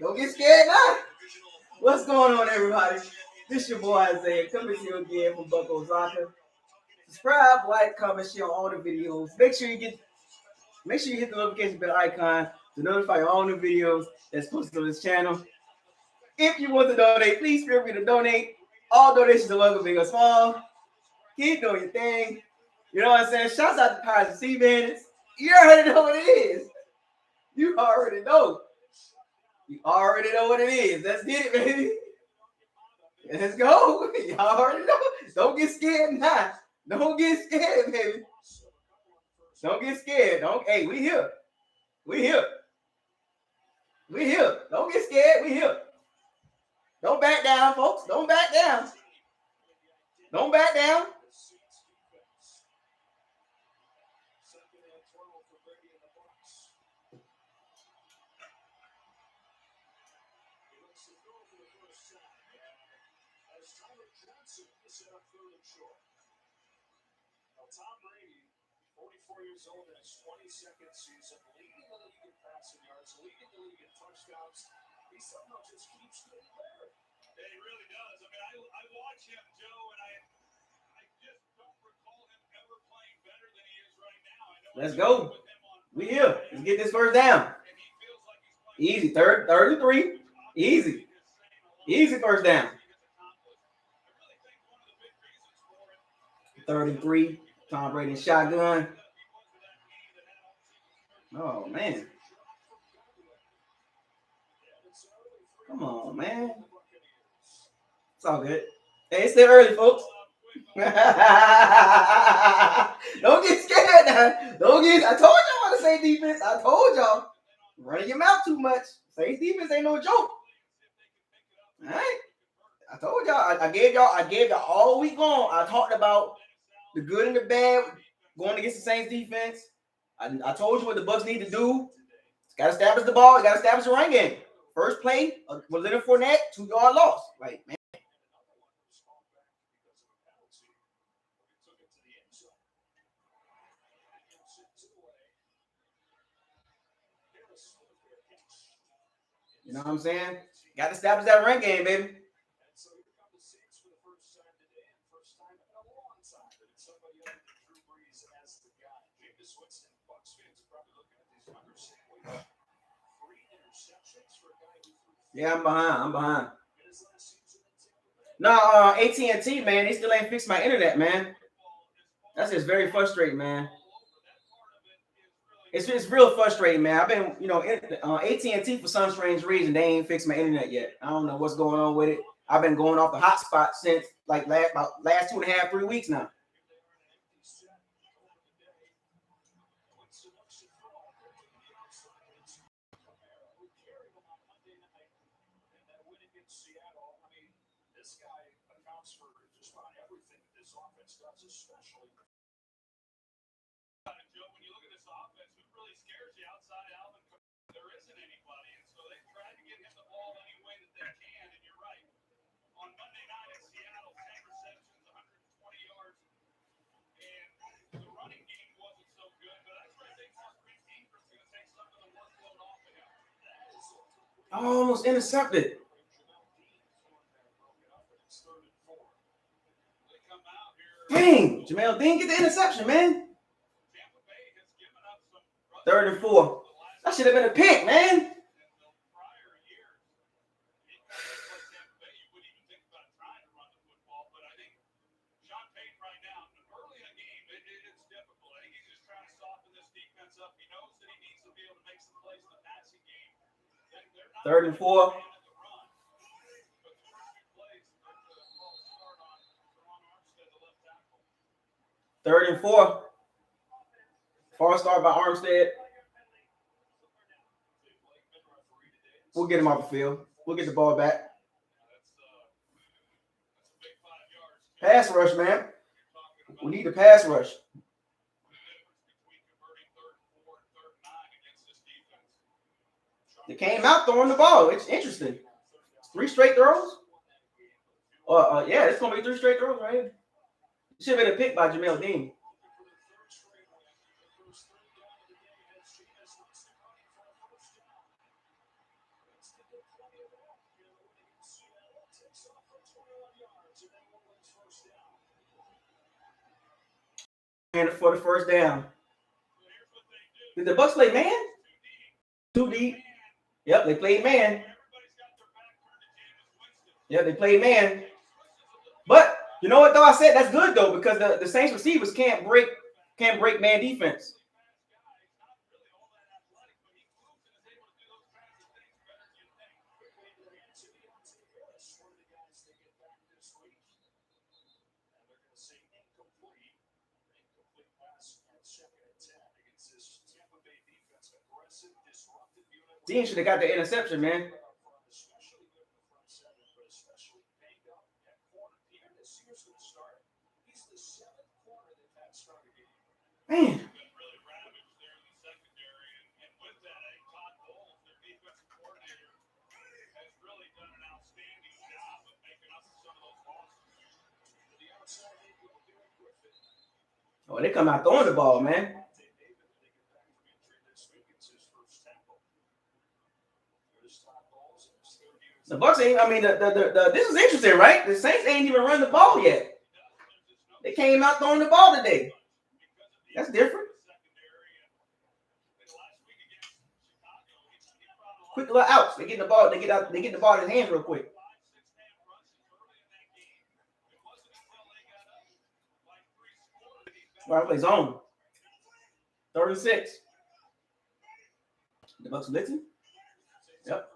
Don't get scared now. What's going on, everybody? This your boy Isaiah coming to you again from BucosLocker. Subscribe, like, comment, share on all the videos. Make sure you hit the notification bell icon to notify all the videos that's posted on this channel. If you want to donate, please feel free to donate. All donations are welcome, big or small. Keep doing your thing. You know what I'm saying? Shouts out to Pirates and Sea Bandits. You already know what it is. You already know. You already know what it is. Let's get it, baby. Let's go. You already know. Don't get scared now. Don't get scared, baby. Don't get scared. Hey, we here. We here. We here. Don't get scared. We here. Don't back down, folks. Don't back down. Don't back down. Tom Brady, 44 years old in his 22nd season, leading the league in passing yards, leading the league in touchdowns. He somehow just keeps getting better. Yeah, he really does. I mean, I watch him, Joe, and I just don't recall him ever playing better than he is right now. Let's go. We here. Let's get this first down. Easy. Third and 3. Easy. Easy first down. 3rd and 3. Tom Brady shotgun. Oh, man. Come on, man. It's all good. Hey, it's still early, folks. Don't get scared now. I told y'all how to say defense. I told y'all. Running your mouth too much. Say defense ain't no joke. All right. I told y'all. I gave y'all all week long. I talked about the good and the bad going against the Saints defense. I told you what the Bucs need to do. Got to establish the ball. Got to establish the run game. First play was Leonard Fournette, 2-yard loss. Like, man. You know what I'm saying? Got to establish that run game, baby. Yeah, I'm behind. No, AT&T, man, they still ain't fixed my internet, man. That's just very frustrating, man. It's real frustrating, man. I've been, AT&T for some strange reason, they ain't fixed my internet yet. I don't know what's going on with it. I've been going off the hotspot since like last 2.5, 3 weeks now. Especially. Joe, when you look at this offense, who really scares you outside Alvin? There isn't anybody, and so they try to get him the ball any way that they can, and you're right. On Monday night in Seattle, 10 receptions, 120 yards, and the running game wasn't so good, but that's where I think Mark Reed's defense is going to take some of the workload off of him. Almost intercepted. Dang, Jamel Dean get the interception, man. 3rd and 4. That should have been a pick, man. Third and 4. Third and 4. False start by Armstead. We'll get him off the field. We'll get the ball back. Pass rush, man. We need the pass rush. They came out throwing the ball. It's interesting. 3 straight throws. Yeah, it's gonna be 3 straight throws right here. Should have been a pick by Jamel Dean. And for the first down. Did the Bucs play man? Too deep. Yep, they played man. Yep, they played man. But you know what though? I said that's good though, because the Saints receivers can't break man defense. Dean should have got the interception, man. Man. Oh, they come out throwing the ball, man. The Bucs ain't. I mean, this is interesting, right? The Saints ain't even run the ball yet. They came out throwing the ball today. That's different. Quick little outs. They get the ball. They get the ball in his hands real quick. All right, play zone. 36. The Bucs blitzing. Yep.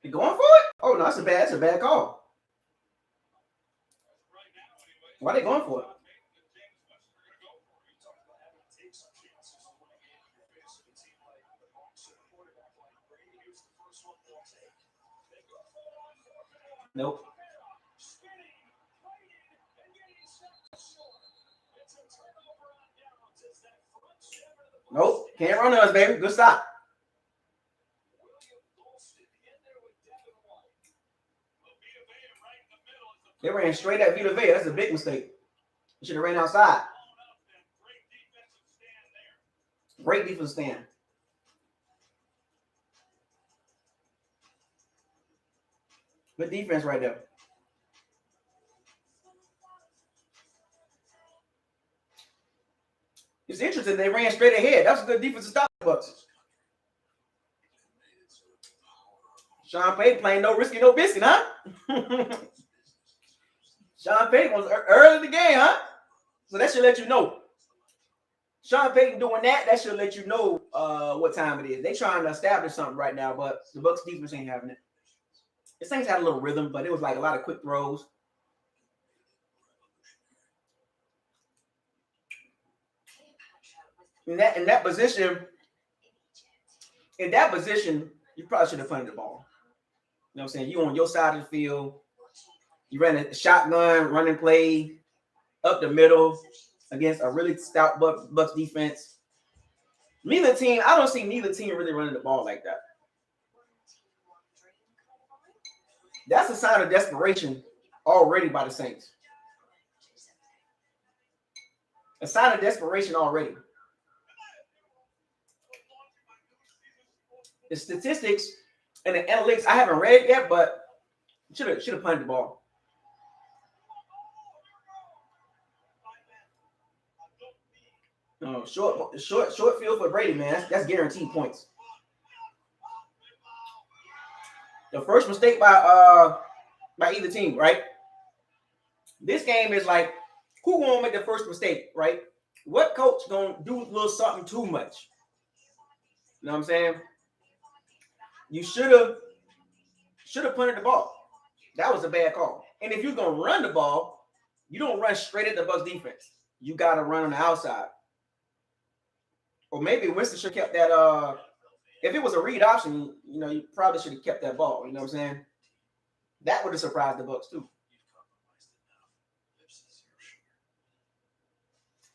You going for it? Oh no, that's a bad call. Why are they going for it? Nope. Nope. Can't run us, baby. Good stop. They ran straight at Vita. That's a big mistake. They should have ran outside. Great defense stand. Good defense right there. It's interesting. They ran straight ahead. That's a good defense to stop the Bucs. Sean Payton playing no risky, no biscuit, huh? Sean Payton was early in the game, huh? So that should let you know. Sean Payton doing that should let you know what time it is. They trying to establish something right now, but the Bucs defense ain't having it. The Saints had a little rhythm, but it was like a lot of quick throws. In that position, you probably should have punted the ball. You know what I'm saying? You on your side of the field. You ran a shotgun, running play up the middle against a really stout Bucs defense. I don't see neither team really running the ball like that. That's a sign of desperation already by the Saints. A sign of desperation already. The statistics and the analytics, I haven't read it yet, but should have punted the ball. No, short field for Brady, man. That's guaranteed points. The first mistake by either team, right? This game is like, who gonna make the first mistake, right? What coach gonna do a little something too much? You know what I'm saying? You should have punted the ball. That was a bad call. And if you're gonna run the ball, you don't run straight at the Bucs defense. you got to run on the outside. Or maybe Winston should have kept that. If it was a read option, you probably should have kept that ball. You know what I'm saying? That would have surprised the Bucs too.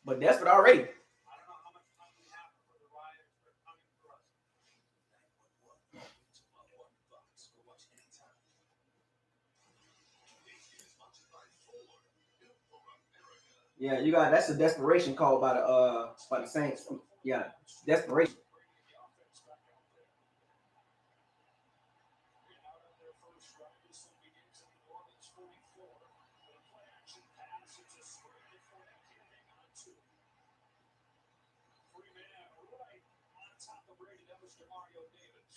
But desperate already. Yeah, you got that's a desperation call by the Saints. Yeah, desperation.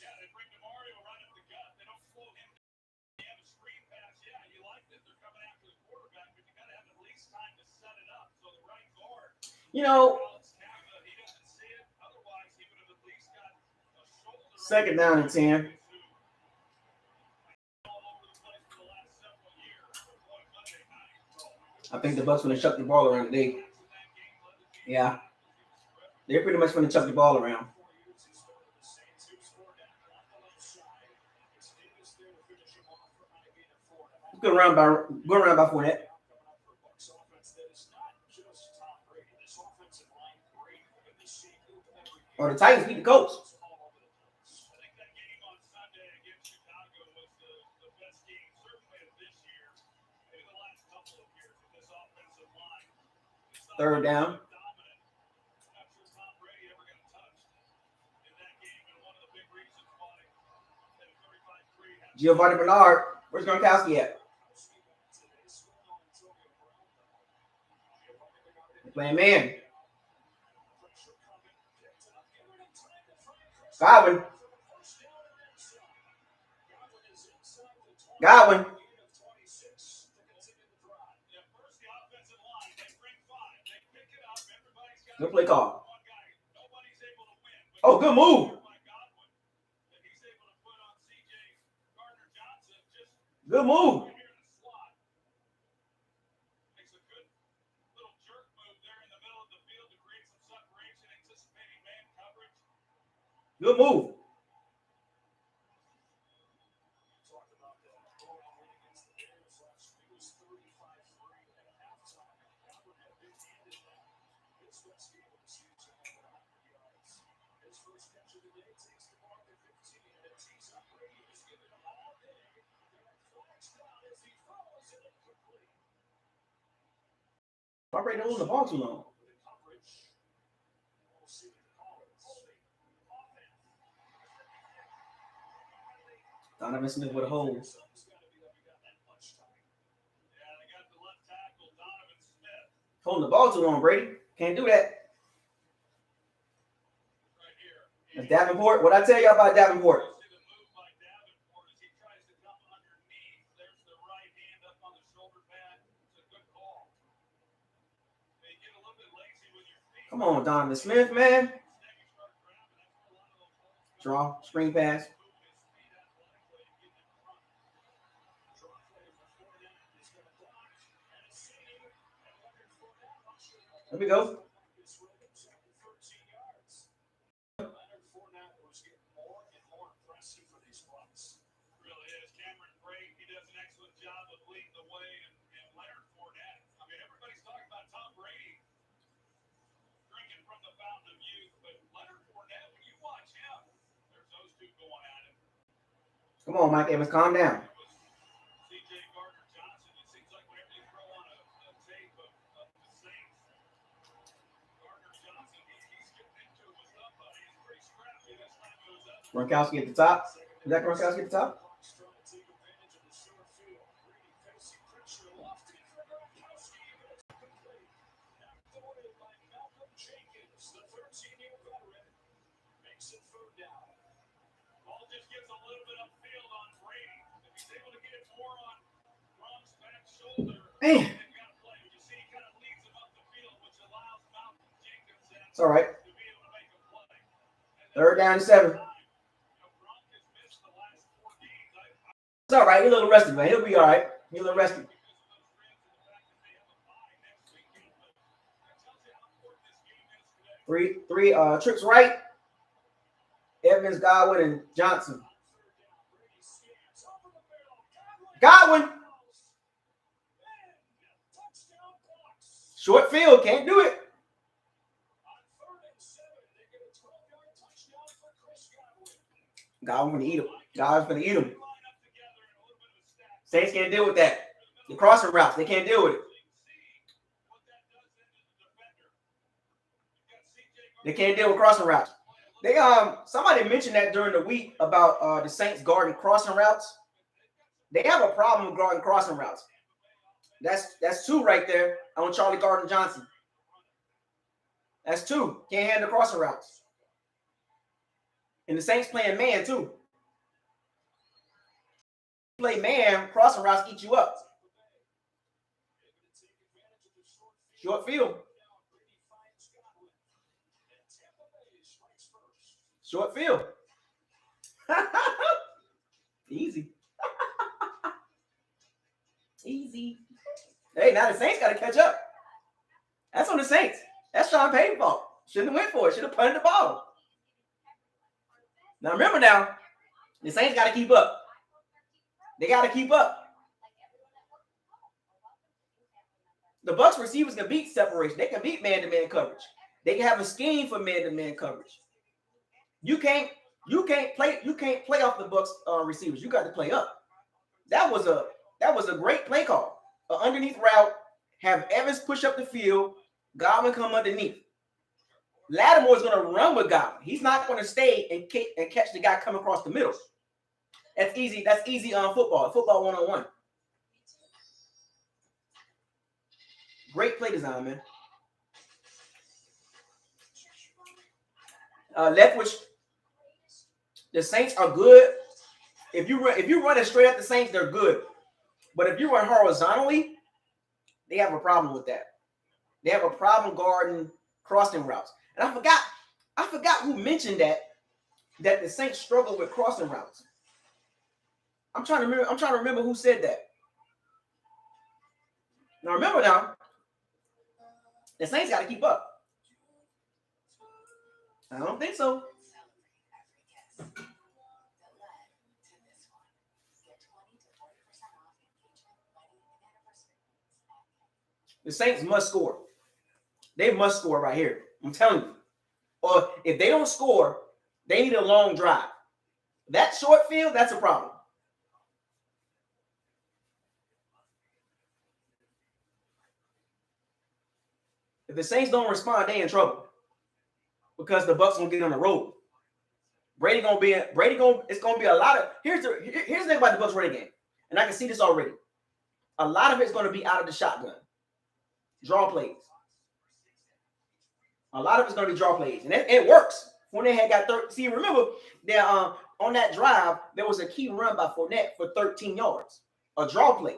Yeah, they bring DeMario right up the gut. They don't slow him down. They have a screen pass. Yeah, you like that they're coming after the quarterback, but you got to have at least time to set it up. So the right guard, You know, he doesn't see it. Otherwise, he would have at least got a shoulder. second down and 10. I think the Bucs going to chuck the ball around today. Yeah, they're pretty much going to chuck the ball around. Good round by 4 net. Or the Titans beat the Colts. Third down. Giovanni Bernard. Where's Gronkowski at? They're playing man. Godwin. Good play call. Oh, good move. Good move. Good move. Why Brady don't lose the ball too long? Donovan Smith with a hole. Holding the ball too long, Brady. Can't do that. That's Davenport. What I tell y'all about Davenport? Come on, Donovan Smith, man. Draw, screen pass. There we go. Come on, Mike Evans, calm down. Gronkowski at the top. Is that Gronkowski at the top? Man. It's all right. Third down and 7. It's all right. He's a little rested, man. He'll be all right. He's a little rested. Three trips right. Evans, Godwin, and Johnson. Godwin. Short field. Can't do it. Godwin gonna eat him. Godwin's gonna eat him. Saints can't deal with that. The crossing routes, they can't deal with it. They can't deal with crossing routes. They somebody mentioned that during the week about the Saints guarding crossing routes. They have a problem with guarding crossing routes. That's two right there on Charlie Gardner-Johnson. That's two. Can't handle crossing routes. And the Saints playing man too. Play man, crossing routes eat you up. Short field. Short field. Easy. Easy. Hey, now the Saints got to catch up. That's on the Saints. That's Sean Payton's fault. Shouldn't have went for it. Should have punted the ball. Now remember now, the Saints got to keep up. They got to keep up. The Bucs receivers can beat separation. They can beat man-to-man coverage. They can have a scheme for man-to-man coverage. You can't play off the Bucs receivers. You got to play up. That was a great play call. An underneath route, have Evans push up the field, Godwin come underneath. Lattimore's going to run with Godwin. He's not going to stay and catch the guy coming across the middle. That's easy. That's easy on football. Football 1-on-1. Great play design, man. Leftwich, the Saints are good. If you run it straight at the Saints, they're good. But if you run horizontally, they have a problem with that. They have a problem guarding crossing routes. And I forgot who mentioned that the Saints struggle with crossing routes. I'm trying to remember who said that. Now remember the Saints got to keep up. I don't think so. The Saints must score. They must score right here. I'm telling you. Or if they don't score, they need a long drive. That short field, that's a problem. If the Saints don't respond, they in trouble. Because the Bucs gonna get on the road. It's gonna be a lot of here's the thing about the Bucs running game. And I can see this already. A lot of it's gonna be out of the shotgun. Draw plays. A lot of it's going to be draw plays. And it works. Fournette got 30. See, remember, there on that drive, there was a key run by Fournette for 13 yards. A draw play.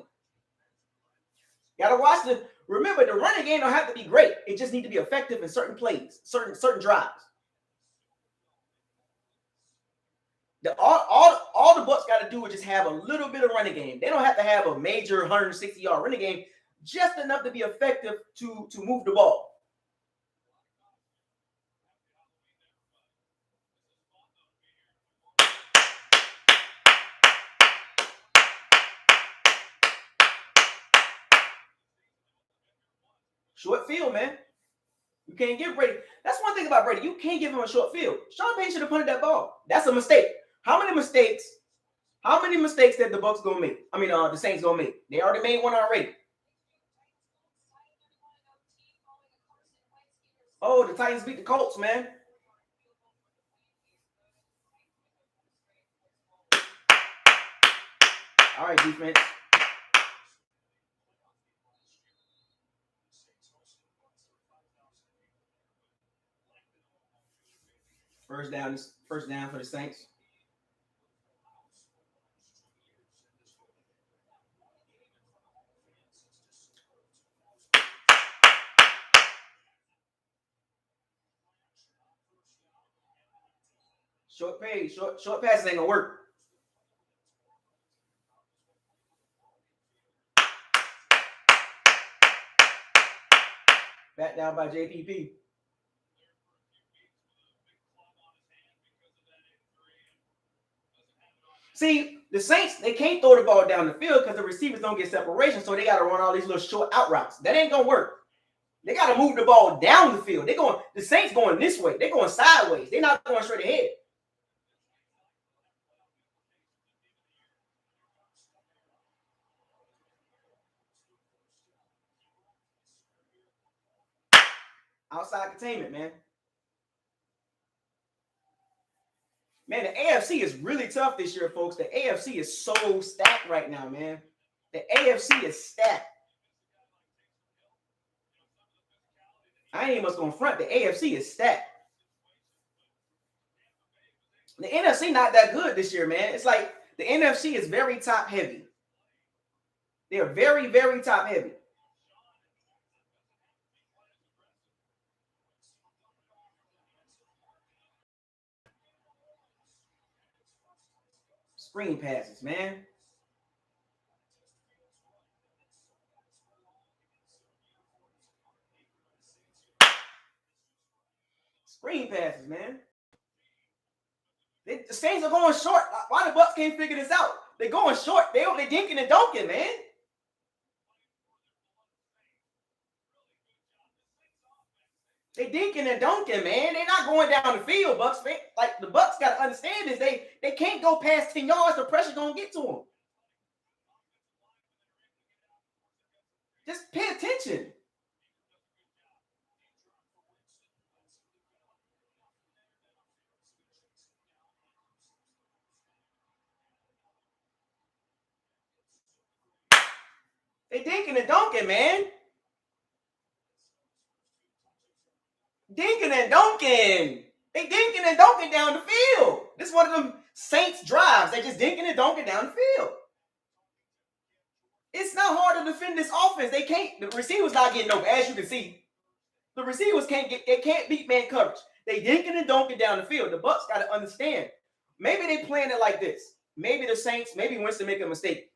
Got to watch remember, the running game don't have to be great. It just needs to be effective in certain plays, certain drives. All the Bucs got to do is just have a little bit of running game. They don't have to have a major 160-yard running game, just enough to be effective to move the ball. Short field, man. You can't give Brady. That's one thing about Brady. You can't give him a short field. Sean Payton should have punted that ball. That's a mistake. How many mistakes that the Bucs gonna make? I mean, the Saints gonna make? They already made one already. Oh, the Titans beat the Colts, man. All right, defense. First down for the Saints. Short passes ain't gonna work. Back down by JPP. See, the Saints, they can't throw the ball down the field because the receivers don't get separation, so they got to run all these little short out routes. That ain't going to work. They got to move the ball down the field. The Saints going this way. They're going sideways. They're not going straight ahead. Outside containment, man. Man, the AFC is really tough this year, folks. The AFC is so stacked right now, man. The AFC is stacked. I ain't even much going to front. The AFC is stacked. The NFC not that good this year, man. It's like the NFC is very top heavy. They're very, very top heavy. Screen passes, man. Screen passes, man. The Saints are going short. Why the Bucs can't figure this out? They're going short. They're dinking and dunking, man. They dinking and dunking, man. They're not going down the field, Bucs. Like the Bucs got to understand this. They can't go past 10 yards. The pressure gonna get to them. Just pay attention. They dinking and dunking, man. Dinking and dunking. They dinking and dunking down the field. This is one of them Saints drives. They just dinking and dunking down the field. It's not hard to defend this offense. They can't. The receivers not getting open, as you can see. The receivers can't beat man coverage. They dinking and dunking down the field. The Bucs got to understand. Maybe they playing it like this. Maybe the Saints, maybe Winston make a mistake.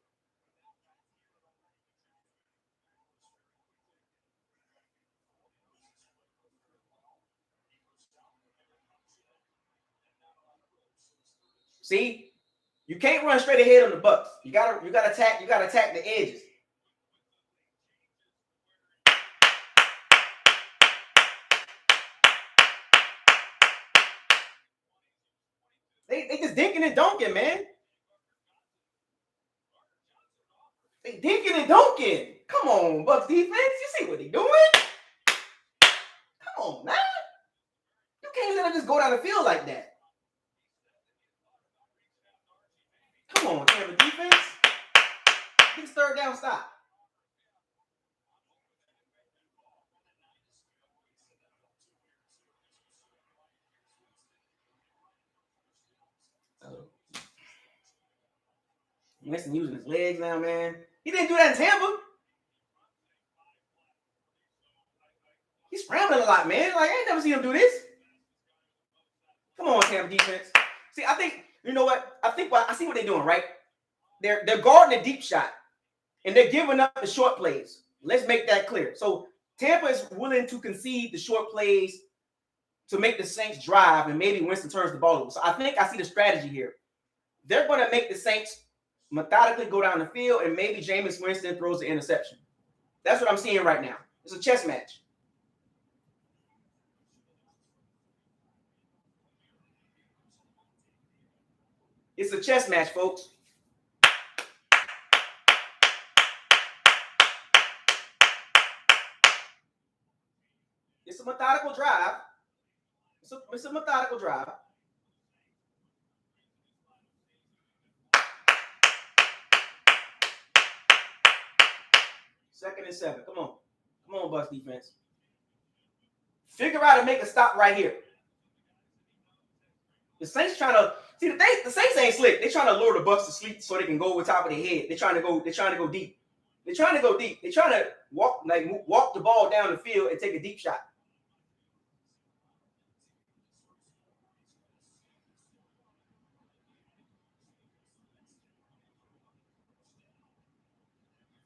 See, you can't run straight ahead on the Bucs. You gotta attack the edges. They just dinking and dunking, man. They dinking and dunking. Come on, Bucs defense. You see what they doing? Come on, man. You can't let them just go down the field like that. Come on, Tampa defense. Get this third down stop. Winston using his legs now, man. He didn't do that in Tampa. He's scrambling a lot, man. Like, I ain't never seen him do this. Come on, Tampa defense. See, I think, you know what? I see what they're doing, right? They're guarding the deep shot, and they're giving up the short plays. Let's make that clear. So Tampa is willing to concede the short plays to make the Saints drive, and maybe Winston turns the ball over. So I think I see the strategy here. They're going to make the Saints methodically go down the field, and maybe Jameis Winston throws the interception. That's what I'm seeing right now. It's a chess match. It's a chess match, folks. It's a methodical drive. It's a methodical drive. Second and 7. Come on. Come on, Bucs defense. Figure out to make a stop right here. The Saints trying to see the Saints ain't slick. They're trying to lure the Bucs to sleep so they can go over top of their head. They're trying to go deep. They're trying to go deep. They're trying to walk the ball down the field and take a deep shot.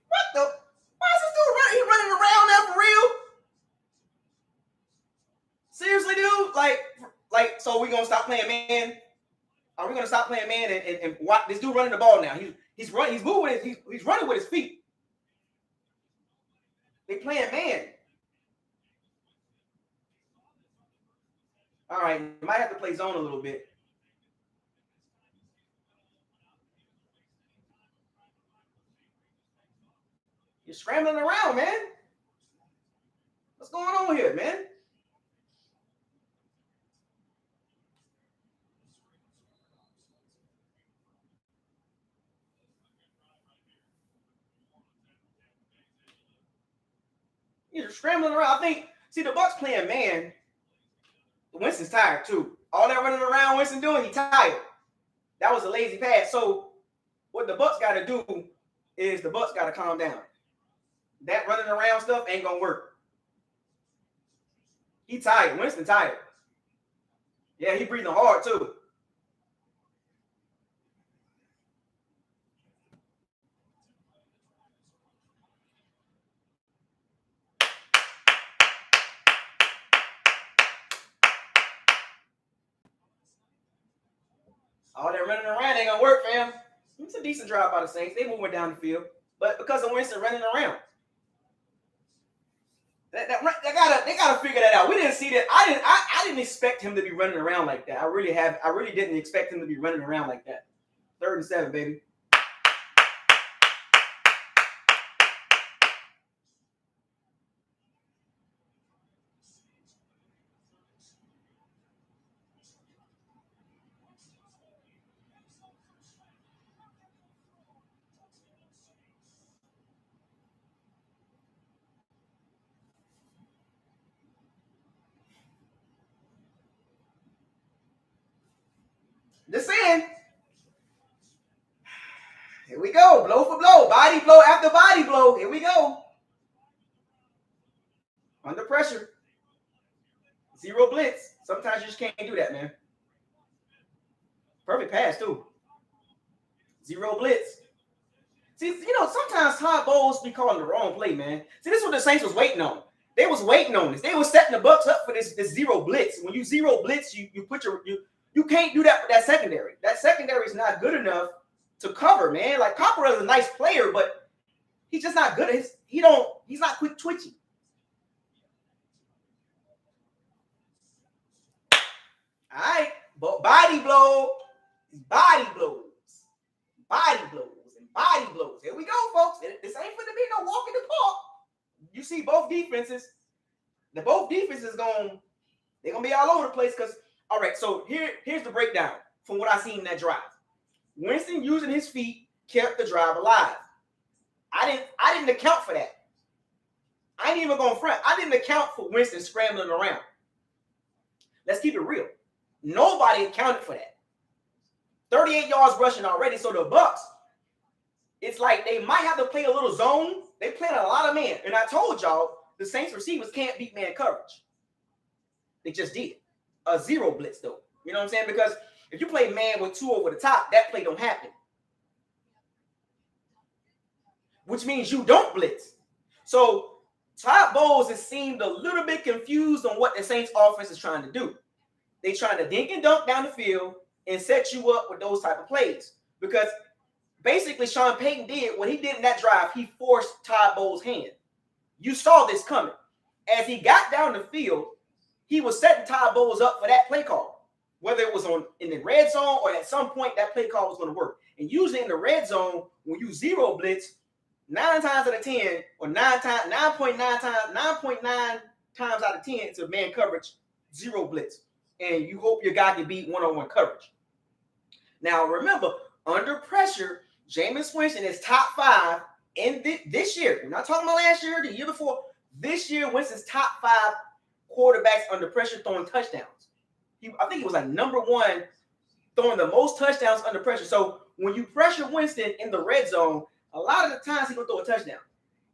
What the? Why is this dude running? He running around now for real? Seriously, dude? Like, so we gonna stop playing man? Are we going to stop playing man and watch this dude running the ball now? He's moving, he's running with his feet. They playing man. All right, might have to play zone a little bit. You're scrambling around, man. What's going on here, man? You're scrambling around. I think, see, the Bucs playing man. Winston's tired, too. All that running around Winston doing, he tired. That was a lazy pass. So what the Bucs got to do is the Bucs got to calm down. That running around stuff ain't going to work. He tired. Winston tired. Yeah, he breathing hard, too. All that running around ain't gonna work, fam. It's a decent drive by the Saints. They moving down the field, but because of Winston running around, they gotta figure that out. We didn't see that. I didn't expect him to be running around like that. I really didn't expect him to be running around like that. 3rd and 7, baby. Just saying. Here we go. Blow for blow. Body blow after body blow. Here we go. Under pressure. 0 blitz. Sometimes you just can't do that, man. Perfect pass, too. 0 blitz. See, sometimes Todd Bowles be calling the wrong play, man. See, this is what the Saints was waiting on. They was waiting on this. They was setting the Bucs up for this 0 blitz. When you 0 blitz, you can't do that with that secondary. That secondary is not good enough to cover, man. Like, Copper is a nice player, but he's just not good at he's not quick twitchy. All right, but body blows, and body blows. Here we go, folks. This ain't gonna be no walk in the park. You see both defenses. They're gonna be all over the place. Because, all right, so here's the breakdown from what I seen in that drive. Winston using his feet kept the drive alive. I didn't account for that. I ain't even going front. I didn't account for Winston scrambling around. Let's keep it real. Nobody accounted for that. 38 yards rushing already. So the Bucs, it's like they might have to play a little zone. They playing a lot of man. And I told y'all, the Saints receivers can't beat man coverage. They just did. A 0 blitz, though. You know what I'm saying? Because if you play man with 2 over the top, that play don't happen. Which means you don't blitz. So Todd Bowles has seemed a little bit confused on what the Saints offense is trying to do. They trying to dink and dunk down the field and set you up with those type of plays. Because basically Sean Payton did what he did in that drive. He forced Todd Bowles' hand. You saw this coming. As he got down the field, he was setting Todd Bowles up for that play call. Whether it was in the red zone or at some point that play call was going to work. And usually in the red zone, when you 0 blitz, 9 times out of 10, or 9.9 times out of 10, it's a man coverage, 0 blitz. And you hope your guy can beat one-on-one coverage. Now, remember, under pressure, Jameis Winston is top 5 in this year. We're not talking about last year, the year before. This year, Winston's top 5 quarterbacks under pressure throwing touchdowns. I think he was like number 1 throwing the most touchdowns under pressure. So when you pressure Winston in the red zone, a lot of the times he's going to throw a touchdown.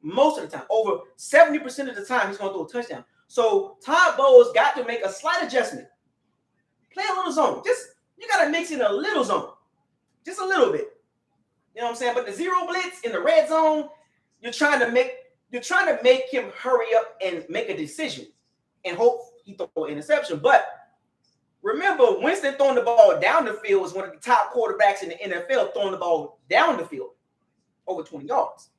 Most of the time. Over 70% of the time, he's going to throw a touchdown. So Todd Bowles got to make a slight adjustment. Play a little zone. You got to mix in a little zone. Just a little bit. You know what I'm saying? But the 0 blitz in the red zone, you're trying to make him hurry up and make a decision and hope he throw an interception. But Remember, Winston throwing the ball down the field was one of the top quarterbacks in the NFL throwing the ball down the field over 20 yards.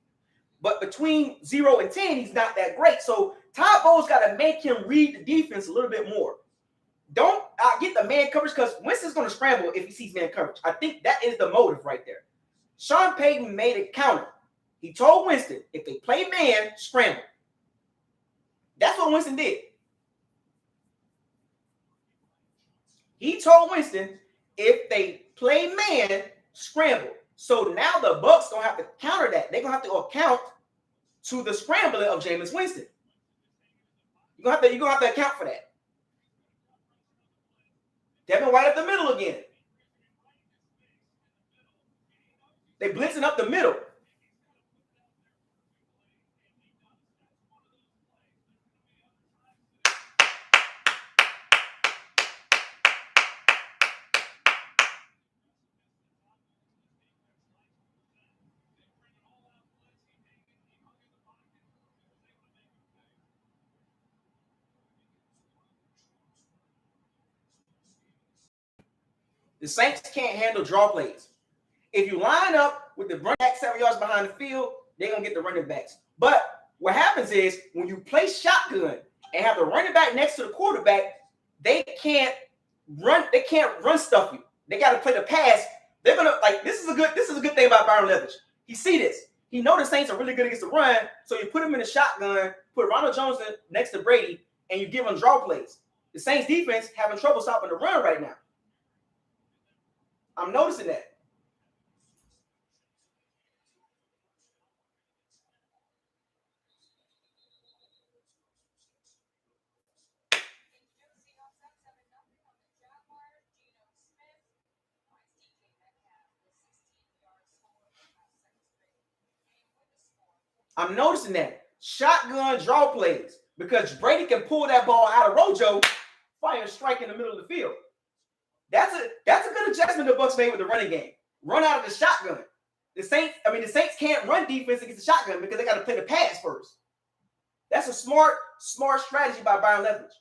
But between 0 and 10, he's not that great. So Todd Bowles got to make him read the defense a little bit more. Don't get the man coverage because Winston's going to scramble if he sees man coverage. I think that is the motive right there. Sean Payton made a counter. He told Winston, if they play man, scramble. That's what Winston did. He told Winston, if they play man, scramble. So now the Bucs don't have to counter that. They're going to have to account to the scrambling of Jameis Winston. You're going to have to account for that. Devin White up the middle again. They blitzing up the middle. The Saints can't handle draw plays. If you line up with the running back 7 yards behind the field, they're going to get the running backs. But what happens is when you play shotgun and have the running back next to the quarterback, they can't run stuff you. They got to play the pass. They're going to this is a good thing about Byron Leftwich. He see this. He know the Saints are really good against the run, so you put him in the shotgun, put Ronald Jones next to Brady, and you give him draw plays. The Saints defense having trouble stopping the run right now. I'm noticing that. I'm noticing that. Shotgun draw plays because Brady can pull that ball out of Rojo, fire a strike in the middle of the field. That's a good adjustment the Bucs made with the running game. Run out of the shotgun. The Saints can't run defense against the shotgun because they got to play the pass first. That's a smart strategy by Byron Leftwich.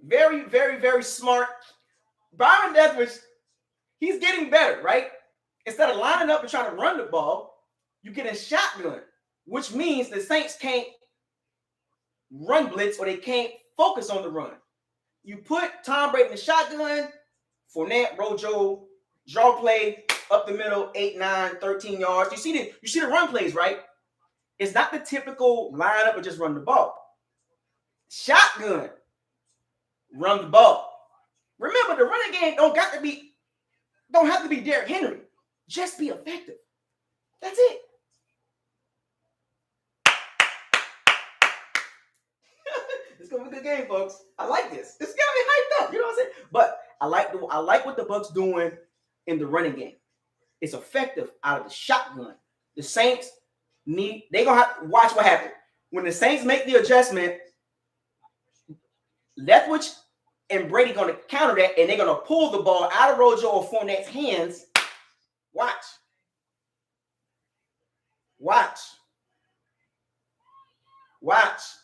Very, very, very smart. Byron Leftwich, he's getting better, right? Instead of lining up and trying to run the ball, you get a shotgun, which means the Saints can't run blitz or they can't focus on the run. You put Tom Brady in the shotgun, Fournette, Rojo, draw play, up the middle, 8, 9, 13 yards. You see the run plays, right? It's not the typical line up and just run the ball. Shotgun, run the ball. Remember, the running game don't have to be Derrick Henry. Just be effective. That's it. It's gonna be a good game, folks. I like this. It's gonna be hyped up. You know what I'm saying? But I like what the Bucs doing in the running game. It's effective out of the shotgun. The Saints they're gonna have to watch what happens. When the Saints make the adjustment, Leftwich and Brady going to counter that, and they're going to pull the ball out of Rojo or Fournette's hands. Watch.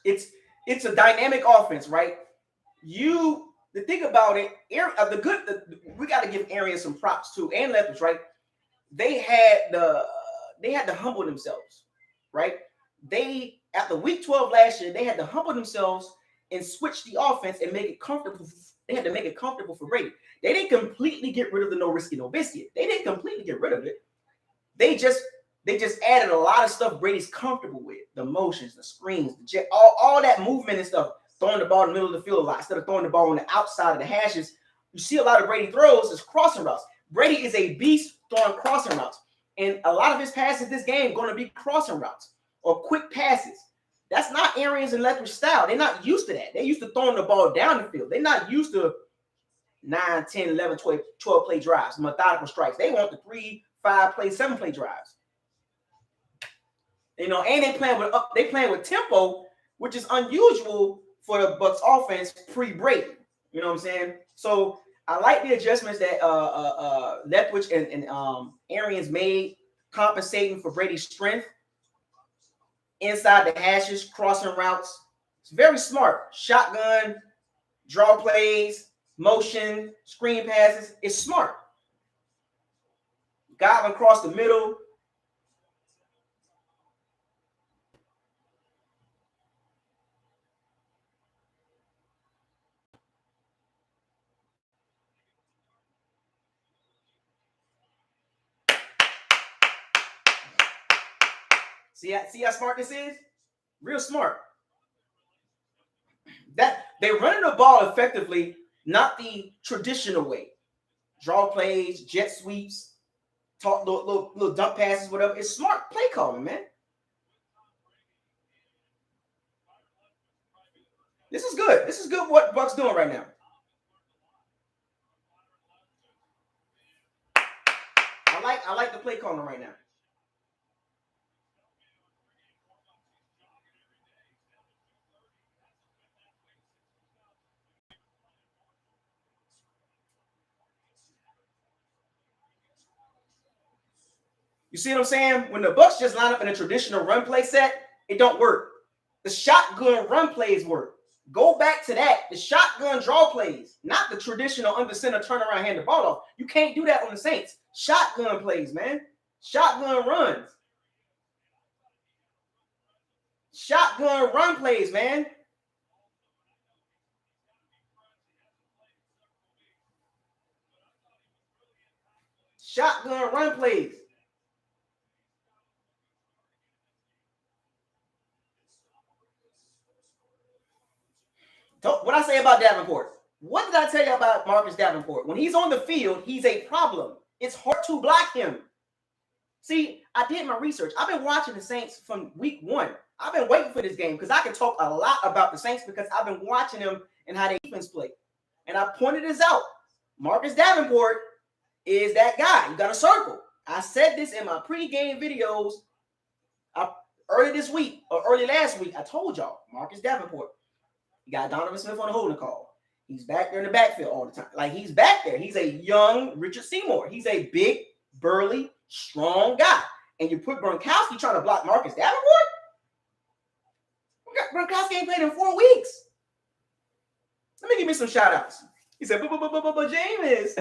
It's a dynamic offense, right? The thing about it, we got to give Arians some props too, and Leftwich, right? They had to humble themselves, right? After week 12 last year, they had to humble themselves and switch the offense and make it comfortable. They had to make it comfortable for Brady. They didn't completely get rid of the no risky, no biscuit. They didn't completely get rid of it. They just added a lot of stuff Brady's comfortable with. The motions, the screens, the jet, all that movement and stuff. Throwing the ball in the middle of the field a lot instead of throwing the ball on the outside of the hashes. You see a lot of Brady throws as crossing routes. Brady is a beast throwing crossing routes. And a lot of his passes this game going to be crossing routes or quick passes. That's not Arians and Leftwich's style. They're not used to that. They're used to throwing the ball down the field. They're not used to 9, 10, 11, 12 play drives, methodical strikes. They want the 3, 5 play, 7 play drives. And they playing with tempo, which is unusual for the Bucs offense pre-Brady. You know what I'm saying? So I like the adjustments that Leftwich and Arians made, compensating for Brady's strength. inside the hashes, crossing routes. It's very smart. Shotgun, draw plays, motion, screen passes. It's smart. Godwin across the middle. See how smart this is? Real smart. That they're running the ball effectively, not the traditional way. Draw plays, jet sweeps, talk little dump passes, whatever. It's smart play calling, man. This is good. This is good what Bucs doing right now. I like the play calling right now. You see what I'm saying? When the Bucs just line up in a traditional run play set, it don't work. The shotgun run plays work. Go back to that. The shotgun draw plays, not the traditional under center turnaround hand the ball off. You can't do that on the Saints. Shotgun plays, man. Shotgun runs. Shotgun run plays, man. Shotgun run plays. What I say about Davenport? What did I tell you about Marcus Davenport? When he's on the field, he's a problem. It's hard to block him. See, I did my research. I've been watching the Saints from week 1. I've been waiting for this game because I can talk a lot about the Saints because I've been watching them and how they defense play. And I pointed this out. Marcus Davenport is that guy. You got a circle. I said this in my pregame videos early this week or early last week. I told y'all, Marcus Davenport. You got Donovan Smith on the holding call. He's back there in the backfield all the time. Like, he's back there. He's a young Richard Seymour. He's a big, burly, strong guy. And you put Gronkowski trying to block Marcus Davenport? Gronkowski ain't played in 4 weeks. Let me give me some shout outs. He said, James.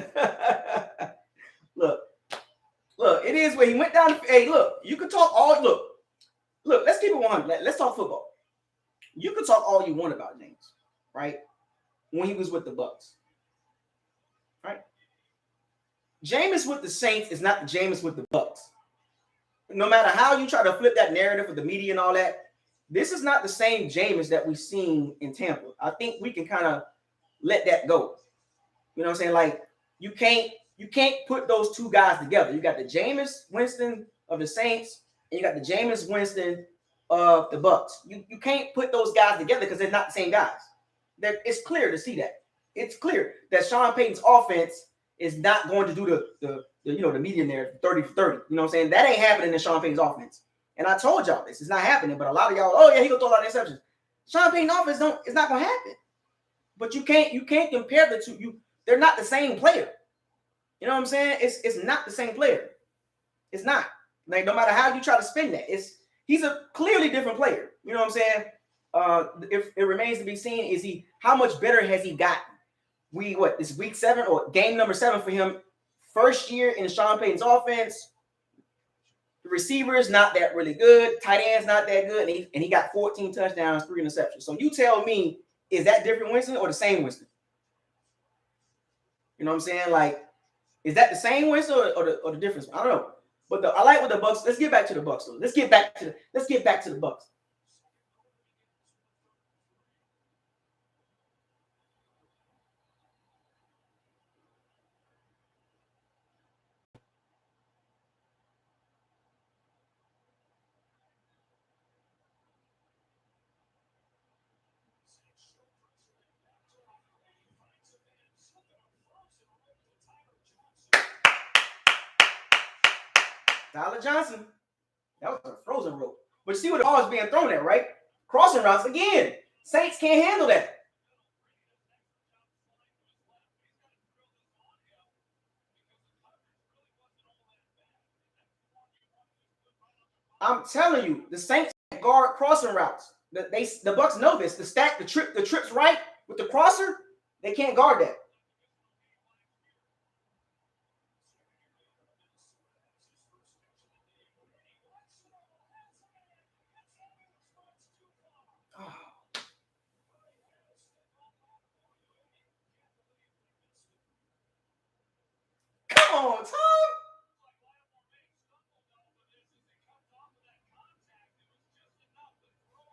Look, it is where he went down. Hey, look, you can talk all, look, let's keep it 100. Let's talk football. You can talk all you want about James, right? When he was with the Bucs, right? Jameis with the Saints is not the Jameis with the Bucs. No matter how you try to flip that narrative with the media and all that, this is not the same Jameis that we've seen in Tampa. I think we can kind of let that go. You know what I'm saying? Like, you can't put those two guys together. You got the Jameis Winston of the Saints, and you got the Jameis Winston of the Bucs. You can't put those guys together because they're not the same guys. It's clear to see that. It's clear that Sean Payton's offense is not going to do the media narrative 30 for 30. You know what I'm saying? That ain't happening in Sean Payton's offense. And I told y'all this. It's not happening. But a lot of y'all, oh yeah, he gonna throw a lot of interceptions. Sean Payton's offense it's not gonna happen. But you can't compare the two. They're not the same player. You know what I'm saying? It's not the same player. It's not. Like, no matter how you try to spin that, he's a clearly different player. You know what I'm saying? If it remains to be seen, how much better has he gotten? This week 7 or game number 7 for him? First year in Sean Payton's offense. The receivers not that really good. Tight ends not that good, and he got 14 touchdowns, 3 interceptions. So you tell me, is that different Winston or the same Winston? You know what I'm saying? Like, is that the same Winston or the difference? I don't know. But I like what the Bucs. Let's get back to the Bucs. Though. Let's get back to the Bucs. Tyler Johnson. That was a frozen rope. But you see what the ball is being thrown at, right? Crossing routes again. Saints can't handle that. I'm telling you, the Saints can't guard crossing routes. The Bucs know this. The trips right with the crosser, they can't guard that. Come on, Tom.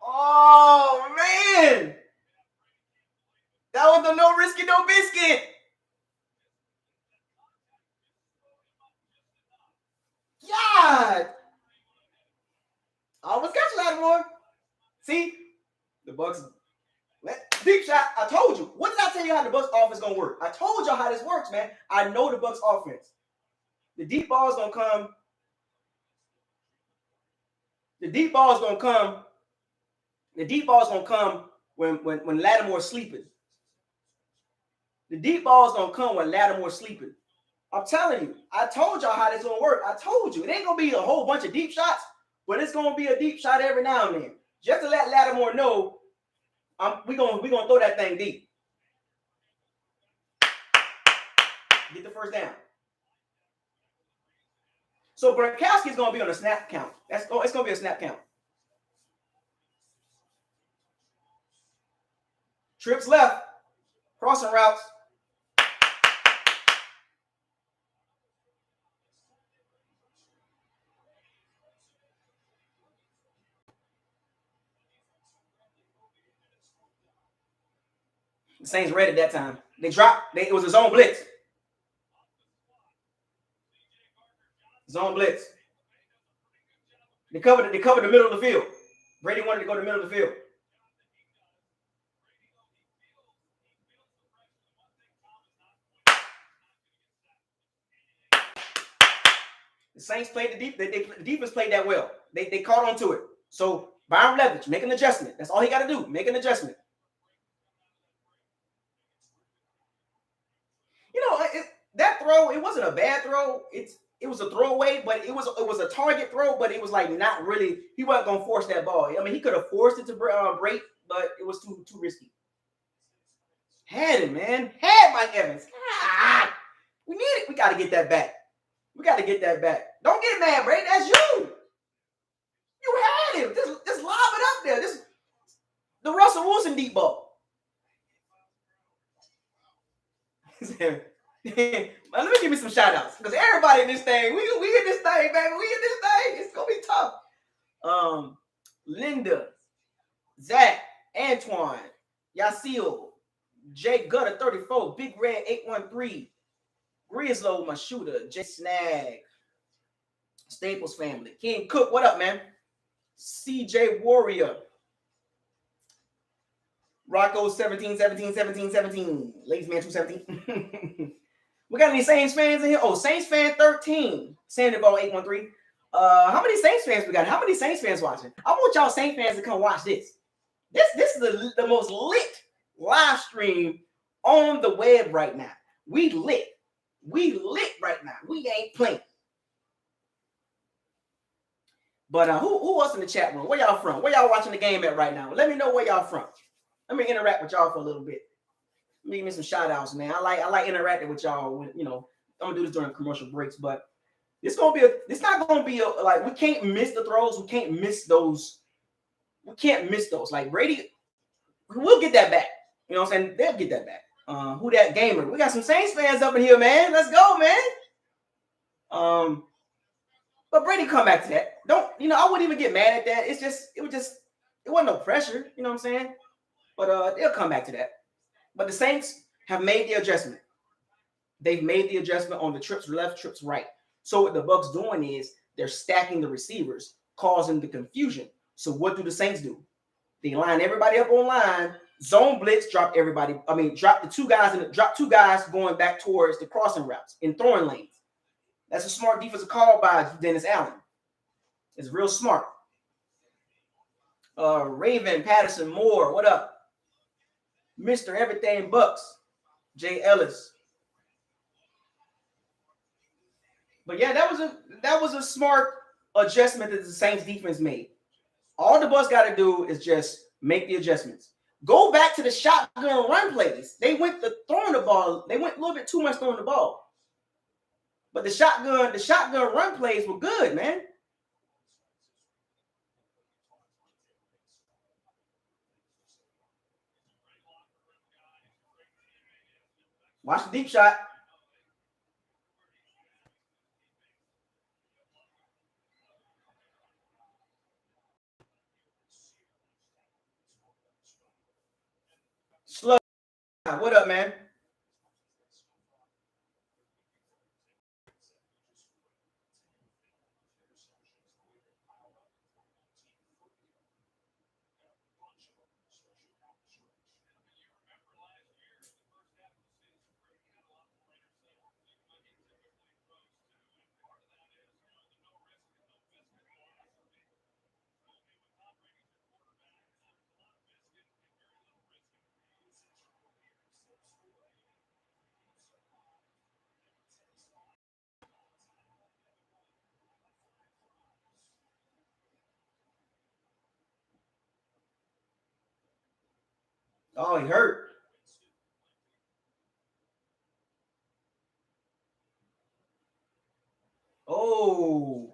Oh, man. That was the no risky, no biscuit. God. I almost got you, Lattimore. See? The Bucs. Deep shot. I told you. What did I tell you how the Bucs offense going to work? I told y'all how this works, man. I know the Bucs offense. The deep ball is going to come. The deep ball is going to come. The deep ball is going to come when Lattimore's sleeping. The deep ball is going to come when Lattimore's sleeping. I'm telling you. I told y'all how this going to work. I told you. It ain't going to be a whole bunch of deep shots, but it's going to be a deep shot every now and then. Just to let Lattimore know we're gonna throw that thing deep. Get the first down. So Gronkowski is going to be on a snap count. It's going to be a snap count. Trips left. Crossing routes. The Saints read it that time. They dropped. It was a zone blitz. Zone blitz. They covered the middle of the field. Brady wanted to go to the middle of the field. The Saints played the defense played that well. They caught on to it. So Byron Leftwich, make an adjustment. That's all he got to do. Make an adjustment. You know, that throw, it wasn't a bad throw. It was a throwaway, but it was a target throw, but it was like not really. He wasn't gonna force that ball. I mean, he could have forced it to break, but it was too risky. Had him, man. Had Mike Evans. Ah, we need it. We got to get that back. We got to get that back. Don't get mad, Brady. That's you. You had him. Just lob it up there. This the Russell Wilson deep ball. Let me give me some shout outs because everybody in this thing, we in this thing, baby. We in this thing. It's gonna be tough. Linda, Zach, Antoine, Yasil, Jay Gutter 34, Big Red 813, Grizzlo, my shooter, J Snag, Staples family, King Cook, what up, man? CJ Warrior, Rocco 17, Ladies Man 217. We got any Saints fans in here? Oh, Saints fan 13. Sandoval 813. How many Saints fans we got? How many Saints fans watching? I want y'all Saints fans to come watch this. This is the most lit live stream on the web right now. We lit right now. We ain't playing. But who else in the chat room? Where y'all from? Where y'all watching the game at right now? Let me know where y'all from. Let me interact with y'all for a little bit. Let me give me some shout outs, man. I like interacting with y'all when, I'm gonna do this during commercial breaks, but it's not gonna be like we can't miss the throws, we can't miss those. Like Brady, we'll get that back. You know what I'm saying? They'll get that back. Who that gamer? We got some Saints fans up in here, man. Let's go, man. But Brady come back to that. I wouldn't even get mad at that. It wasn't no pressure, you know what I'm saying? But they'll come back to that. But the Saints have made the adjustment. They've made the adjustment on the trips left, trips right. So what the Bucs doing is they're stacking the receivers, causing the confusion. So what do the Saints do? They line everybody up on line, zone blitz, drop the two guys going back towards the crossing routes in throwing lanes. That's a smart defensive call by Dennis Allen. It's real smart. Raven, Patterson, Moore, what up? Mr. Everything Bucs, Jay Ellis. But yeah, that was a smart adjustment that the Saints defense made. All the Bucs got to do is just make the adjustments. Go back to the shotgun run plays. They went to throwing the ball. They went a little bit too much throwing the ball. But the shotgun run plays were good, man. Watch the deep shot. Slug. What up, man? Oh, he hurt. Oh.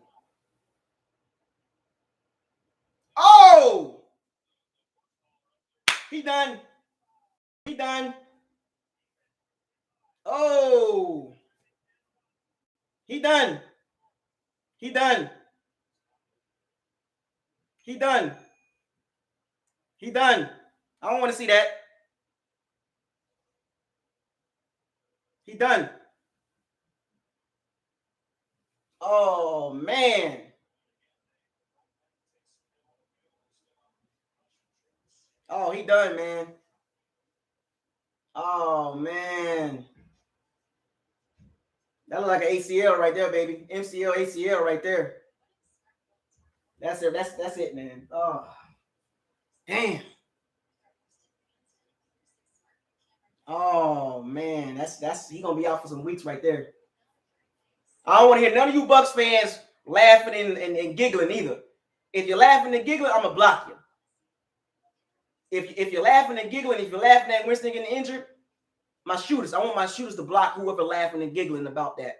Oh. He done. He done. Oh. He done. He done. He done. He done. I don't want to see that. He done. Oh, man. Oh, he done, man. Oh, man. That look like an ACL right there, baby. MCL, ACL right there. That's it. That's it, man. Oh, damn. Oh, man. That's he gonna be out for some weeks right there. I don't want to hear none of you Bucs fans laughing and giggling either. If you're laughing and giggling, I'm gonna block you. If you're laughing and giggling, if you're laughing at Winston getting injured, I want my shooters to block whoever laughing and giggling about that.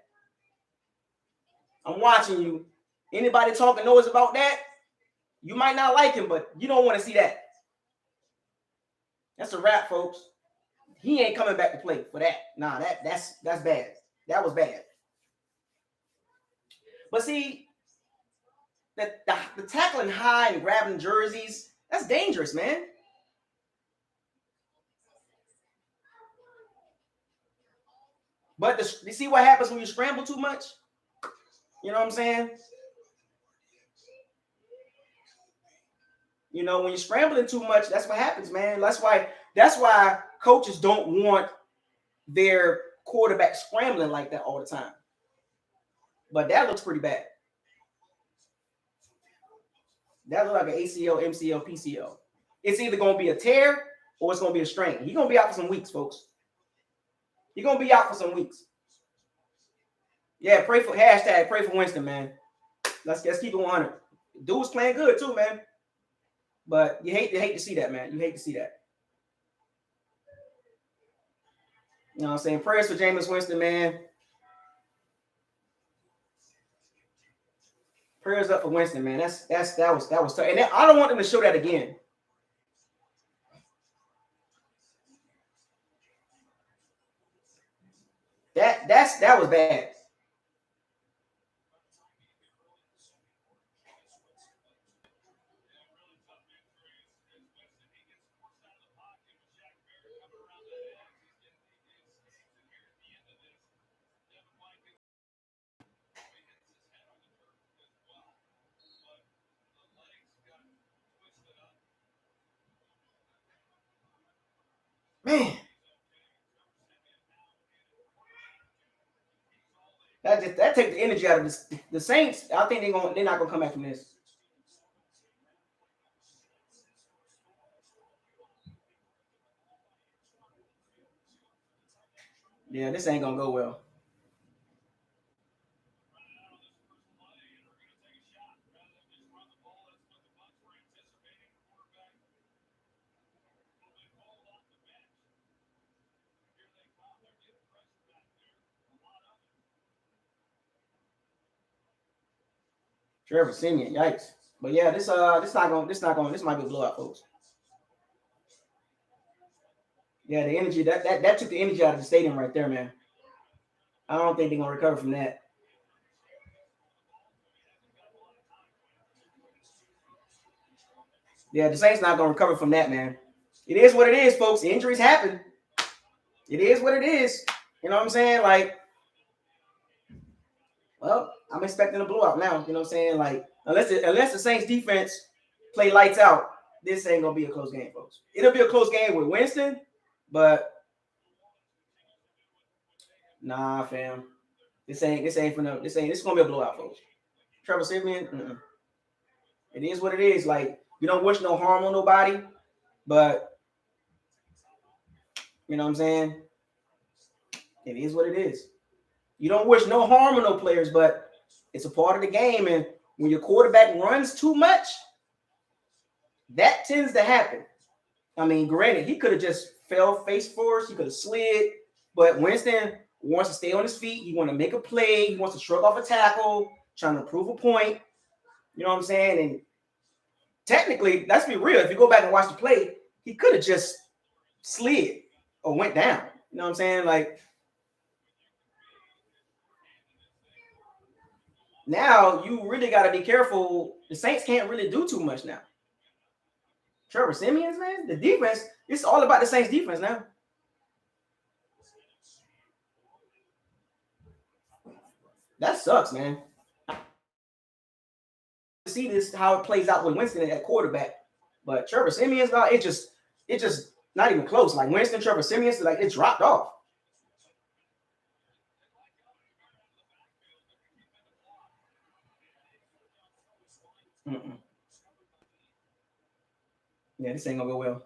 I'm watching you. Anybody talking noise about that, you might not like him, but you don't want to see that. That's a wrap, folks. He ain't coming back to play for that. Nah, that's bad. That was bad. But see, the tackling high and grabbing jerseys, that's dangerous, man. But you see what happens when you scramble too much? You know what I'm saying? You know, when you're scrambling too much, that's what happens, man. That's why coaches don't want their quarterback scrambling like that all the time. But that looks pretty bad. That looks like an ACL, MCL, PCL. It's either going to be a tear or it's going to be a strain. He's going to be out for some weeks, folks. He's going to be out for some weeks. Yeah, pray for Winston, man. Let's keep it 100. Dude's playing good too, man. But you hate to see that, man. You hate to see that. You know what I'm saying? Prayers for Jameis Winston, man. Prayers up for Winston, man. That was tough. And I don't want them to show that again. That was bad. Man. That take the energy out of this. The Saints, I think they're not gonna come back from this. Yeah, this ain't gonna go well. Trevor Siemian, yikes. But yeah, this might be a blowout, folks. Yeah, the energy that took the energy out of the stadium right there, man. I don't think they're gonna recover from that. Yeah, the Saints not gonna recover from that, man. It is what it is, folks. Injuries happen. It is what it is. You know what I'm saying? Like, well, I'm expecting a blowout now. You know what I'm saying? Like, unless the Saints defense play lights out, this ain't gonna be a close game, folks. It'll be a close game with Winston, but nah, fam. This ain't gonna be a blowout, folks. Trevor Siemian, it is what it is. Like, you don't wish no harm on nobody, but you know what I'm saying? It is what it is. You don't wish no harm on no players, but it's a part of the game. And when your quarterback runs too much, that tends to happen. I mean, granted, he could have just fell face first. He could have slid. But Winston wants to stay on his feet. He wants to make a play. He wants to shrug off a tackle, trying to prove a point. You know what I'm saying? And technically, let's be real. If you go back and watch the play, he could have just slid or went down. You know what I'm saying? Like, now you really got to be careful. The Saints can't really do too much now. Trevor Siemian, man, the defense, it's all about the Saints defense now. That sucks, man. See this how it plays out with Winston at quarterback, but Trevor Siemian's it just not even close. Like Winston, Trevor Siemian's like it dropped off. Yeah, this ain't gonna go well.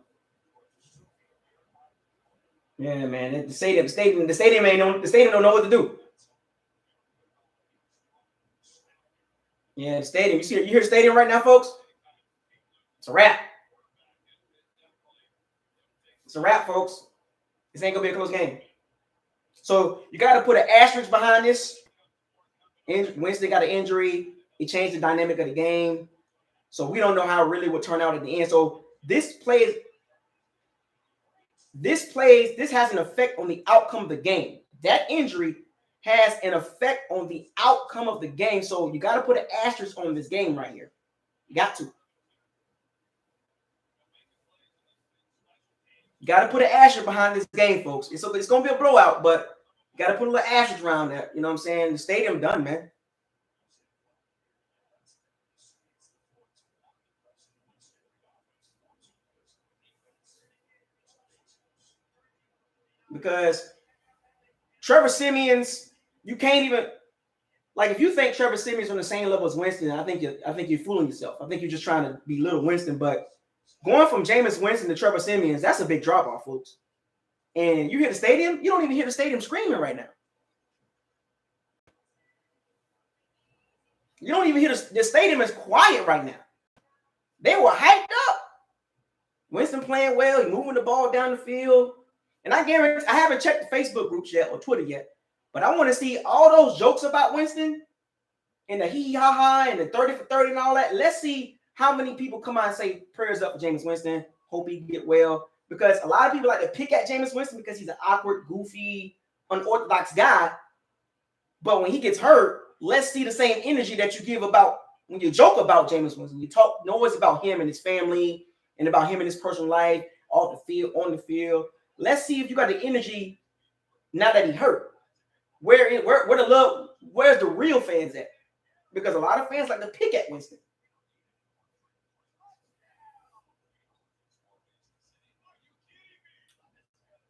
Yeah, man, the stadium don't know what to do. Yeah, the stadium. You hear the stadium right now, folks? It's a wrap. It's a wrap, folks. This ain't gonna be a close game. So you got to put an asterisk behind this. Winston got an injury. It changed the dynamic of the game. So we don't know how it really would turn out at the end. So this has an effect on the outcome of the game. That injury has an effect on the outcome of the game. So you got to put an asterisk on this game right here. You got to. You got to put an asterisk behind this game, folks. It's going to be a blowout, but you got to put a little asterisk around that. You know what I'm saying? The stadium done, man. Because Trevor Siemian's, you can't even, like, if you think Trevor Siemian's on the same level as Winston, I think you're fooling yourself. I think you're just trying to belittle Winston. But going from Jameis Winston to Trevor Siemian's, that's a big drop off, folks. And you hear the stadium, you don't even hear the stadium screaming right now. You don't even hear the stadium is quiet right now. They were hyped up. Winston playing well, he moving the ball down the field. And I guarantee, I haven't checked the Facebook groups yet or Twitter yet, but I want to see all those jokes about Winston and the hee ha ha and the 30 for 30 and all that. Let's see how many people come out and say prayers up for Jameis Winston. Hope he get well. Because a lot of people like to pick at Jameis Winston because he's an awkward, goofy, unorthodox guy. But when he gets hurt, let's see the same energy that you give about when you joke about Jameis Winston. You talk, know it's about him and his family and about him and his personal life, off the field, on the field. Let's see if you got the energy now that he hurt. Where the love? Where's the real fans at? Because a lot of fans like to pick at Winston.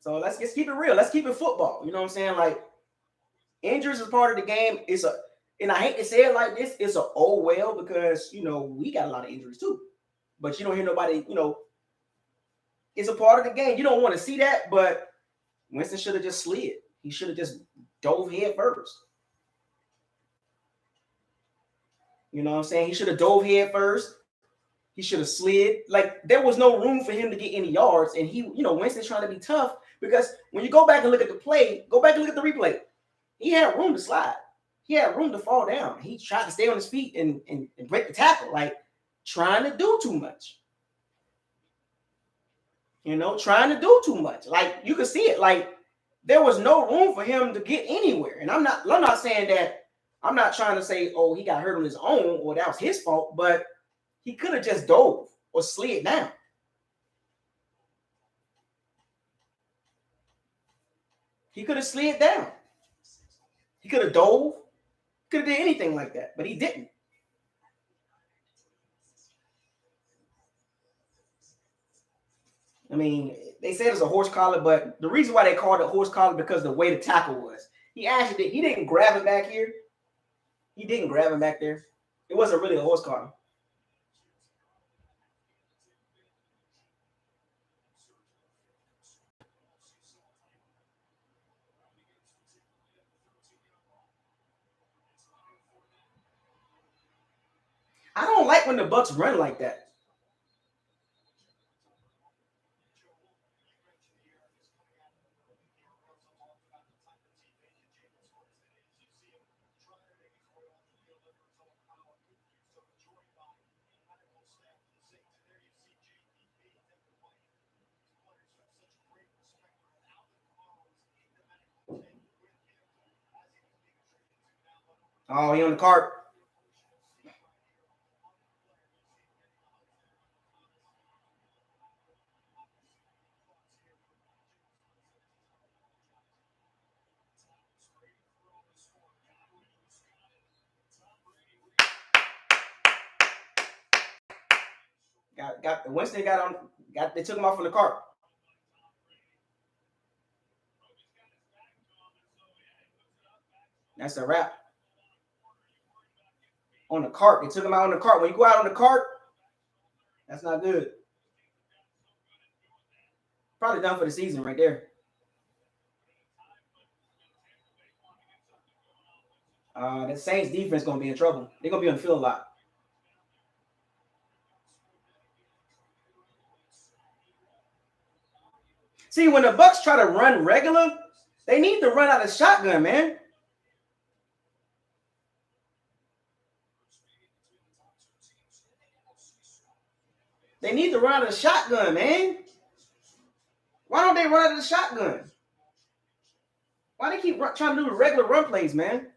So let's keep it real. Let's keep it football. You know what I'm saying? Like, injuries is part of the game. And I hate to say it like this, it's a oh well, because we got a lot of injuries too. But you don't hear nobody, it's a part of the game. You don't want to see that, but Winston should have just slid. He should have just dove head first. You know what I'm saying? He should have dove head first. He should have slid. Like, there was no room for him to get any yards. And Winston's trying to be tough, because when you go back and look at the play, go back and look at the replay. He had room to slide. he had room to fall down. He tried to stay on his feet and break the tackle, like trying to do too much. Trying to do too much. Like you could see it. Like there was no room for him to get anywhere. And I'm not saying that. I'm not trying to say, oh, he got hurt on his own or that was his fault, but he could have just dove or slid down. He could have slid down. He could have dove. Could have did anything like that, but he didn't. I mean, they said it's a horse collar, but the reason why they called it a horse collar because the way the tackle was. He didn't grab him back here. He didn't grab him back there. It wasn't really a horse collar. I don't like when the Bucs run like that. Oh, he on the cart. Winston they took him off on the cart. That's a wrap. On the cart. They took him out on the cart. When you go out on the cart, that's not good. Probably done for the season right there. The Saints defense going to be in trouble. They're going to be on the field a lot. See, when the Bucs try to run regular, they need to run out of shotgun, man. They need to run out of the shotgun, man. Why don't they run out of the shotgun? Why they keep trying to do the regular run plays, man?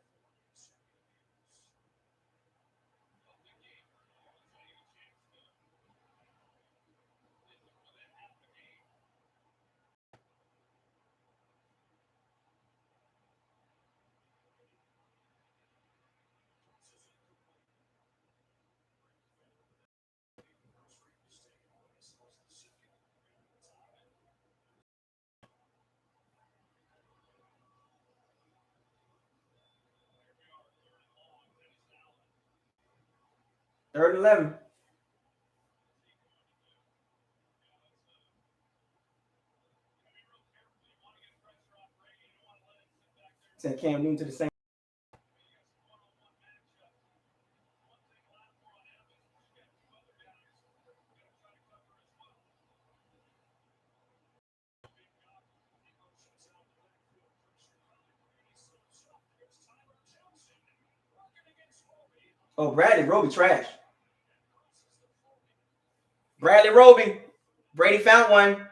Third and 11. Send Cam Newton to the Saints. Oh, Bradley Roby trash. Bradley Roby. Brady found one.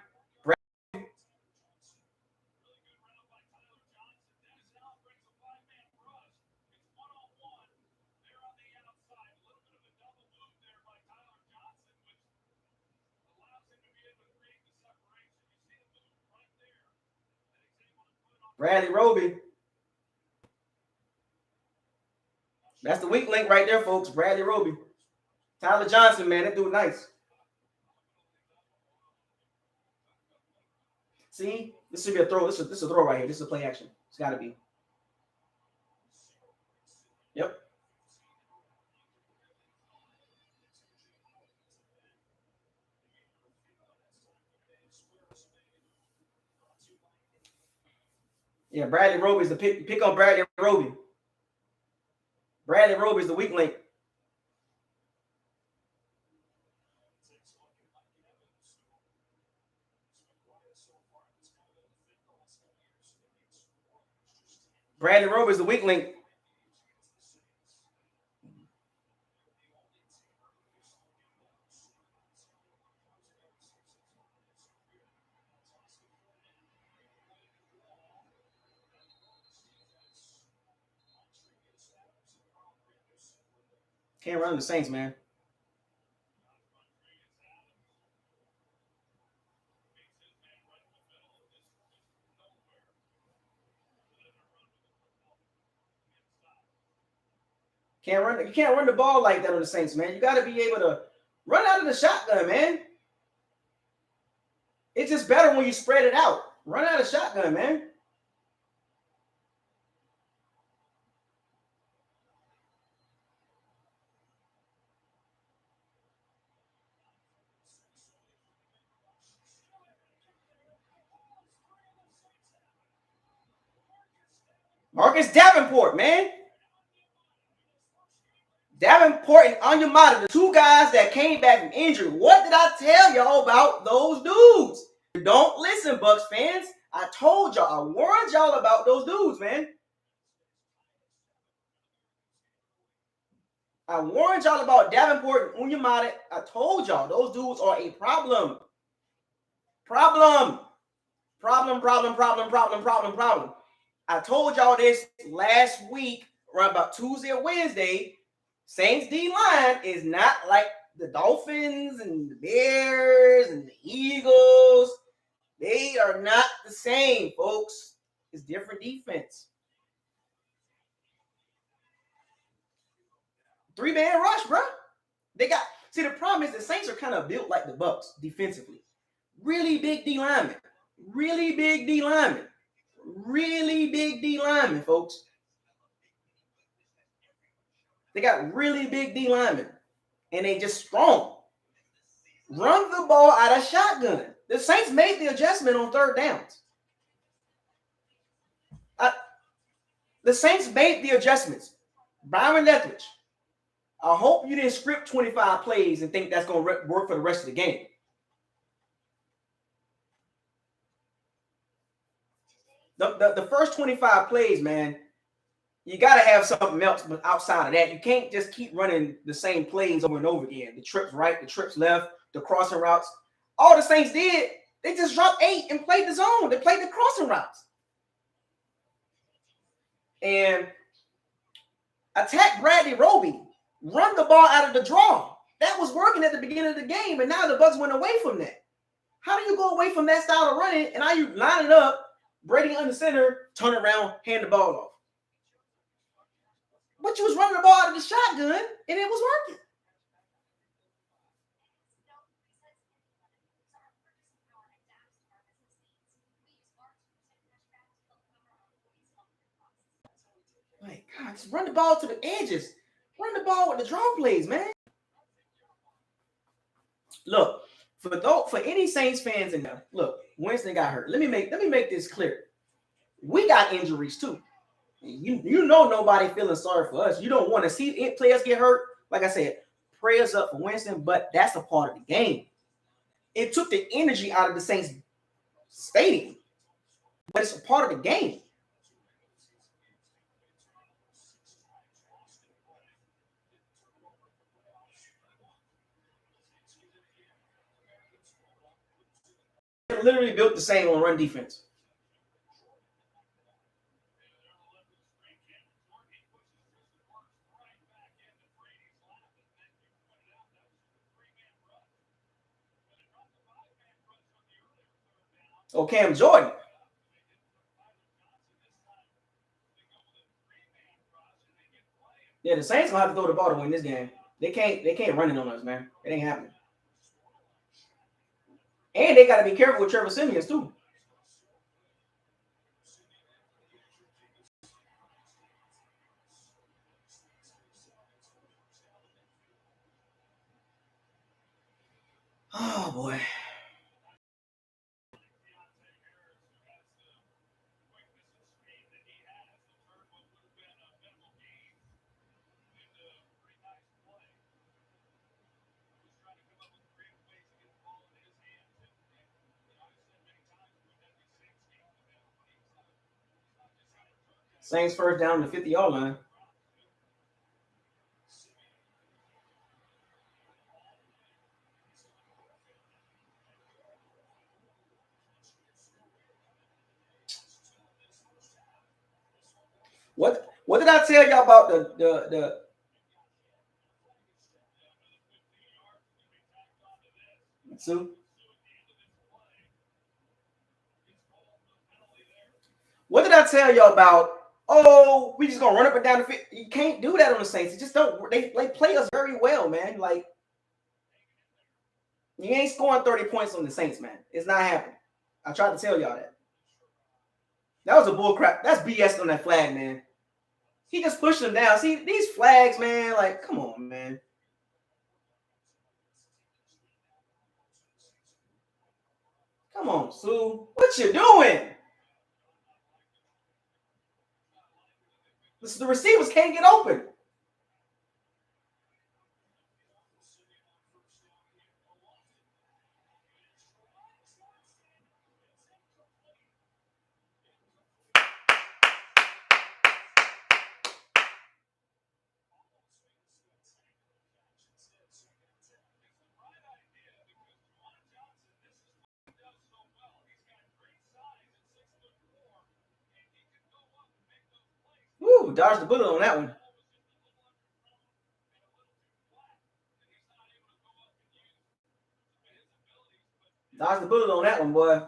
Bradley Roby. That's the weak link right there, folks. Bradley Roby. Tyler Johnson, man, that dude nice. See, this should be a throw. This is a throw right here. This is a play action. It's got to be. Yep. Yeah, Bradley Roby is the pick on Bradley Roby. Bradley Roby is the weak link. Bradley Roby is the weak link. Can't run the Saints, man. You can't run the ball like that on the Saints, man. You got to be able to run out of the shotgun, man. It's just better when you spread it out. Run out of shotgun, man. Marcus Davenport, man. Davenport and Antonie, the two guys that came back from injury. What did I tell y'all about those dudes? Don't listen, Bucs fans. I told y'all, I warned y'all about those dudes, man. I warned y'all about Davenport and Antonie. I told y'all, those dudes are a problem. Problem. I told y'all this last week, around about Tuesday or Wednesday. Saints D-line is not like the Dolphins and the Bears and the Eagles. They are not the same, folks. It's different defense. 3-man rush, bro. See, the problem is the Saints are kind of built like the Bucs defensively. Really big D linemen. Really big D linemen. Really big D linemen, folks. They got really big D linemen. And they just strong. Run the ball out of shotgun. The Saints made the adjustment on third downs. The Saints made the adjustments. Byron Leftwich, I hope you didn't script 25 plays and think that's going to work for the rest of the game. The first 25 plays, man, you got to have something else outside of that. You can't just keep running the same plays over and over again. The trips right, the trips left, the crossing routes. All the Saints did, they just dropped 8 and played the zone. They played the crossing routes. And attack Bradley Roby. Run the ball out of the draw. That was working at the beginning of the game, and now the Bucs went away from that. How do you go away from that style of running, and now you line it up, Brady under center, turn around, hand the ball off? But you was running the ball out of the shotgun, and it was working. My God, just run the ball to the edges. Run the ball with the draw plays, man. Look, for any Saints fans in there, look, Winston got hurt. Let me make this clear. We got injuries too. You know nobody feeling sorry for us. You don't want to see players get hurt. Like I said, prayers up for Winston, but that's a part of the game. It took the energy out of the Saints stadium, but it's a part of the game. They're literally built the same on run defense. Oh, Cam Jordan. Yeah, the Saints gonna have to throw the ball to win this game. They can't run it on us, man. It ain't happening. And they got to be careful with Trevor Siemian too. Oh boy. Saints first down to the 50-yard line. What did I tell y'all about the So, what did I tell y'all about? Oh, we just gonna run up and down the field. You can't do that on the Saints. You just don't. They play us very well, man. Like you ain't scoring 30 points on the Saints, man. It's not happening. I tried to tell y'all that. That was a bull crap. That's BS on that flag, man. He just pushed them down. See these flags, man. Like, come on, man. Come on, Sue. What you doing? The receivers can't get open. Woo, dodged the bullet on that one. Dodged the bullet on that one, boy.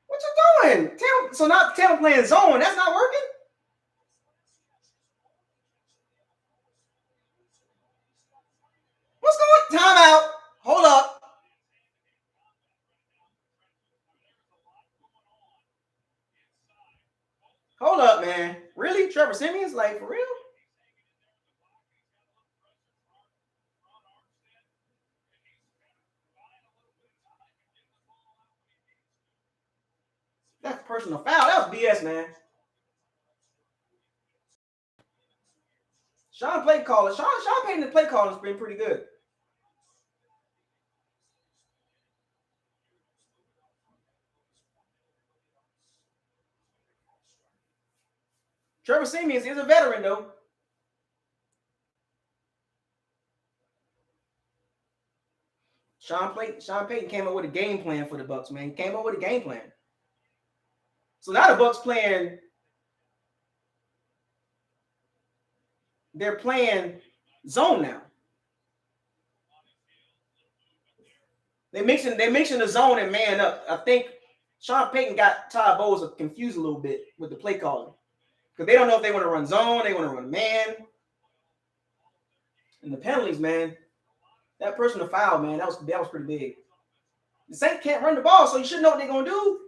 What you doing? So now Tampa playing zone. That's not working. What's going on? Timeout. Hold up. Hold up, man. Really? Trevor Siemian's like, for real? That's personal foul. That was BS, man. Sean Payton, the play calling has been pretty good. Trevor Siemian is a veteran, though. Sean Payton came up with a game plan for the Bucs, man. He came up with a game plan. So now the Bucs playing. They're playing zone now. They're mixing the zone and man up. I think Sean Payton got Todd Bowles confused a little bit with the play calling. Because they don't know if they want to run zone, they want to run man. And the penalties, man. That personal foul, man, that was pretty big. The Saints can't run the ball, so you should know what they're gonna do.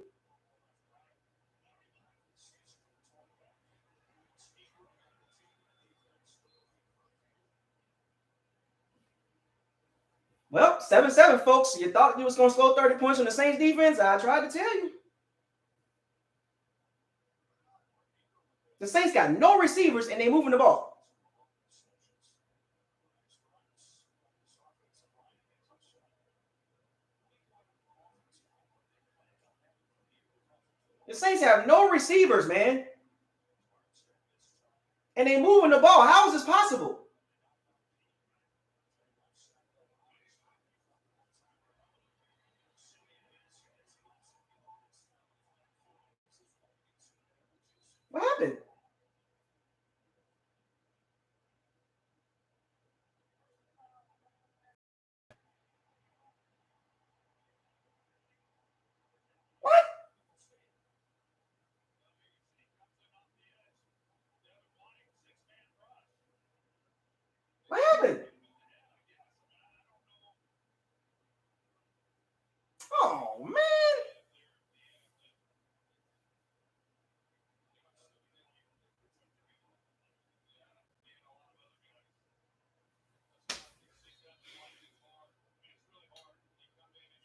Well, 7-7, folks. You thought you was gonna score 30 points on the Saints defense? I tried to tell you. The Saints got no receivers and they moving the ball. The Saints have no receivers, man. And they moving the ball. How is this possible? What happened? What? What happened? Oh, man.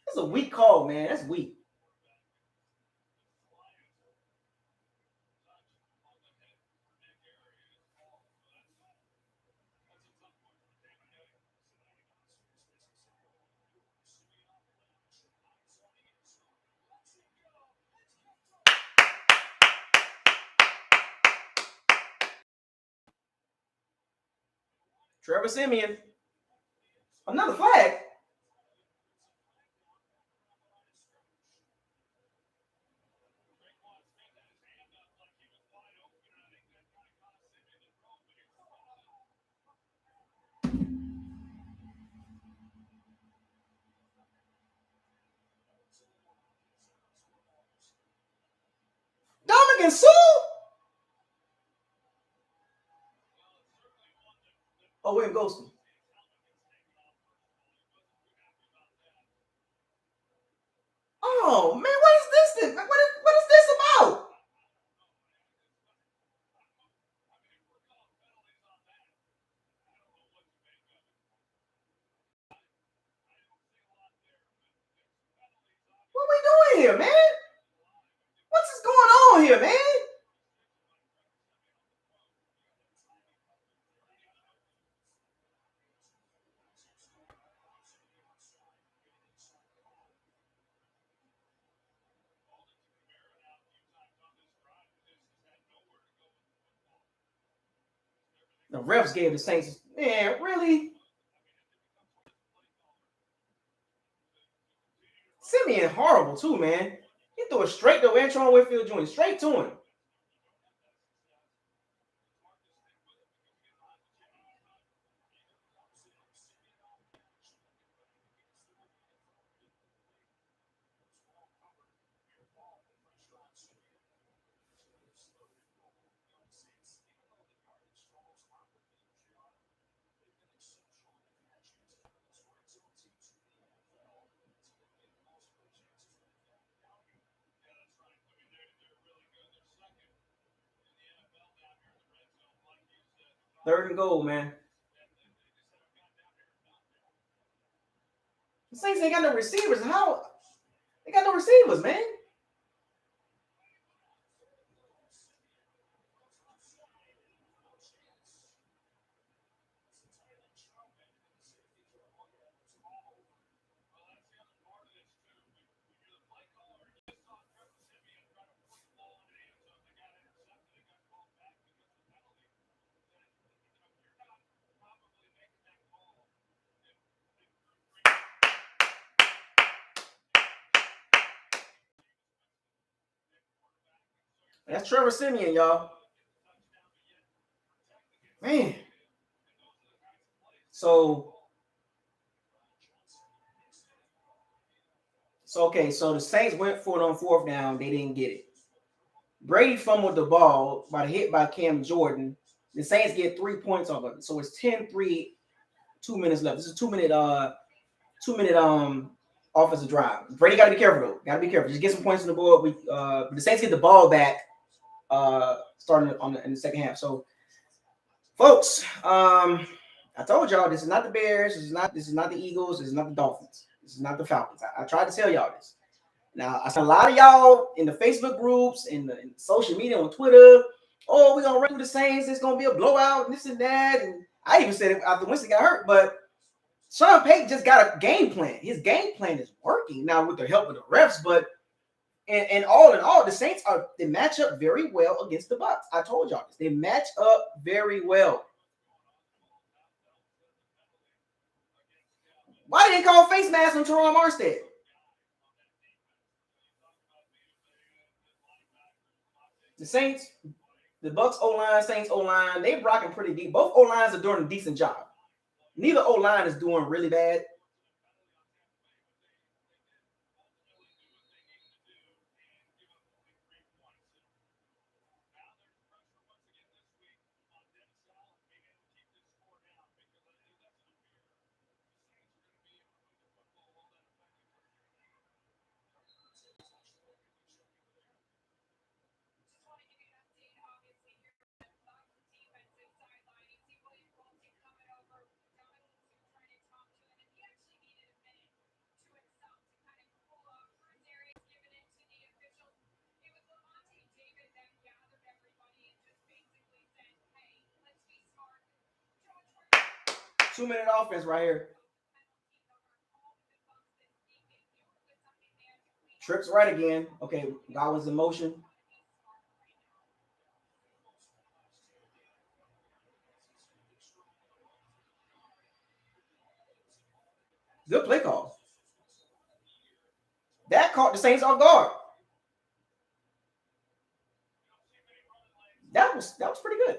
That's a weak call, man. That's weak. Trevor Siemian. Another flag. freaking Sue? Oh, wait, Ghosty. Oh, man, what is this? What is this about? What we doing here, man? What's going on here, man? The refs gave the Saints, man, really? Simeon horrible too, man. He threw it straight to Antonie Winfield Jr., straight to him. Third and goal, man. The Saints ain't got no receivers. How? They got no receivers, man. That's Trevor Simeon, y'all. Man. So okay, so the Saints went for it on fourth down. They didn't get it. Brady fumbled the ball by the hit by Cam Jordan. The Saints get 3 points off of it. So it's 10-3, 2 minutes left. This is 2-minute offensive drive. Brady gotta be careful though. Gotta be careful. Just get some points on the board. The Saints get the ball back starting in the second half. So folks, I told y'all this is not the Bears, this is not the Eagles, this is not the Dolphins, this is not the Falcons. I tried to tell y'all this. Now, I saw a lot of y'all in the Facebook groups, in social media, on Twitter. Oh, we're going to run through the Saints. It's going to be a blowout, and this and that. And I even said it after Winston got hurt. But Sean Payton just got a game plan. His game plan is working now with the help of the refs. But and all in all, the Saints they match up very well against the Bucs. I told y'all this. They match up very well. Why did they call face mask on Teron Armstead? The Saints, the Bucs O-line, Saints O-line, they're rocking pretty deep. Both O-lines are doing a decent job. Neither O-line is doing really bad. Two-minute offense right here. Trips right again. Okay, Godwin's in motion. Good play call. That caught the Saints off guard. That was pretty good.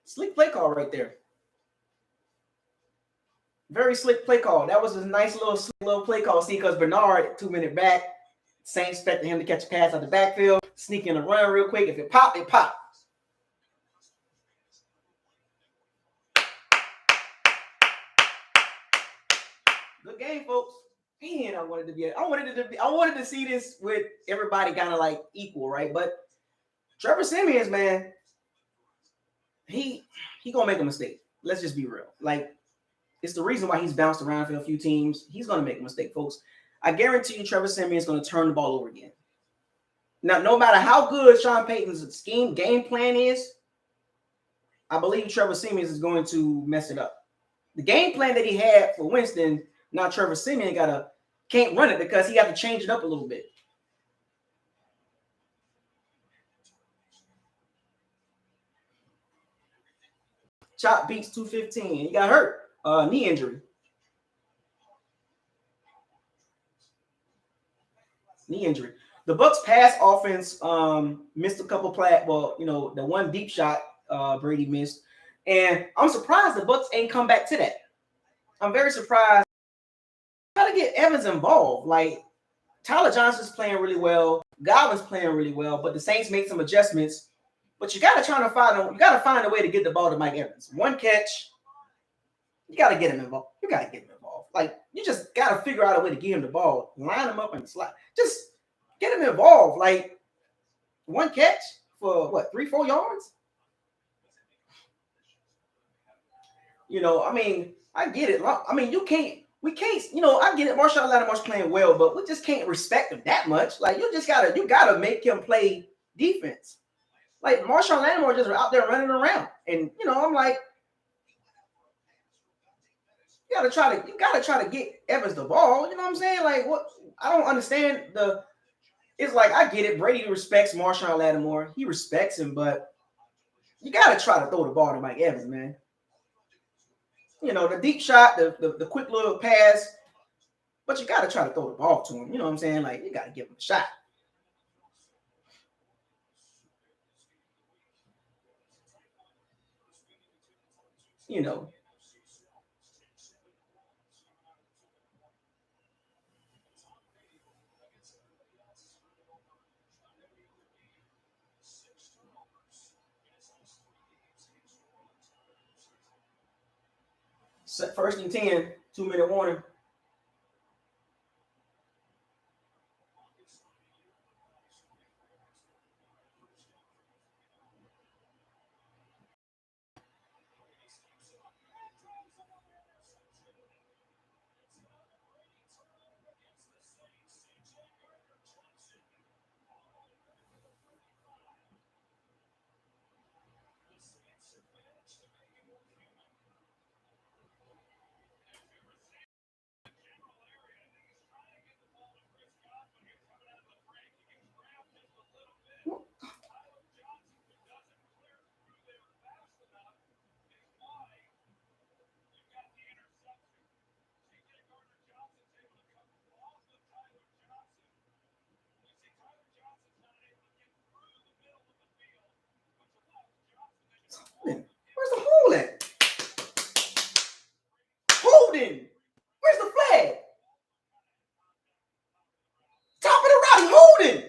Sleek play call right there. Very slick play call. That was a nice little play call. See, because Bernard, 2-minute back, Saints expected him to catch a pass out the backfield, sneak in a run real quick. If it popped, it popped. Good game, folks. Man, I wanted to see this with everybody kind of like equal, right? But Trevor Siemian, man, he gonna make a mistake. Let's just be real. Like, it's the reason why he's bounced around for a few teams. He's gonna make a mistake, folks. I guarantee you, Trevor Siemian is gonna turn the ball over again. Now, no matter how good Sean Payton's game plan is, I believe Trevor Siemian is going to mess it up. The game plan that he had for Winston, now Trevor Siemian can't run it because he got to change it up a little bit. Chop beats 215. He got hurt. Knee injury. The Bucs pass offense missed a couple the one deep shot Brady missed. And I'm surprised the Bucs ain't come back to that. I'm very surprised. Got to get Evans involved. Like, Tyler Johnson's playing really well. Godwin's playing really well, but the Saints made some adjustments. But you got to find a way to get the ball to Mike Evans. One catch. You got to get him involved. Like, you just got to figure out a way to get him the ball. Line him up and slide. Just get him involved. Like, one catch for 3-4 yards? I get it. We can't, I get it. Marshawn Lattimore's playing well, but we just can't respect him that much. Like, you gotta make him play defense. Like, Marshawn Lattimore just out there running around. And, I'm like, you gotta try to get Evans the ball. You know what I'm saying? Like, what? I don't understand it's like, I get it. Brady respects Marshawn Lattimore. He respects him, but you gotta try to throw the ball to Mike Evans, man. The deep shot, the quick little pass, but you got to try to throw the ball to him. You know what I'm saying? Like, you got to give him a shot. First and 10, 2-minute warning. Where's the hole at? Holding. Where's the flag? Top of the route, holding.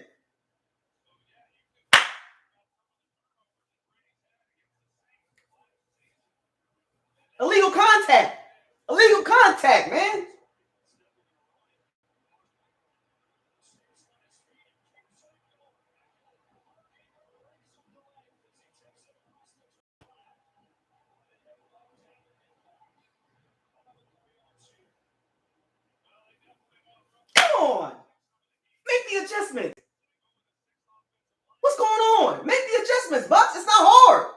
Illegal contact, man. Come on. Make the adjustments. What's going on? Make the adjustments, Bucs. It's not hard.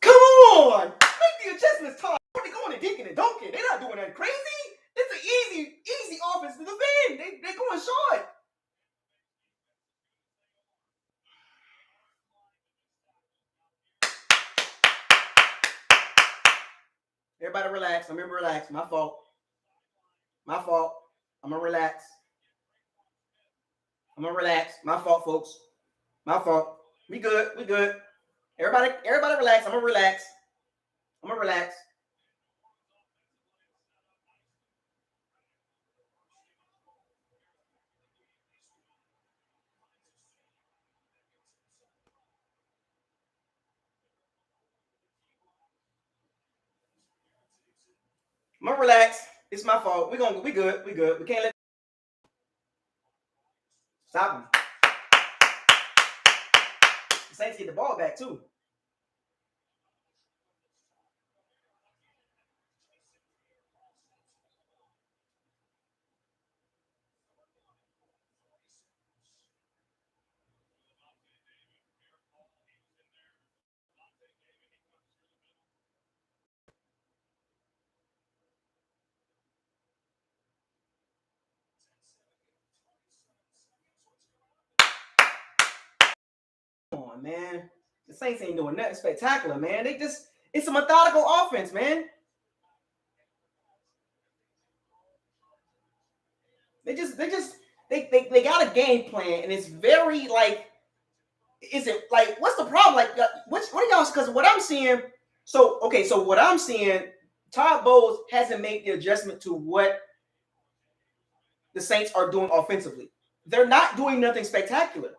Come on. Make the adjustments, Todd. They're going and dinking and dunking. They're not doing that crazy. It's an easy offense to defend. They're going short. Everybody relax. I'm gonna relax. My fault. My fault. I'm gonna relax. I'm gonna relax. My fault, folks. My fault. We good. We good. Everybody relax. I'm gonna relax. I'm gonna relax. I'm gonna relax. It's my fault. We good. We good. We can't let stop him. The Saints get the ball back too. Come on, man. The Saints ain't doing nothing spectacular, man. It's a methodical offense, man. They got a game plan, and it's very like, is it like, what's the problem? Like, what are y'all? Because what I'm seeing, so what I'm seeing, Todd Bowles hasn't made the adjustment to what the Saints are doing offensively. They're not doing nothing spectacular.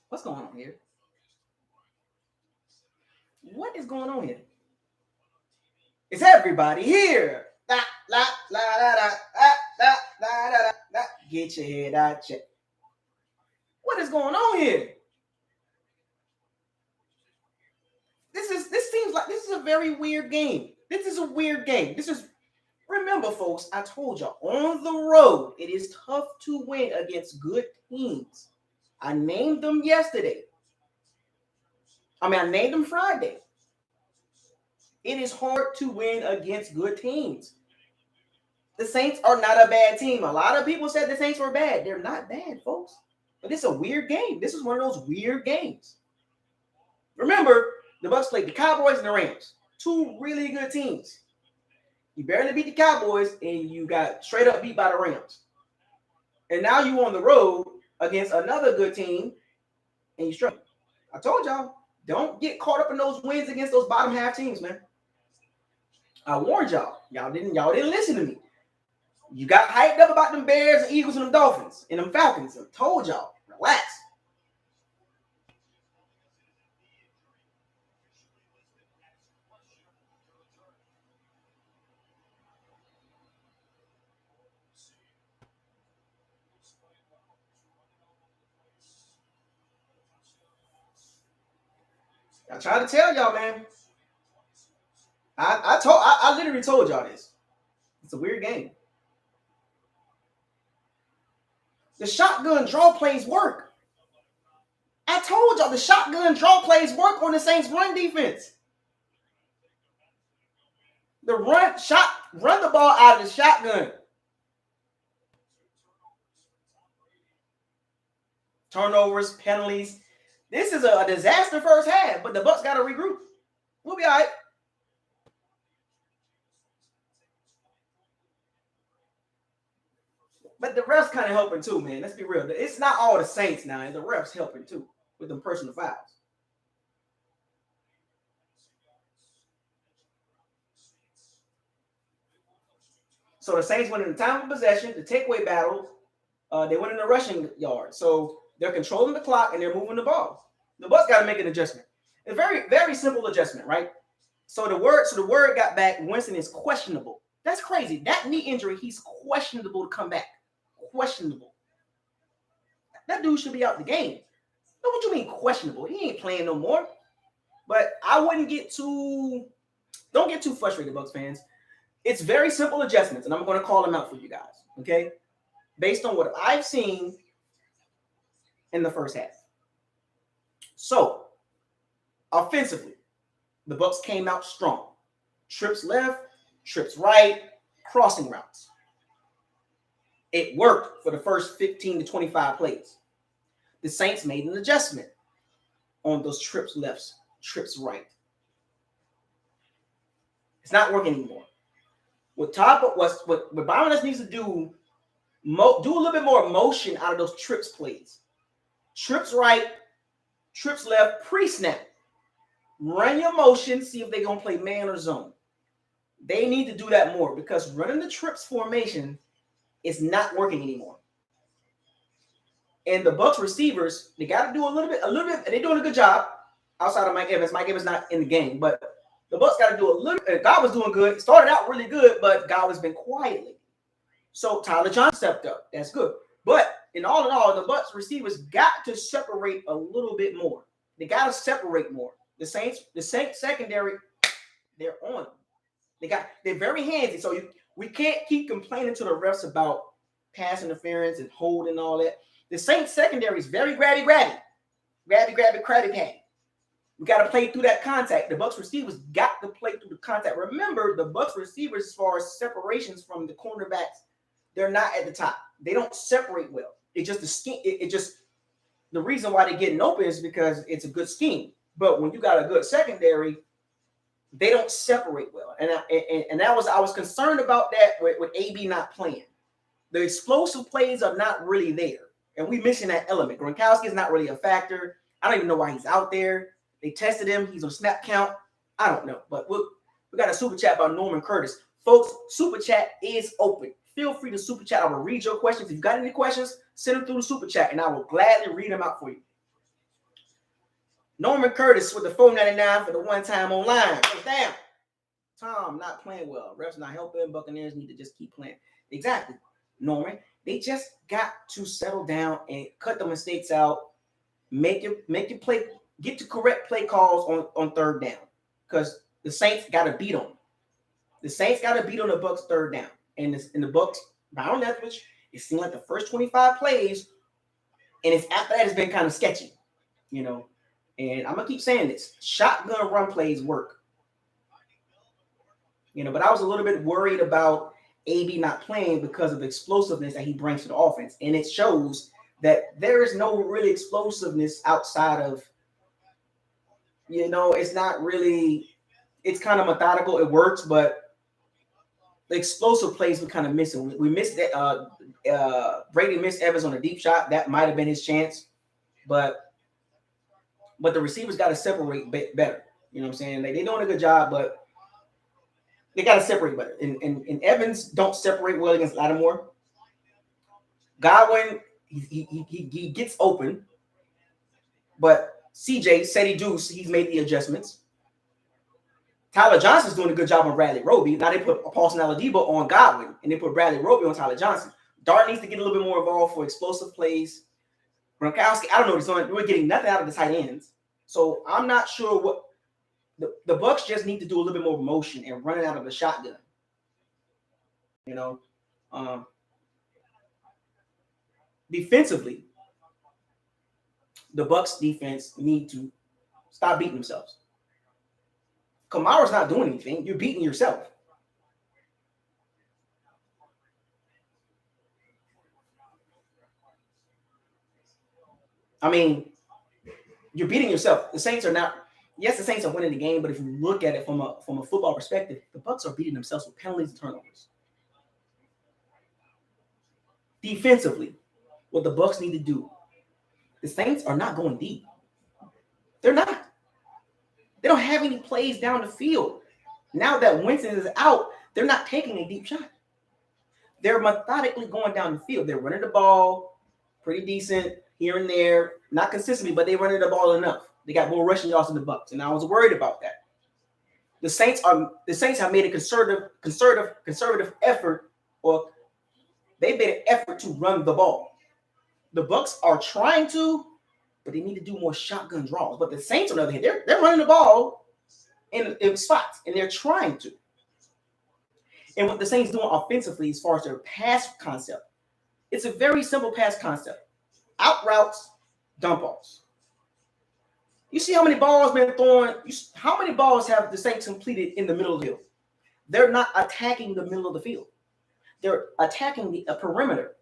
What's going on here? What is going on here? Is everybody here? La la la la la la la la la. Get your head out, check. What is going on here? This seems like this is a very weird game. This is a weird game. Remember, folks, I told y'all on the road it is tough to win against good teams. I named them yesterday. I named them Friday. It is hard to win against good teams. The Saints are not a bad team. A lot of people said the Saints were bad. They're not bad, folks. But it's a weird game. This is one of those weird games. Remember, the Bucs played the Cowboys and the Rams. Two really good teams. You barely beat the Cowboys, and you got straight up beat by the Rams. And now you on the road against another good team, and you struggle. I told y'all, don't get caught up in those wins against those bottom half teams, man. I warned y'all. Y'all didn't listen to me. You got hyped up about them Bears and Eagles and them Dolphins and them Falcons. I told y'all, relax. I tried to tell y'all, man. I literally told y'all this. It's a weird game. The shotgun draw plays work. I told y'all the shotgun draw plays work on the Saints run defense. The run the ball out of the shotgun. Turnovers, penalties. This is a disaster first half, but the Bucs got to regroup. We'll be all right. But the refs kind of helping too, man. Let's be real. It's not all the Saints now. And the refs helping too with them personal fouls. So the Saints went in the time of possession, the takeaway battle. They went in the rushing yard. So they're controlling the clock and they're moving the ball. The Bucs got to make an adjustment. A very, very simple adjustment, right? So the word got back. Winston is questionable. That's crazy. That knee injury, he's questionable to come back. Questionable. That dude should be out the game. No, what you mean questionable? He ain't playing no more. But I wouldn't don't get too frustrated, Bucs fans. It's very simple adjustments, and I'm going to call them out for you guys, okay? Based on what I've seen in the first half. So, offensively, the Bucs came out strong. Trips left, trips right, crossing routes. It worked for the first 15 to 25 plays. The Saints made an adjustment on those trips left, trips right. It's not working anymore. What Byron needs to do a little bit more motion out of those trips plays. Trips right, trips left, pre-snap. Run your motion, see if they're going to play man or zone. They need to do that more because running the trips formation is not working anymore. And the Bucs receivers, they got to do a little bit. They're doing a good job outside of Mike Evans. Mike Evans not in the game, but the Bucs got to do a little. God was doing good. Started out really good, but God has been quietly. So Tyler Johnson stepped up. That's good. But in all, the Bucs receivers got to separate a little bit more. They got to separate more. The Saints secondary, they're on them. They're very handsy. So we can't keep complaining to the refs about pass interference and hold and all that. The Saints secondary is very grabby, crabby patty. We got to play through that contact. The Bucs receivers got to play through the contact. Remember, the Bucs receivers, as far as separations from the cornerbacks, they're not at the top. They don't separate well. It's just the scheme. The reason why they're getting open is because it's a good scheme. But when you got a good secondary, they don't separate well. And I was concerned about that with AB not playing. The explosive plays are not really there. And we mentioned that element. Gronkowski is not really a factor. I don't even know why he's out there. They tested him. He's on snap count. I don't know. But we got a super chat about Norman Curtis. Folks, super chat is open. Feel free to super chat. I will read your questions. If you've got any questions, send them through the super chat, and I will gladly read them out for you. Norman Curtis with the $4.99 for the one time online. Damn. Tom not playing well. Refs not helping. Buccaneers need to just keep playing. Exactly, Norman. They just got to settle down and cut the mistakes out. Make your play. Get to correct play calls on third down. Because the Saints got to beat them. The Saints got to beat on the Bucs third down. And in the Bucs, Byron Leftwich, it seemed like the first 25 plays, and it's after that it's been kind of sketchy, you know. And I'm gonna keep saying this: shotgun run plays work, you know. But I was a little bit worried about AB not playing because of the explosiveness that he brings to the offense, and it shows that there is no really explosiveness outside of, you know, it's not really. It's kind of methodical. It works, but the explosive plays we're kind of missing. We missed that. Brady missed Evans on a deep shot. That might have been his chance, but the receivers got to separate better. You know what I'm saying? They're doing a good job, but they got to separate better. And Evans don't separate well against Lattimore. Godwin, he gets open, but CJ said he's made the adjustments. Tyler Johnson's doing a good job on Bradley Roby. Now they put Paulson Aladipo on Godwin, and they put Bradley Roby on Tyler Johnson. Dart needs to get a little bit more involved for explosive plays. Gronkowski, I don't know what he's doing. We're getting nothing out of the tight ends. So I'm not sure what the Bucs just need to do a little bit more motion and running out of the shotgun. You know, defensively, the Bucs defense need to stop beating themselves. Kamara's not doing anything. You're beating yourself. I mean, you're beating yourself. The Saints are not. Yes, the Saints are winning the game, but if you look at it from a football perspective, the Bucs are beating themselves with penalties and turnovers. Defensively, what the Bucs need to do. The Saints are not going deep. They're not. They don't have any plays down the field. Now that Winston is out, they're not taking a deep shot. They're methodically going down the field. They're running the ball pretty decent here and there, not consistently, but they're running the ball enough. They got more rushing yards than the Bucs, and I was worried about that. The Saints have made a conservative effort, or they made an effort to run the ball. The Bucs are trying to, but they need to do more shotgun draws. But the Saints, on the other hand, they're running the ball in spots, and they're trying to. And what the Saints doing offensively as far as their pass concept, it's a very simple pass concept. Out routes, dump offs. You see how many balls been thrown? How many balls have the Saints completed in the middle of the field? They're not attacking the middle of the field. They're attacking the perimeter.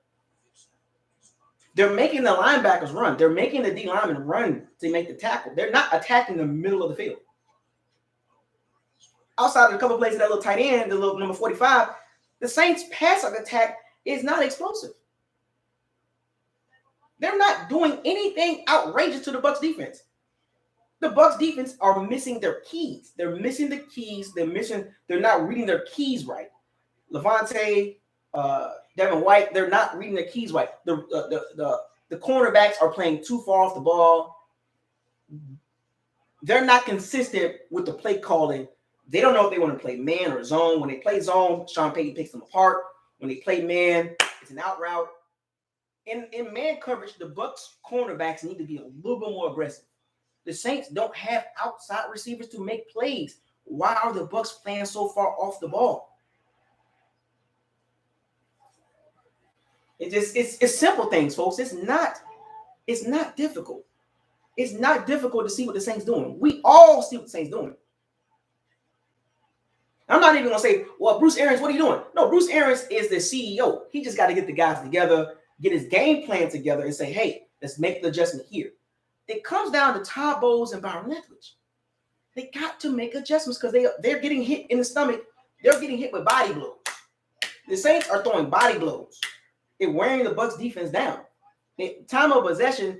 They're making the linebackers run. They're making the D linemen run to make the tackle. They're not attacking the middle of the field. Outside of a couple of plays of that little tight end, the little number 45, the Saints' pass attack is not explosive. They're not doing anything outrageous to the Bucs defense. The Bucs defense are missing their keys. They're missing the keys. They're not reading their keys right. Lavonte, Devin White, they're not reading their keys right. The cornerbacks are playing too far off the ball. They're not consistent with the play calling. They don't know if they want to play man or zone. When they play zone, Sean Payton picks them apart. When they play man, it's an out route. In man coverage, the Bucs cornerbacks need to be a little bit more aggressive. The Saints don't have outside receivers to make plays. Why are the Bucs playing so far off the ball? It's simple things, folks. It's not difficult. It's not difficult to see what the Saints doing. We all see what the Saints doing. I'm not even going to say, well, Bruce Arians, what are you doing? No, Bruce Arians is the CEO. He just got to get the guys together, get his game plan together, and say, hey, let's make the adjustment here. It comes down to Todd Bowles and Byron Leftwich. They got to make adjustments because they're getting hit in the stomach. They're getting hit with body blows. The Saints are throwing body blows. They're wearing the Bucs defense down. The time of possession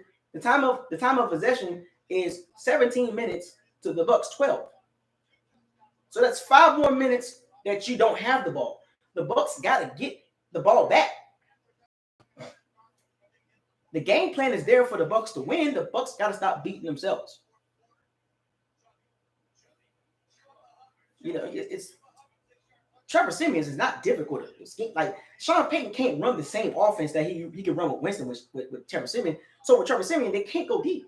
is 17 minutes to the Bucs 12. So that's 5 more minutes that you don't have the ball. The Bucs got to get the ball back. The game plan is there for the Bucs to win. The Bucs got to stop beating themselves. You know, it's Trevor Siemian is not difficult. Like Sean Payton can't run the same offense that he can run with Winston with Trevor Siemian. So with Trevor Siemian, they can't go deep.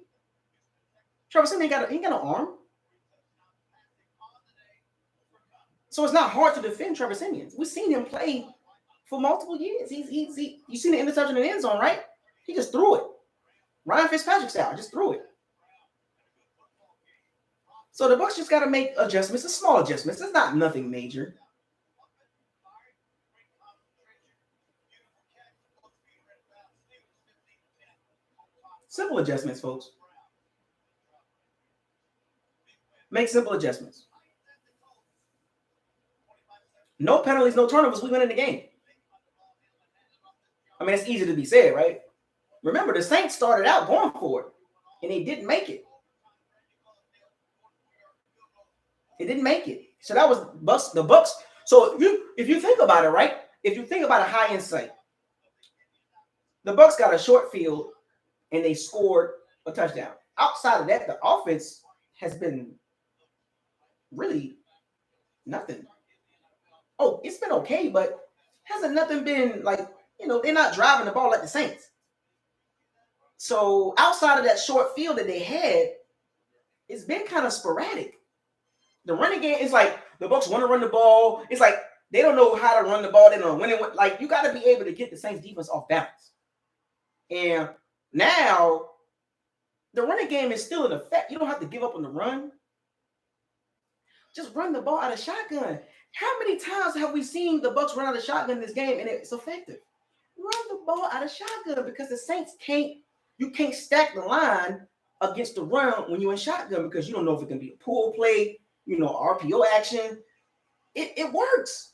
Trevor Siemian ain't got no arm. So it's not hard to defend Trevor Siemian. We've seen him play for multiple years. You seen the interception in the end zone, right? He just threw it. Ryan Fitzpatrick style, just threw it. So the Bucs just got to make adjustments, small adjustments. It's not nothing major. Simple adjustments, folks. Make simple adjustments. No penalties, no turnovers. We win in the game. I mean, it's easy to be said, right? Remember, the Saints started out going for it, and they didn't make it. They didn't make it. So that was the Bucs. So if you think about it, right? If you think about a high insight, the Bucs got a short field, and they scored a touchdown. Outside of that, the offense has been really nothing. Oh, it's been okay, but hasn't nothing been like, they're not driving the ball like the Saints. So outside of that short field that they had, it's been kind of sporadic. The running game is like the Bucs want to run the ball. It's like they don't know how to run the ball. They don't know when it. Like you got to be able to get the Saints defense off balance. And now the running game is still in effect. You don't have to give up on the run. Just run the ball out of shotgun. How many times have we seen the Bucs run out of shotgun in this game and it's effective? Run the ball out of shotgun because the Saints you can't stack the line against the run when you're in shotgun because you don't know if it can be a pull play, RPO action. It works.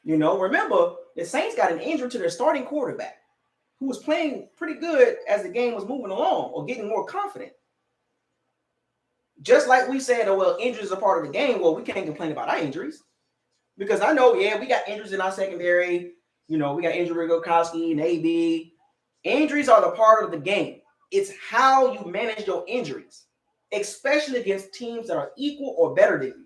You know, remember, the Saints got an injury to their starting quarterback, who was playing pretty good as the game was moving along or getting more confident. Just like we said, oh, well, injuries are part of the game. Well, we can't complain about our injuries. Because I know, yeah, we got injuries in our secondary. You know, we got injury Gronkowski and AB. Injuries are the part of the game. It's how you manage your injuries, especially against teams that are equal or better than you.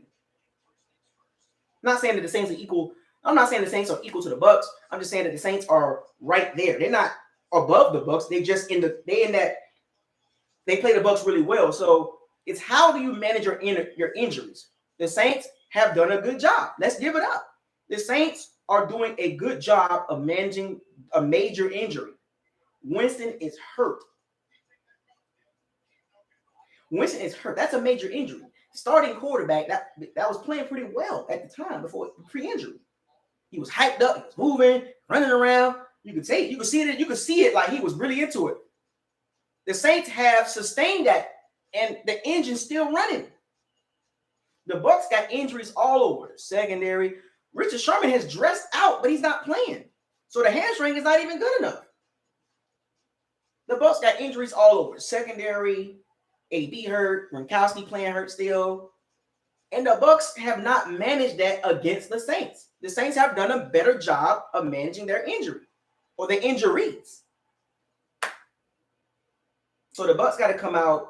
I'm not saying that the Saints are equal. I'm not saying the Saints are equal to the Bucs. I'm just saying that the Saints are right there. They're not above the Bucs. They just they play the Bucs really well. So it's how do you manage your injuries? The Saints have done a good job. Let's give it up. The Saints are doing a good job of managing a major injury. Winston is hurt. Winston is hurt. That's a major injury. Starting quarterback that was playing pretty well at the time before pre-injury. He was hyped up. He was moving, running around. You could see it like he was really into it. The Saints have sustained that, and the engine's still running. The Bucs got injuries all over the secondary. Richard Sherman has dressed out, but he's not playing. So the hamstring is not even good enough. The Bucs got injuries all over the secondary. AB hurt. Gronkowski playing hurt still. And the Bucs have not managed that against the Saints. The Saints have done a better job of managing their injury or their injuries. So the Bucs got to come out.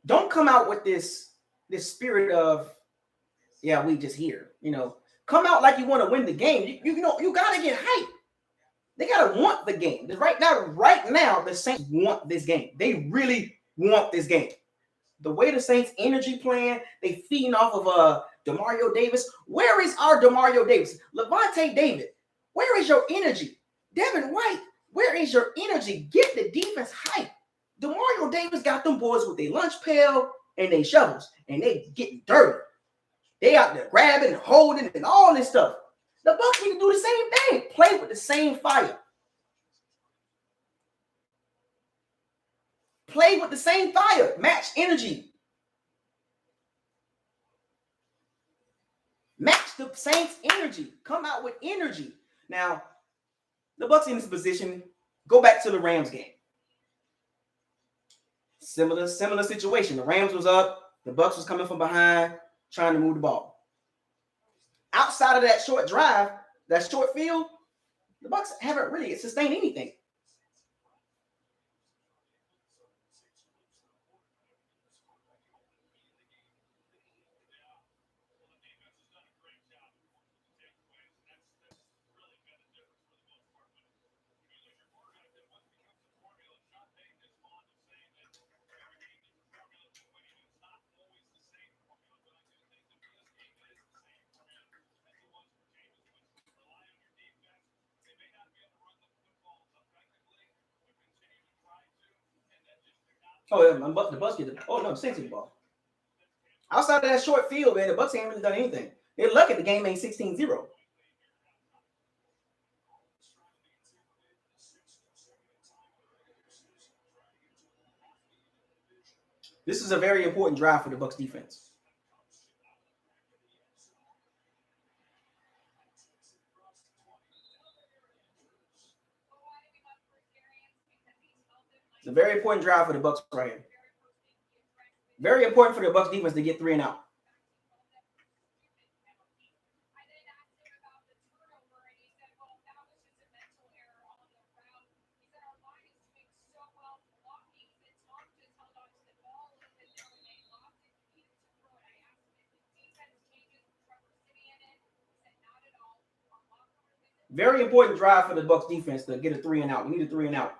Don't come out with this spirit of, yeah, we just here. You know, come out like you want to win the game. You know, you got to get hyped. They got to want the game. Right now, the Saints want this game. They really want this game. The way the Saints energy playing, they feeding off of Demario Davis. Where is our Demario Davis? Lavonte David, where is your energy? Devin White, where is your energy? Get the defense hype. Demario Davis got them boys with their lunch pail and their shovels, and they getting dirty. They out there grabbing and holding and all this stuff. The Bucs need to do the same thing. Play with the same fire. Play with the same fire. Match energy. Match the Saints' energy. Come out with energy. Now, the Bucs in this position, go back to the Rams game. Similar situation. The Rams was up. The Bucs was coming from behind, trying to move the ball. Outside of that short drive, that short field, the Bucs haven't really sustained anything. Oh, yeah, the Bucs get it. Oh, no, the Saints get the ball. Outside of that short field, man, the Bucs ain't really done anything. They're lucky the game ain't 16-0. This is a very important drive for the Bucs defense. It's a very important drive for the Bucs right here. Very important for the Bucs defense to get 3 and out. Very important drive for the Bucs defense to get a 3 and out. We need a 3 and out.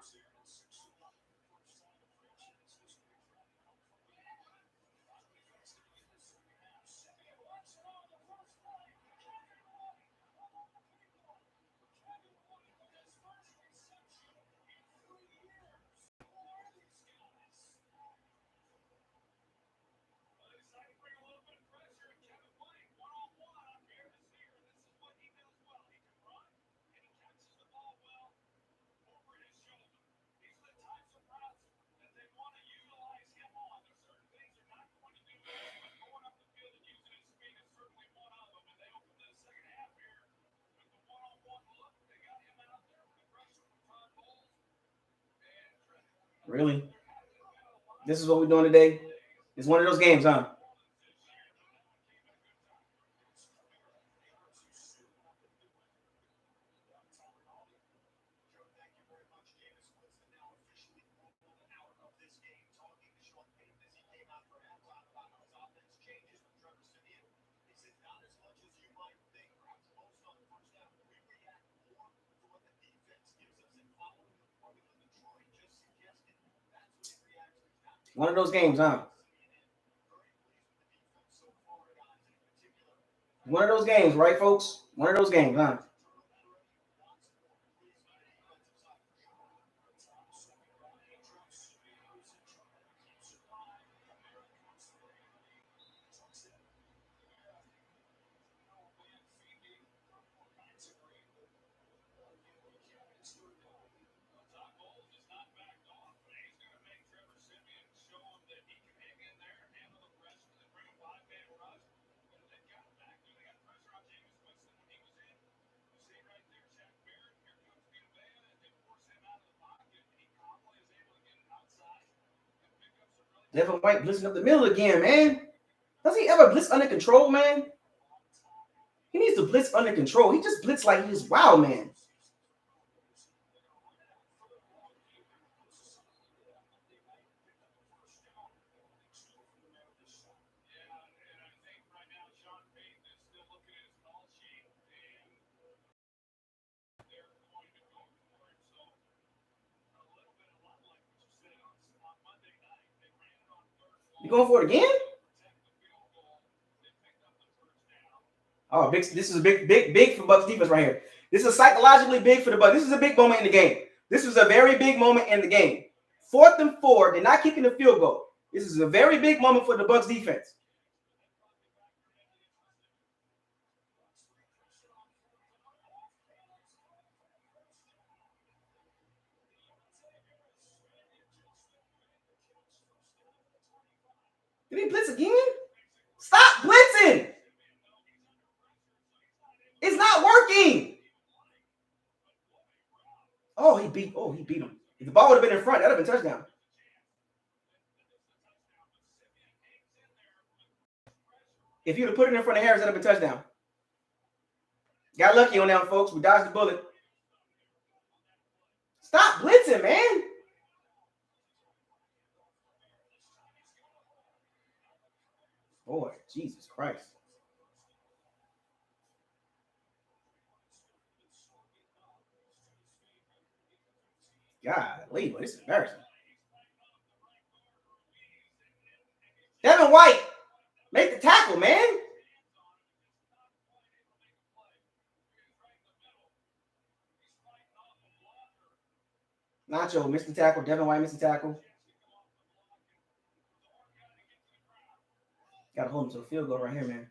Really? This is what we're doing today? It's one of those games, huh? One of those games, huh? One of those games, right, folks? One of those games, huh? Devin White blitzing up the middle again, man. Does he ever blitz under control, man? He needs to blitz under control. He just blitz like he's wow, man. You going for it again? Oh, big! This is a big for Bucs defense right here. This is psychologically big for the Bucs. This is a big moment in the game. This is a very big moment in the game. 4th and 4. They're not kicking the field goal. This is a very big moment for the Bucs defense. Did he blitz again? Stop blitzing! It's not working. Oh, he beat him. If the ball would have been in front, that'd have been touchdown. If you'd have put it in front of Harris, that'd have been touchdown. Got lucky on that one, folks. We dodged the bullet. Stop blitzing, man. Boy, Jesus Christ. Golly, boy, this is embarrassing. Devin White, make the tackle, man. Nacho missed the tackle. Devin White missed the tackle. Got to hold him to the field goal right here, man.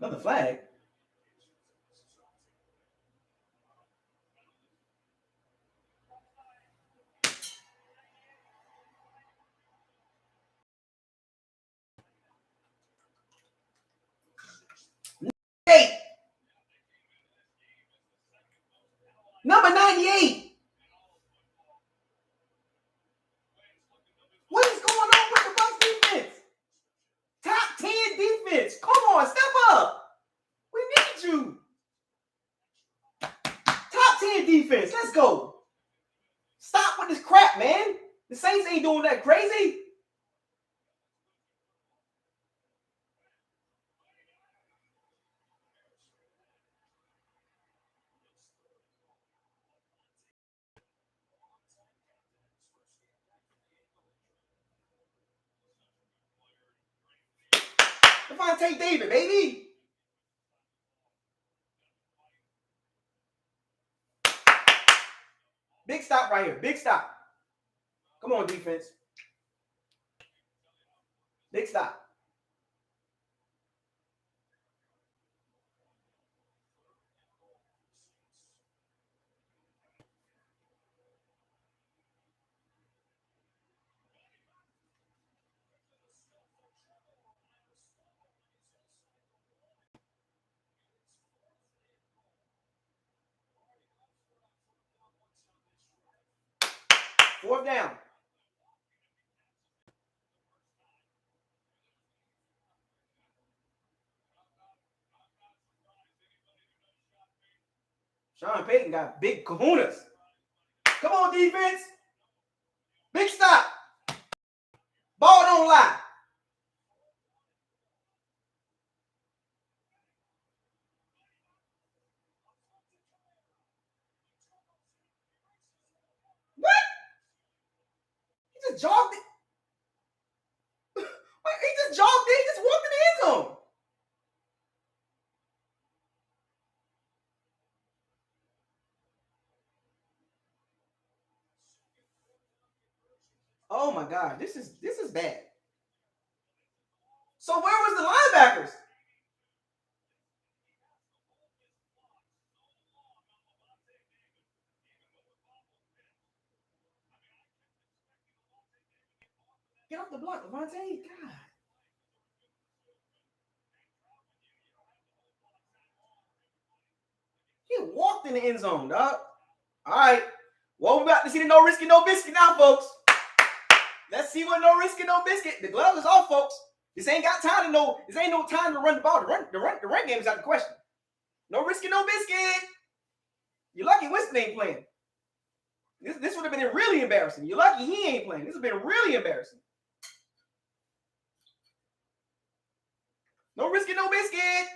Another flag. Hey, number 98. What is going on with the Bucs defense? Top 10 defense. Come on, step up. We need you. Top 10 defense. Let's go. Stop with this crap, man. The Saints ain't doing that crazy. Lavonte David, baby. Big stop right here. Big stop. Come on, defense. Big stop. Fourth down. Sean Payton got big kahunas. Come on, defense. Big stop. Ball don't lie. What? He just jogged it. He just jogged it. He just walked in the end zone. Oh my God, this is bad. So where was the linebackers? Get off the block, Lavonte. God. He walked in the end zone, dog. All right. Well, we're about to see the no risky, no biscuit now, folks. Let's see what no risky, no biscuit. The glove is off, folks. This ain't got time to know. This ain't no time to run the ball. The run game is out the question. No risky, no biscuit. You're lucky Winston ain't playing. This would have been really embarrassing. You're lucky he ain't playing. This has been really embarrassing. No risky, no biscuit.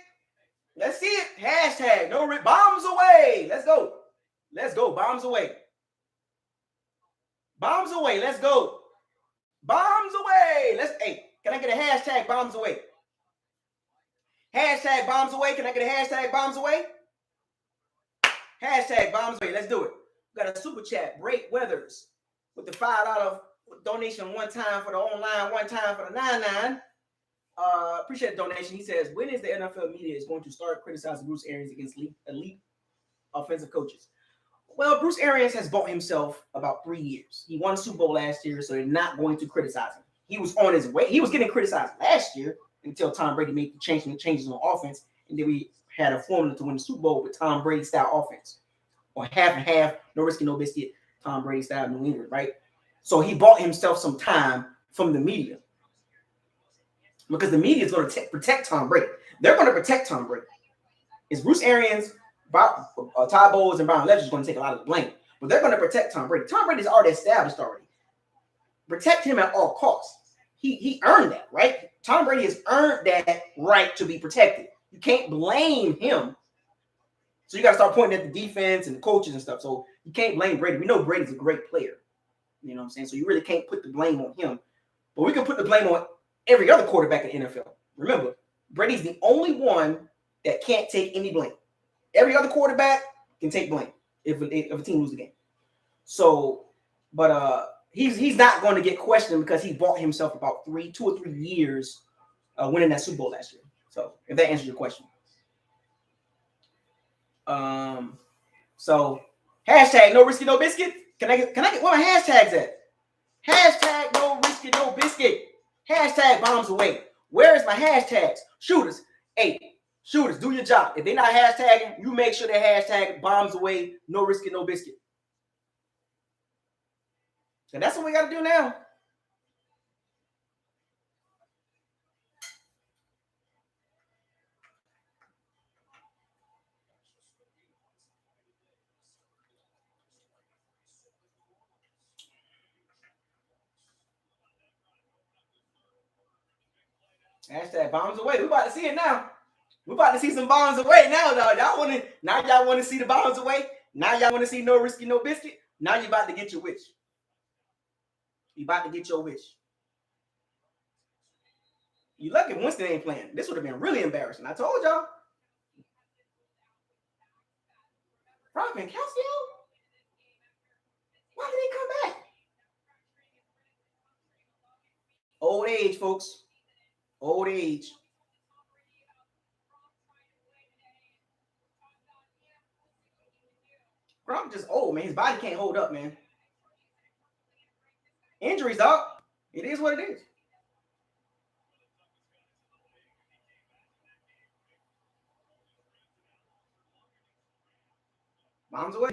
Let's see it. Hashtag no bombs away. Let's go. Let's go. Bombs away. Bombs away. Let's go. Bombs away. Hey, can I get a hashtag bombs away? Hashtag bombs away. Can I get a hashtag bombs away? Hashtag bombs away. Let's do it. We got a super chat. Break Weathers with the $5 donation one time for the online, one time for the 99. Appreciate the donation. He says, when is the NFL media is going to start criticizing Bruce Arians against elite offensive coaches? Well, Bruce Arians has bought himself about 3 years. He won a Super Bowl last year, so they're not going to criticize him. He was on his way. He was getting criticized last year until Tom Brady made the changes on offense, and then we had a formula to win the Super Bowl with Tom Brady style offense, or half and half, no risky, no biscuit, Tom Brady style New England, right? So he bought himself some time from the media, because the media is going to protect Tom Brady. They're going to protect Tom Brady. It's Bruce Arians, Todd Bowles, and Brian Ledger's going to take a lot of the blame, but they're going to protect Tom Brady. Tom Brady's already established already. Protect him at all costs. He earned that, right? Tom Brady has earned that right to be protected. You can't blame him. So you got to start pointing at the defense and the coaches and stuff. So you can't blame Brady. We know Brady's a great player. You know what I'm saying? So you really can't put the blame on him. But we can put the blame on every other quarterback in the NFL. Remember, Brady's the only one that can't take any blame. Every other quarterback can take blame if a team loses the game. So, but he's not going to get questioned because he bought himself about 2 or 3 years winning that Super Bowl last year. So if that answers your question. So hashtag no risky, no biscuit. Can I get where my hashtags at? Hashtag no risky, no biscuit. Hashtag bombs away. Where is my hashtags? Shooters. Hey, shooters, do your job. If they're not hashtagging, you make sure they hashtag bombs away, no risky, no biscuit. And that's what we got to do now. Hashtag bombs away. We about to see it now. We about to see some bombs away now, dog. Y'all want to see the bombs away? Now y'all want to see no risky, no biscuit? Now you about to get your wish. You about to get your wish. You lucky Winston ain't playing. This would have been really embarrassing. I told y'all. Brock and Calcio? Why did he come back? Old age, folks. Old age. Gronk just old, man. His body can't hold up, man. Injuries, dog. It is what it is. Mom's away.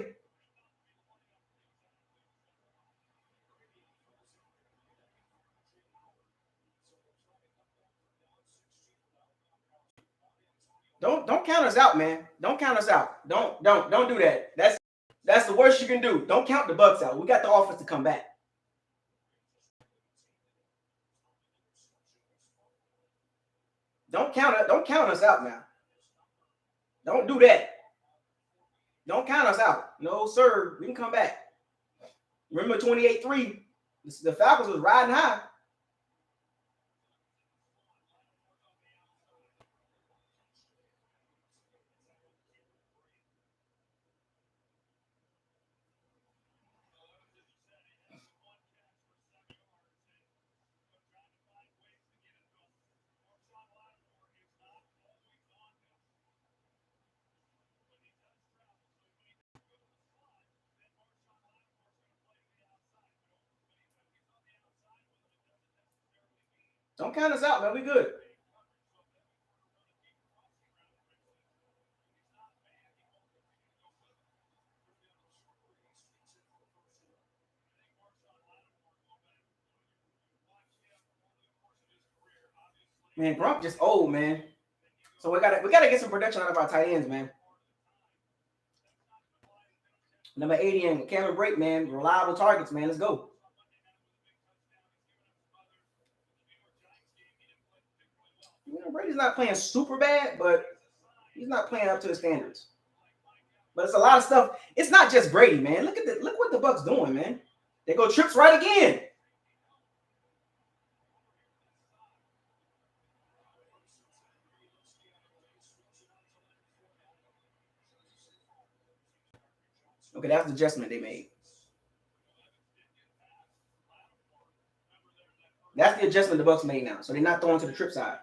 Don't count us out, man. Don't count us out. Don't do that. That's the worst you can do. Don't count the Bucs out. We got the offense to come back. Don't count us out now. Don't do that. Don't count us out. No, sir. We can come back. Remember 28-3? The Falcons was riding high. Don't count us out, man. We good. Man, Gronk just old, man. So we gotta get some production out of our tight ends, man. Number 80 and Cameron Brake, man. Reliable targets, man. Let's go. You know, Brady's not playing super bad, but he's not playing up to the standards. But it's a lot of stuff. It's not just Brady, man. Look what the Bucs doing, man. They go trips right again. Okay, that's the adjustment they made. That's the adjustment the Bucs made now. So they're not throwing to the trip side.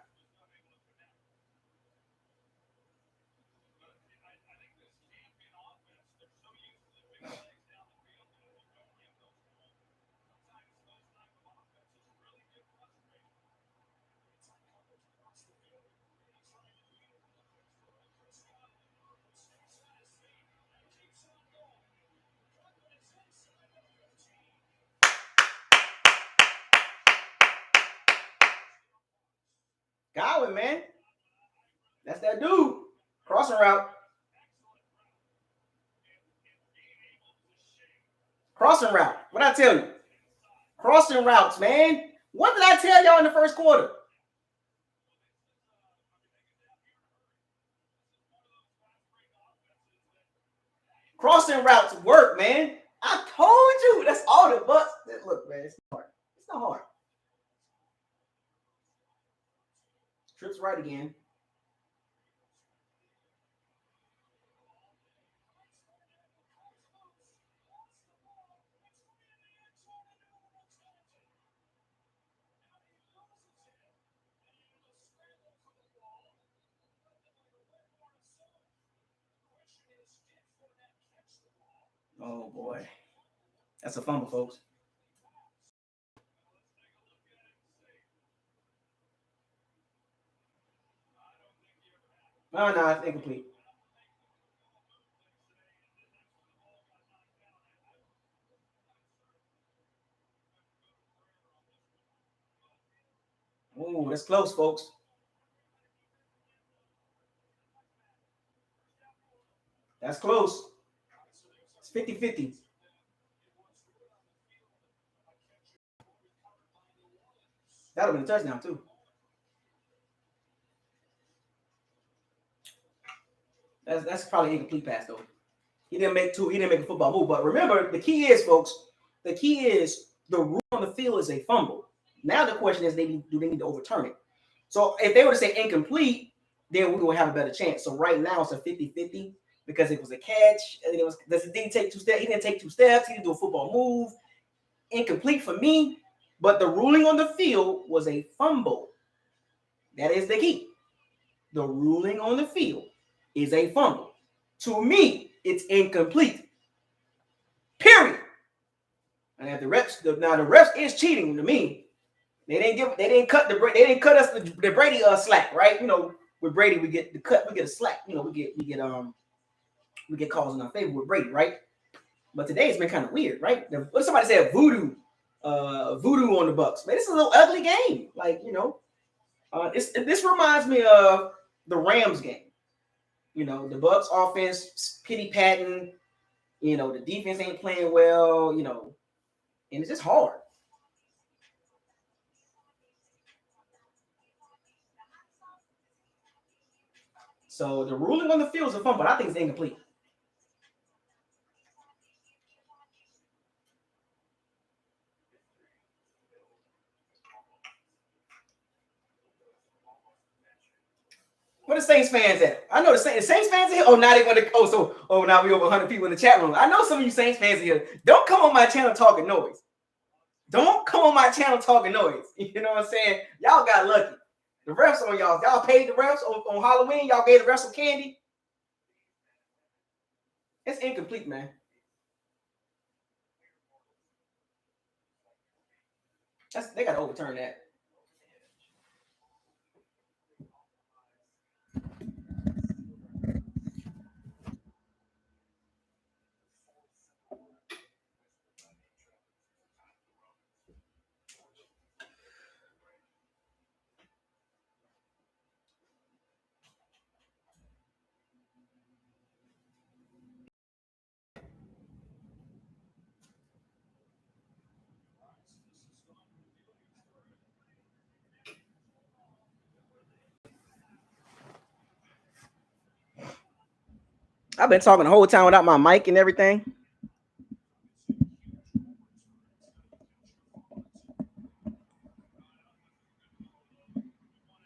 Godwin, man. That's that dude. Crossing route. Crossing route. What I tell you? Crossing routes, man. What did I tell y'all in the first quarter? Crossing routes work, man. I told you. That's all the Bucs. Look, man, it's not hard. It's not hard. Trips right again. Oh, boy. That's a fumble, folks. No, it's incomplete. Ooh, that's close, folks. That's close. It's 50-50. That would have been a touchdown, too. That's probably an incomplete pass, though. He didn't make a football move. But remember, the key is, folks, the rule on the field is a fumble. Now the question is, do they need to overturn it? So if they were to say incomplete, then we would have a better chance. So right now it's a 50-50 because it was a catch. And it was didn't take 2 steps. He didn't take 2 steps. He didn't do a football move. Incomplete for me. But the ruling on the field was a fumble. That is the key. The ruling on the field is a fumble. To me, it's incomplete. Period. And if the refs is cheating to me. They didn't cut us the Brady slack, right? You know, with Brady we get the cut, we get a slack. You know, we get calls in our favor with Brady, right? But today it's been kind of weird, right? What somebody said voodoo on the Bucs. Man, this is a little ugly game. Like, you know, this reminds me of the Rams game. You know, the Bucs offense pity patting. You know, the defense ain't playing well. You know, and it's just hard. So the ruling on the field is a fun, but I think it's incomplete. Where the Saints fans at? I know the Saints fans are here. Oh, now they want to. Now we over 100 people in the chat room. I know some of you Saints fans are here. Don't come on my channel talking noise. Don't come on my channel talking noise. You know what I'm saying? Y'all got lucky. The refs on y'all. Y'all paid the refs on Halloween. Y'all gave the refs some candy. It's incomplete, man. They got to overturn that. I've been talking the whole time without my mic and everything.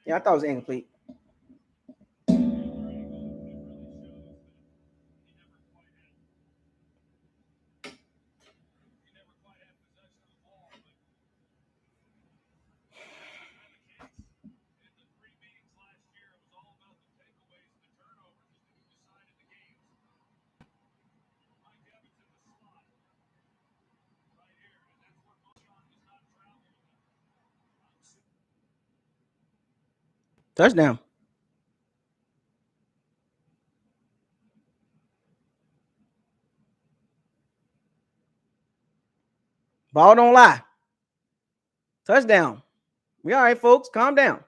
Yeah, I thought it was incomplete. Touchdown. Ball don't lie. Touchdown. We all right, folks. Calm down.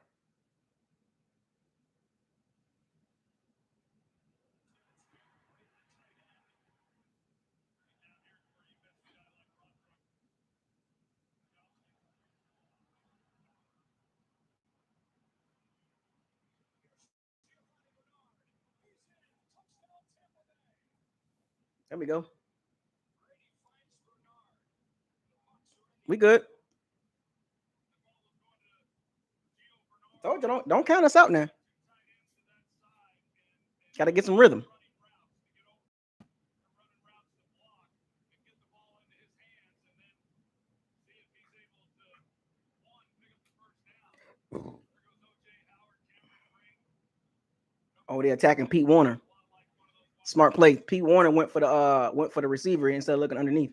There we go. We good. Told you, don't count us out now. Got to get some rhythm. Oh, they're attacking Pete Warner. Smart play. Pete Warner went for the receiver instead of looking underneath.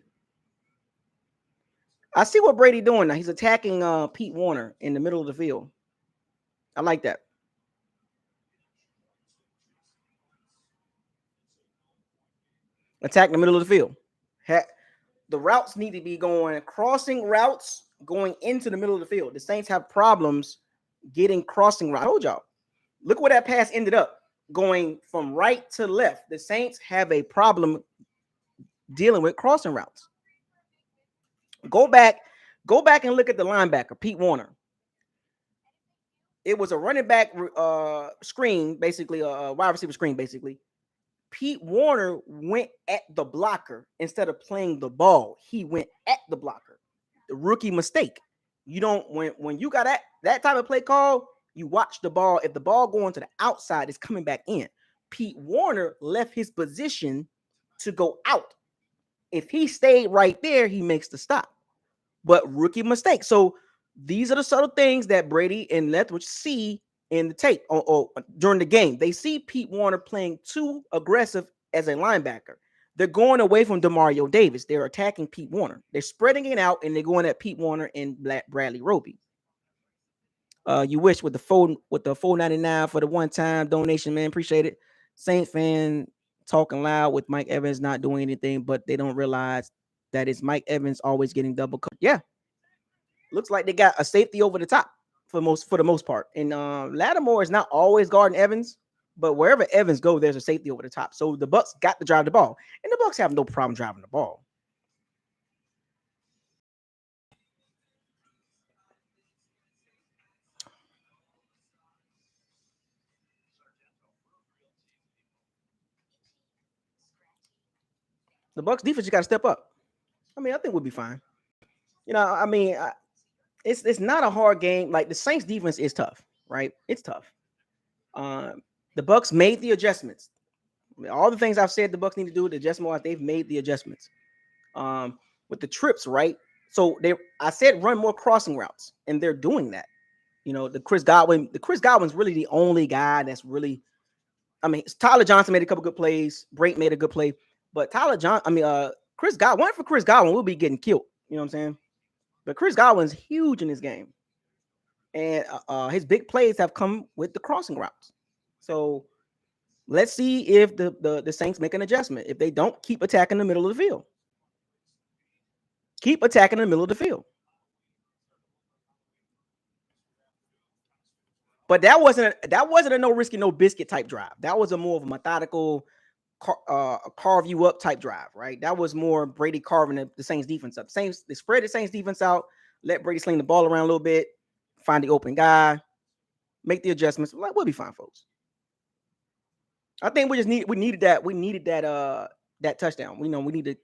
I see what Brady doing now. He's attacking Pete Warner in the middle of the field. I like that. Attack the middle of the field. The routes need to be crossing routes going into the middle of the field. The Saints have problems getting crossing routes. I told y'all. Look where that pass ended up, going from right to left. The Saints have a problem dealing with crossing routes. Go back and look at the linebacker, Pete Warner. It was a running back screen, basically a wide receiver screen, basically. Pete Warner went at the blocker instead of playing the ball. He went at the blocker. The rookie mistake. You don't when you got that type of play call, You watch the ball. If the ball going to the outside, it's coming back in. Pete Warner left his position to go out. If he stayed right there, he makes the stop. But rookie mistake. So these are the subtle things that Brady and Lethbridge see in the tape or during the game. They see Pete Warner playing too aggressive as a linebacker. They're going away from Demario Davis. They're attacking Pete Warner. They're spreading it out, and they're going at Pete Warner and Bradley Roby. You wish with the $4.99 for the one-time donation, man. Appreciate it. Saint fan talking loud with Mike Evans not doing anything, but they don't realize that it's Mike Evans always getting double covered. Yeah, looks like they got a safety over the top for the most part. And Lattimore is not always guarding Evans, but wherever Evans go, there's a safety over the top. So the Bucs got to drive the ball, and the Bucs have no problem driving the ball. The Bucs defense, you got to step up. I mean, I think we'll be fine. You know, I mean, it's not a hard game. Like the Saints defense is tough, right? It's tough. The Bucs made the adjustments. I mean, all the things I've said the Bucs need to do, the adjustment, they've made the adjustments. With the trips, right? So I said run more crossing routes, and they're doing that. You know, the Chris Godwin's really the only guy that's really. I mean, Tyler Johnson made a couple good plays. Brake made a good play, but Chris Godwin, for Chris Godwin, will be getting killed. You know what I'm saying? But Chris Godwin's huge in this game, and his big plays have come with the crossing routes. So let's see if the Saints make an adjustment. If they don't, keep attacking the middle of the field. Keep attacking the middle of the field. But that wasn't a no risky, no biscuit type drive. That was a more of a methodical, carve you up type drive, right? That was more Brady carving the Saints defense up. They spread the Saints defense out, let Brady sling the ball around a little bit, find the open guy, make the adjustments. Like, we'll be fine, folks. I think we needed that touchdown. We needed.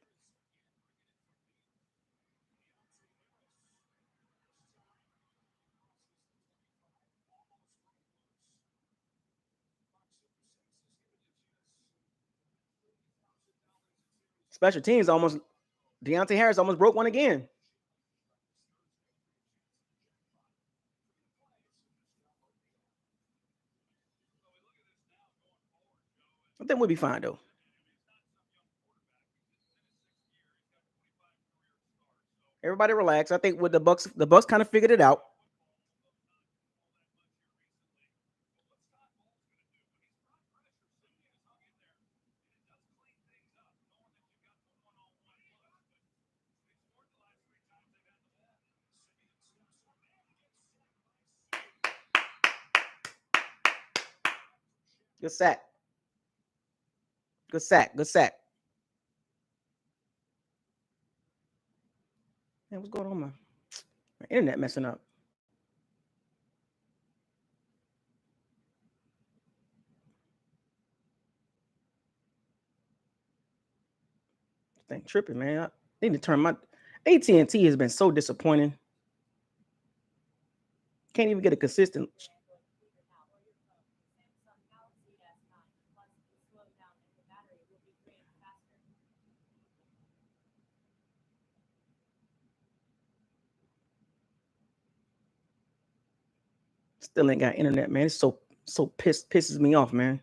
Special teams almost. Deontay Harris almost broke one again. I think we'll be fine though. Everybody relax. I think with the Bucs kind of figured it out. Good sack. Good sack. Good sack. Man, what's going on, man? My internet messing up. This thing tripping, man. I need to turn my AT&T has been so disappointing. Can't even get a consistent. Still ain't got internet, man. It's so pisses me off, man.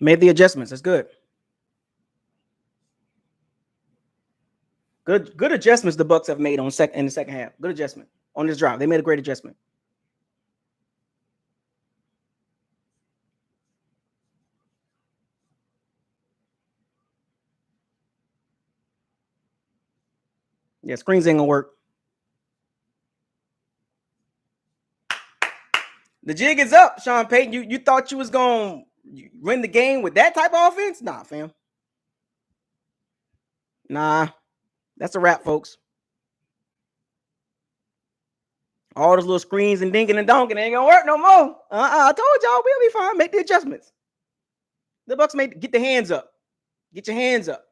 Made the adjustments. That's good. Good adjustments the Bucs have made in the second half. Good adjustment on this drive. They made a great adjustment. Yeah, screens ain't gonna work. The jig is up, Sean Payton. You thought you was going to win the game with that type of offense? Nah, fam. Nah, that's a wrap, folks. All those little screens and dinking and donking ain't gonna work no more. I told y'all we'll be fine. Make the adjustments. The Bucs get the hands up. Get your hands up.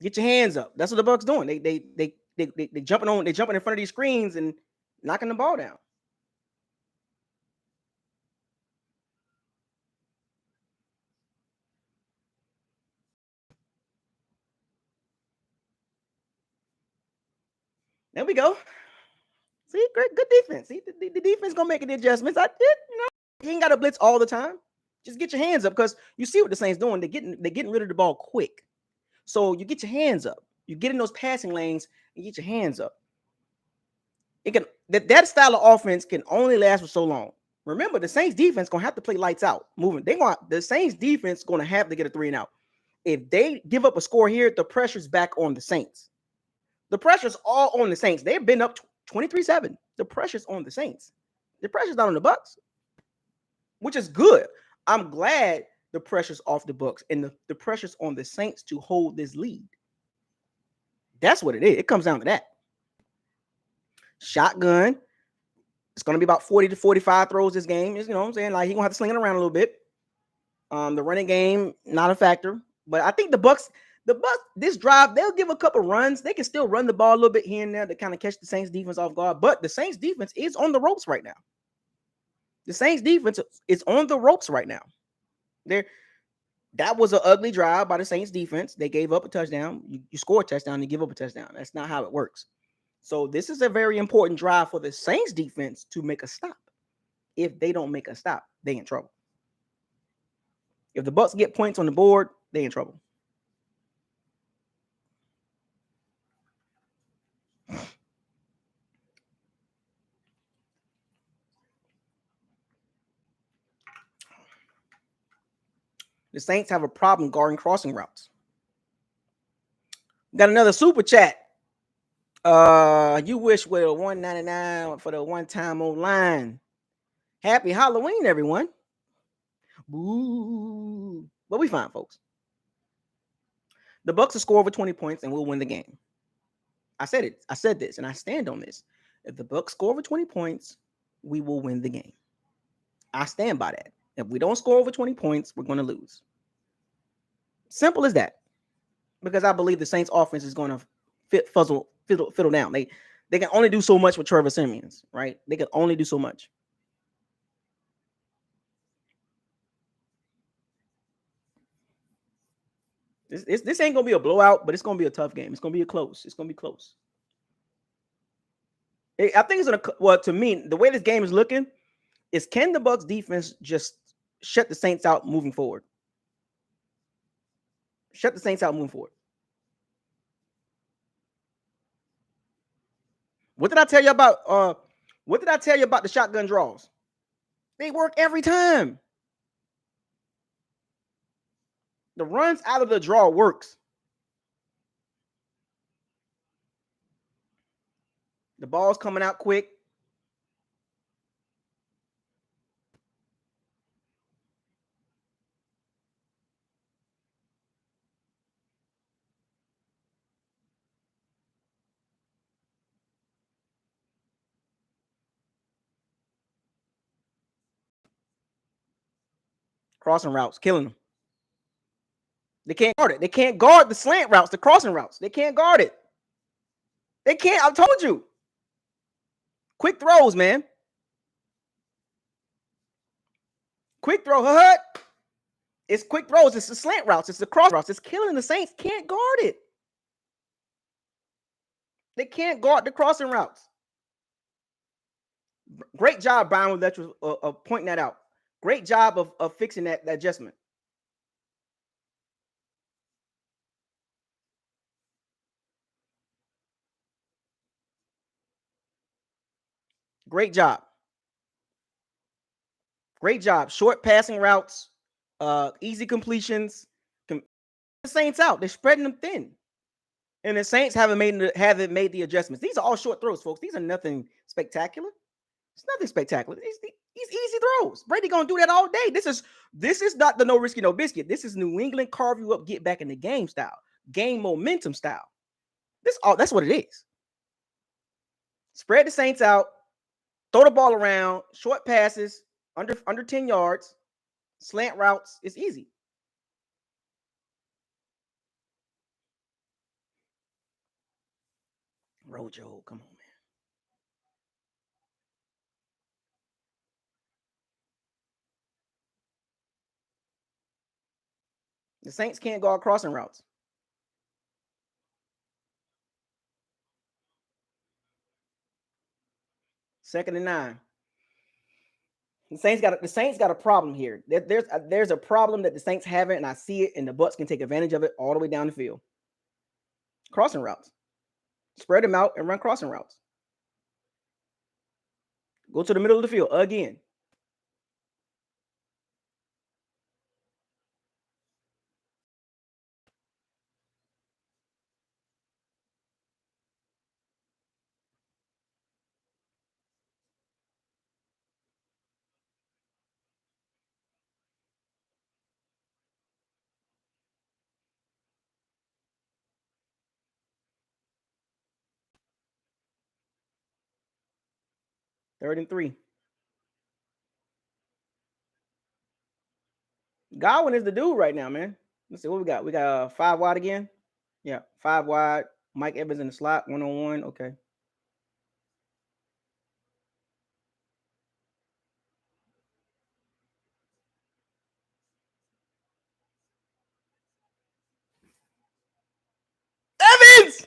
Get your hands up. That's what the Bucs doing. They jumping on. They jumping in front of these screens and knocking the ball down. There we go. See, great, good defense. See, the defense gonna make the adjustments. He ain't got to blitz all the time. Just get your hands up because you see what the Saints doing. They're getting rid of the ball quick. So you get your hands up. You get in those passing lanes and get your hands up. It can that style of offense can only last for so long. Remember, the Saints defense gonna have to play lights out, moving. The Saints defense gonna have to get a 3 and out. If they give up a score here, the pressure's back on the Saints. The pressure's all on the Saints. They've been up 23-7. The pressure's on the Saints. The pressure's not on the Bucs, which is good. I'm glad the pressure's off the Bucs and the pressure's on the Saints to hold this lead. That's what it is. It comes down to that. Shotgun. It's going to be about 40 to 45 throws this game. You know what I'm saying? Like, he's going to have to sling it around a little bit. The running game, not a factor. But I think the Bucs, this drive, they'll give a couple runs. They can still run the ball a little bit here and there to kind of catch the Saints defense off guard. But the Saints defense is on the ropes right now. The Saints defense is on the ropes right now. That was an ugly drive by the Saints defense. They gave up a touchdown. You score a touchdown, you give up a touchdown. That's not how it works. So this is a very important drive for the Saints defense to make a stop. If they don't make a stop, they in trouble. If the Bucs get points on the board, they in trouble. The Saints have a problem guarding crossing routes. Got another super chat. You wish with a $1.99 for the one-time online. Happy Halloween, everyone. Boo. But we fine, folks. The Bucs will score over 20 points and we'll win the game. I said it. I said this, and I stand on this. If the Bucs score over 20 points, we will win the game. I stand by that. If we don't score over 20 points, we're going to lose. Simple as that. Because I believe the Saints offense is going to fiddle down. They can only do so much with Trevor Siemian, right? They can only do so much. This ain't going to be a blowout, but it's going to be a tough game. It's going to be close. It's going to be close. I think it's going to, well, to me, the way this game is looking is, can the Bucs defense just shut the Saints out moving forward? Shut the Saints out moving forward. What did I tell you about? What did I tell you about the shotgun draws? They work every time. The runs out of the draw works. The ball's coming out quick. Crossing routes, killing them. They can't guard it. They can't guard the slant routes, the crossing routes. They can't guard it. They can't. I told you. Quick throws, man. Quick throw. It's quick throws. It's the slant routes. It's the cross routes. It's killing the Saints. Can't guard it. They can't guard the crossing routes. Great job, Brian, of pointing that out. Great job of fixing that adjustment. Great job. Great job. Short passing routes, easy completions. The Saints out. They're spreading them thin. And the Saints haven't made the adjustments. These are all short throws, folks. These are nothing spectacular. It's nothing spectacular. These easy throws. Brady gonna do that all day. This is not the no risky, no biscuit. This is New England carve you up, get back in the game style, game momentum style. That's what it is. Spread the Saints out, throw the ball around, short passes, under 10 yards, slant routes. It's easy. Rojo, come on, man. The Saints can't go out crossing routes. Second and 9. The Saints got a problem here. There's a problem that the Saints haven't, and I see it, and the Bucs can take advantage of it all the way down the field. Crossing routes. Spread them out and run crossing routes. Go to the middle of the field again. Third and 3. Godwin is the dude right now, man. Let's see what we got. We got 5 wide again. Yeah, 5 wide. Mike Evans in the slot, 1-on-1. Okay. Evans!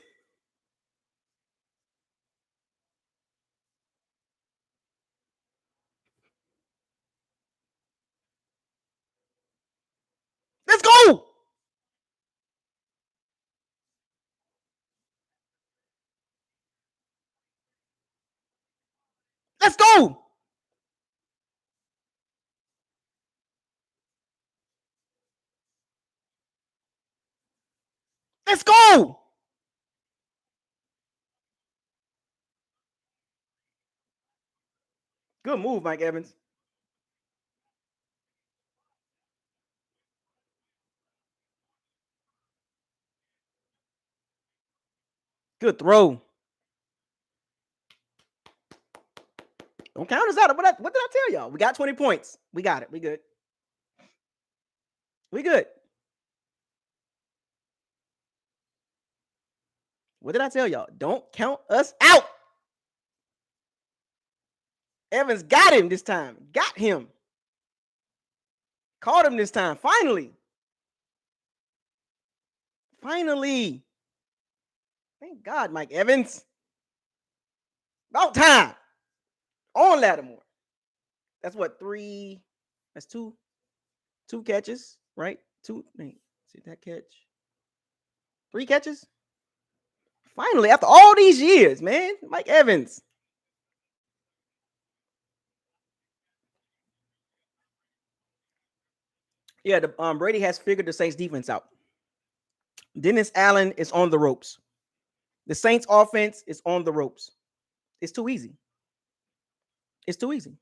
Let's go! Let's go! Let's go! Good move, Mike Evans. Good throw. Don't count us out. What did I tell y'all? We got 20 points. We got it. We good. We good. What did I tell y'all? Don't count us out. Evans got him this time. Got him. Caught him this time. Finally. Finally. Thank God, Mike Evans. About time. On Lattimore. That's what, 3. That's 2. 2 catches, right? 2. See that catch? 3 catches? Finally, after all these years, man. Mike Evans. Yeah, Brady has figured the Saints defense out. Dennis Allen is on the ropes. The Saints offense is on the ropes. It's too easy. It's too easy.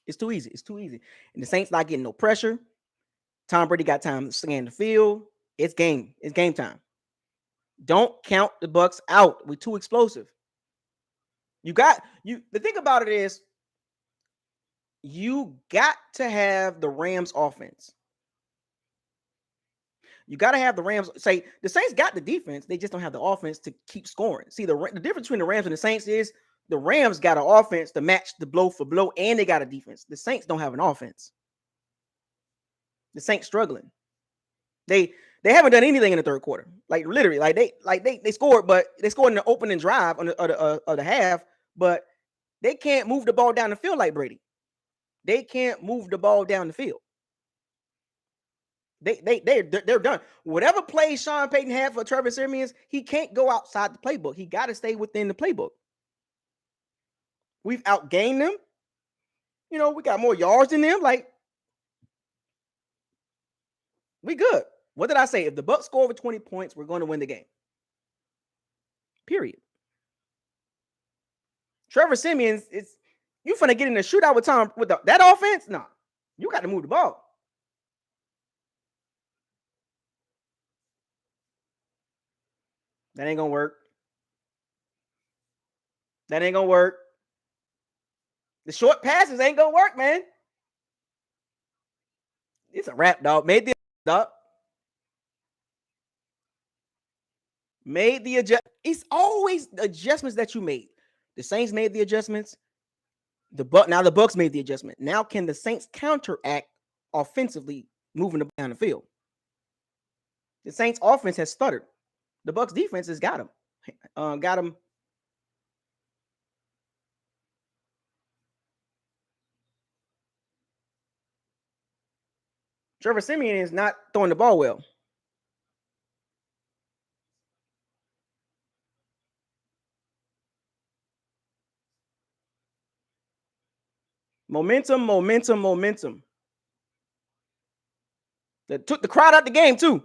It's too easy. It's too easy. And the Saints not getting no pressure. Tom Brady got time to scan the field. It's game. It's game time. Don't count the Bucs out. We're too explosive. The thing about it is you got to have the Rams offense. You got to have the Rams. Say the Saints got the defense. They just don't have the offense to keep scoring. See, the difference between the Rams and the Saints is the Rams got an offense to match the blow for blow, and they got a defense. The Saints don't have an offense. The Saints struggling. They haven't done anything in the third quarter. Like literally, they scored, but they scored in the opening drive of the half, but they can't move the ball down the field like Brady. They can't move the ball down the field. They're done. Whatever play Sean Payton had for Trevor Siemians, he can't go outside the playbook. He got to stay within the playbook. We've outgained them. You know, we got more yards than them. Like, we good. What did I say? If the Bucs score over 20 points, we're going to win the game. Period. Trevor Siemian's, you finna get in a shootout with Tom with that offense? No. You got to move the ball. That ain't gonna work. That ain't gonna work. The short passes ain't gonna work, man. It's a wrap, dog. Made the adjust. It's always adjustments that you made. The Saints made the adjustments. The Bucs made the adjustment. Now can the Saints counteract offensively moving the ball down the field? The Saints offense has stuttered. The Bucs defense has got him. Got him. Trevor Siemian is not throwing the ball well. Momentum. That took the crowd out the game too.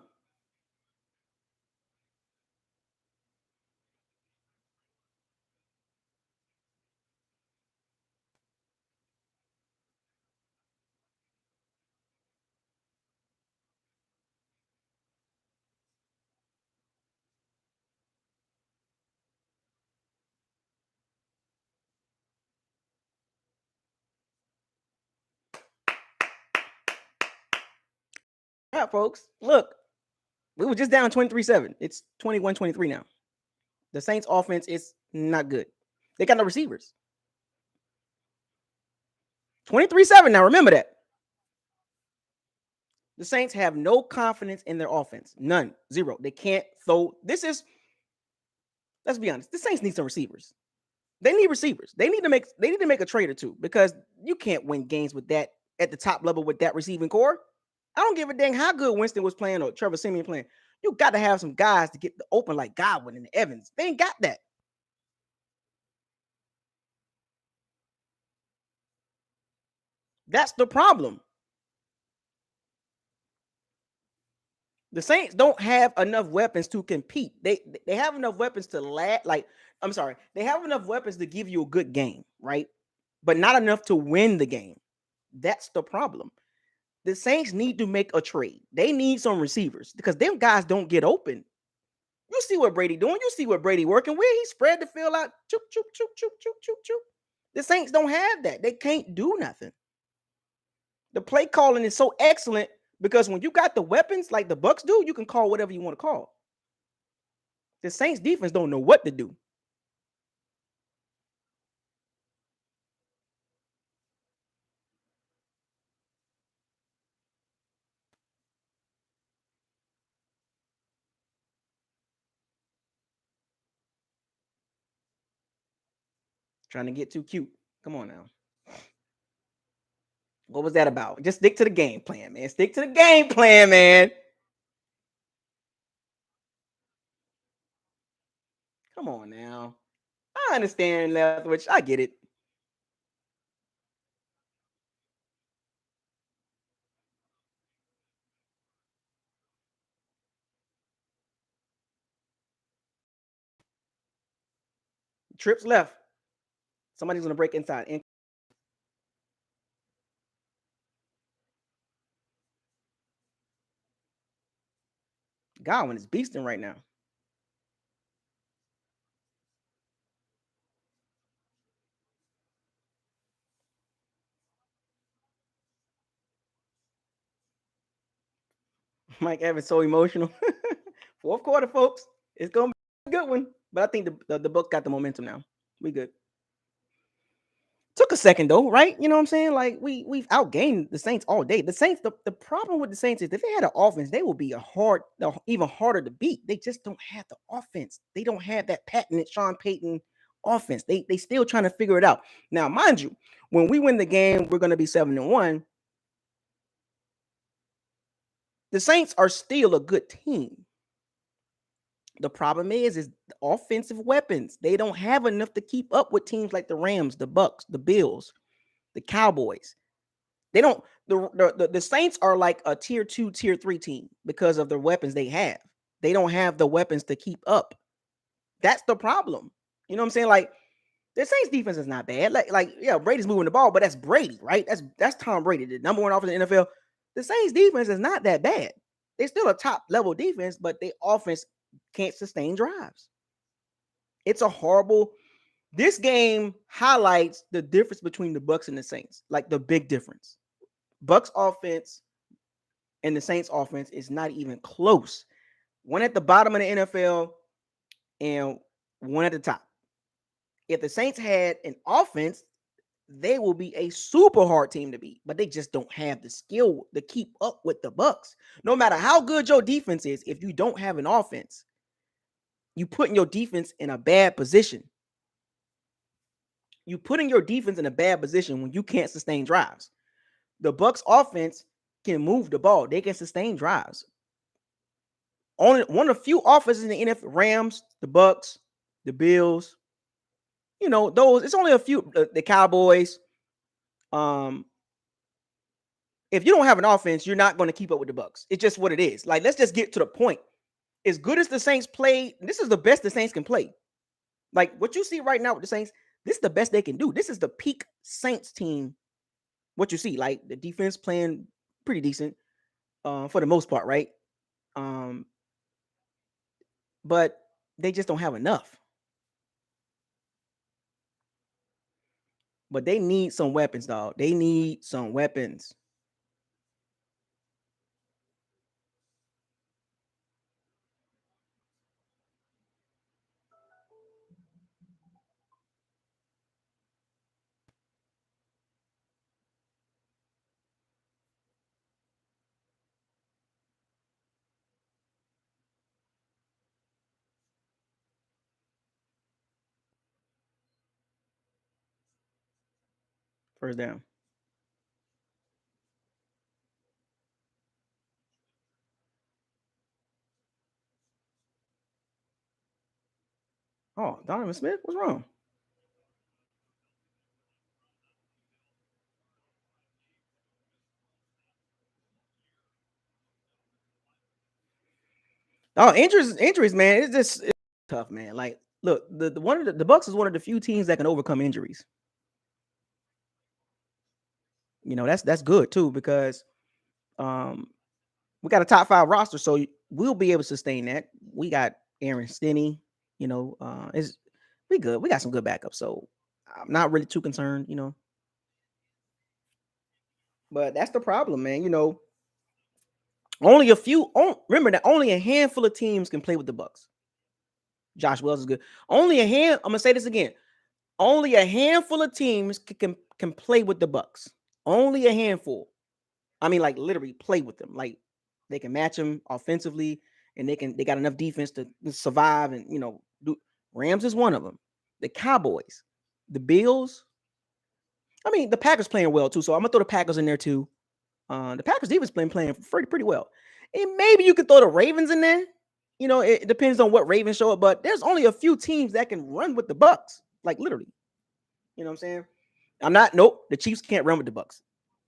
Yeah, folks. Look, we were just down 23-7. It's 21-23 now. The Saints offense is not good. They got no receivers. 23-7 now. Remember that. The Saints have no confidence in their offense. None. Zero. They can't throw. Let's be honest. The Saints need some receivers. They need receivers. They need to make a trade or two because you can't win games with that at the top level with that receiving core. I don't give a dang how good Winston was playing or Trevor Siemian playing. You got to have some guys to get the open like Godwin and Evans. They ain't got that. That's the problem. The Saints don't have enough weapons to compete. They have enough weapons to they have enough weapons to give you a good game, right? But not enough to win the game. That's the problem. The Saints need to make a trade. They need some receivers because them guys don't get open. You see what Brady doing. You see what Brady working with. He spread the field out. Choop, choop, choop, choop, choop, choop, choop. The Saints don't have that. They can't do nothing. The play calling is so excellent because when you got the weapons like the Bucs do, you can call whatever you want to call. The Saints defense don't know what to do. Trying to get too cute. Come on now. What was that about? Just stick to the game plan, man. Stick to the game plan, man. Come on now. I understand, Leathwich. I get it. Trips left. Somebody's going to break inside. Godwin is beasting right now. Mike Evans so emotional. Fourth quarter, folks. It's going to be a good one. But I think the Bucs got the momentum now. We good. Took a second though, right? You know what I'm saying? Like we've outgained the Saints all day. The Saints, the problem with the Saints is if they had an offense, they would be even harder to beat. They just don't have the offense. They don't have that patented Sean Payton offense. They still trying to figure it out. Now, mind you, when we win the game, we're gonna be 7-1. The Saints are still a good team. The problem is the offensive weapons. They don't have enough to keep up with teams like the Rams, the Bucs, the Bills, the Cowboys. They don't. The Saints are like a tier 2, tier 3 team because of the weapons they have. They don't have the weapons to keep up. That's the problem. You know what I'm saying? Like The Saints defense is not bad. Yeah, Brady's moving the ball, but that's Brady, right? That's Tom Brady, the number one offense in the NFL. The Saints defense is not that bad. They're still a top level defense, but their offense can't sustain drives. It's a horrible. This game highlights the difference between the Bucs and the Saints, like the big difference. Bucs offense and the Saints offense is not even close. One at the bottom of the NFL and one at the top. If the Saints had an offense, they will be a super hard team to beat, but they just don't have the skill to keep up with the Bucs. No matter how good your defense is, if you don't have an offense, you putting your defense in a bad position. You putting your defense in a bad position when you can't sustain drives. The Bucs offense can move the ball. They can sustain drives. Only one of the few offenses in the NFL, Rams, the Bucs, the Bills, those, it's only a few, the Cowboys. If you don't have an offense, you're not going to keep up with the Bucs. It's just what it is. Like, let's just get to the point. As good as the Saints play, this is the best the Saints can play. Like, what you see right now with the Saints, this is the best they can do. This is the peak Saints team. What you see, like the defense playing pretty decent for the most part, right? But they just don't have enough. But they need some weapons, dog. They need some weapons. First down. Oh, Donovan Smith? What's wrong? Oh, injuries, man. It's tough, man. Like, look, the one of the Bucs is one of the few teams that can overcome injuries. That's good too, because we got a top 5 roster, so we'll be able to sustain that. We got Aaron Stinney, is we good. We got some good backups, so I'm not really too concerned. But that's the problem, man. Only a few. Remember that only a handful of teams can play with the Bucs. Josh Wells is good. Only a hand. I'm gonna say this again. Only a handful of teams can play with the Bucs. Only a handful. I mean, like literally play with them. Like they can match them offensively, and they got enough defense to survive. And do. Rams is one of them. The Cowboys, the Bills. I mean, the Packers playing well too. So I'm gonna throw the Packers in there too. The Packers defense playing pretty well. And maybe you could throw the Ravens in there. It depends on what Ravens show up, but there's only a few teams that can run with the Bucs. Like literally. You know what I'm saying? Nope. The Chiefs can't run with the Bucs.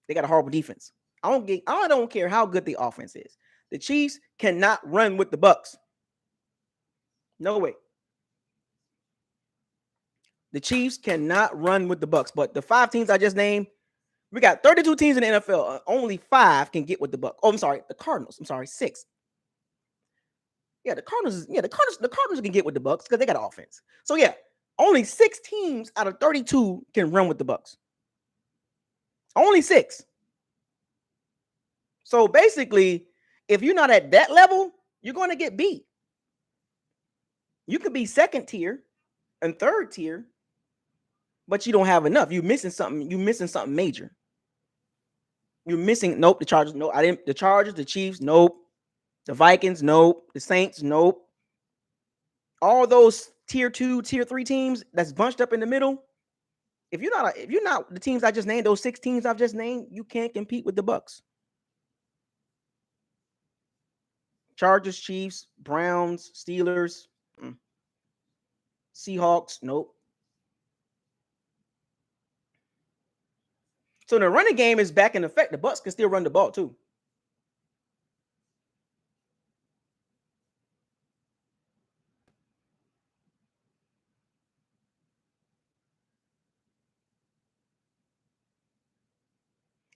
They got a horrible defense. I don't care how good the offense is. The Chiefs cannot run with the Bucs. No way. The Chiefs cannot run with the Bucs. But the 5 teams I just named, we got 32 teams in the NFL. Only 5 can get with the Bucs. Oh, I'm sorry, the Cardinals. I'm sorry, 6. Yeah, the Cardinals. Yeah, the Cardinals can get with the Bucs because they got an offense. So yeah, only 6 teams out of 32 can run with the Bucs. Only 6. So basically, if you're not at that level, you're going to get beat. You could be second tier and third tier, but you don't have enough. You're missing something. You're missing something major. You're missing. Nope. The Chargers. No, I didn't. The Chargers. The Chiefs. Nope. The Vikings. Nope. The Saints. Nope. All those tier 2, tier 3 teams that's bunched up in the middle. If you're not the teams I just named, those 6 teams I've just named, you can't compete with the Bucs. Chargers, Chiefs, Browns, Steelers, Seahawks. Nope. So the running game is back in effect. The Bucs can still run the ball too.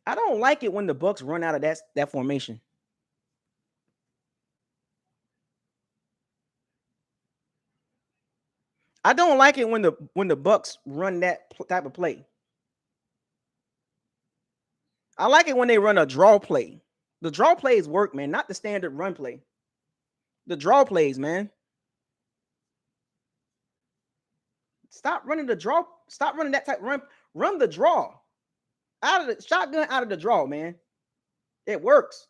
I don't like it when the Bucs run out of that formation. I don't like it when the Bucs run that type of play. I like it when they run a draw play. The draw plays work, man, not the standard run play. The draw plays, man. Stop running the draw. Stop running that type run. Run the draw. Out of the shotgun, out of the draw, man. It works.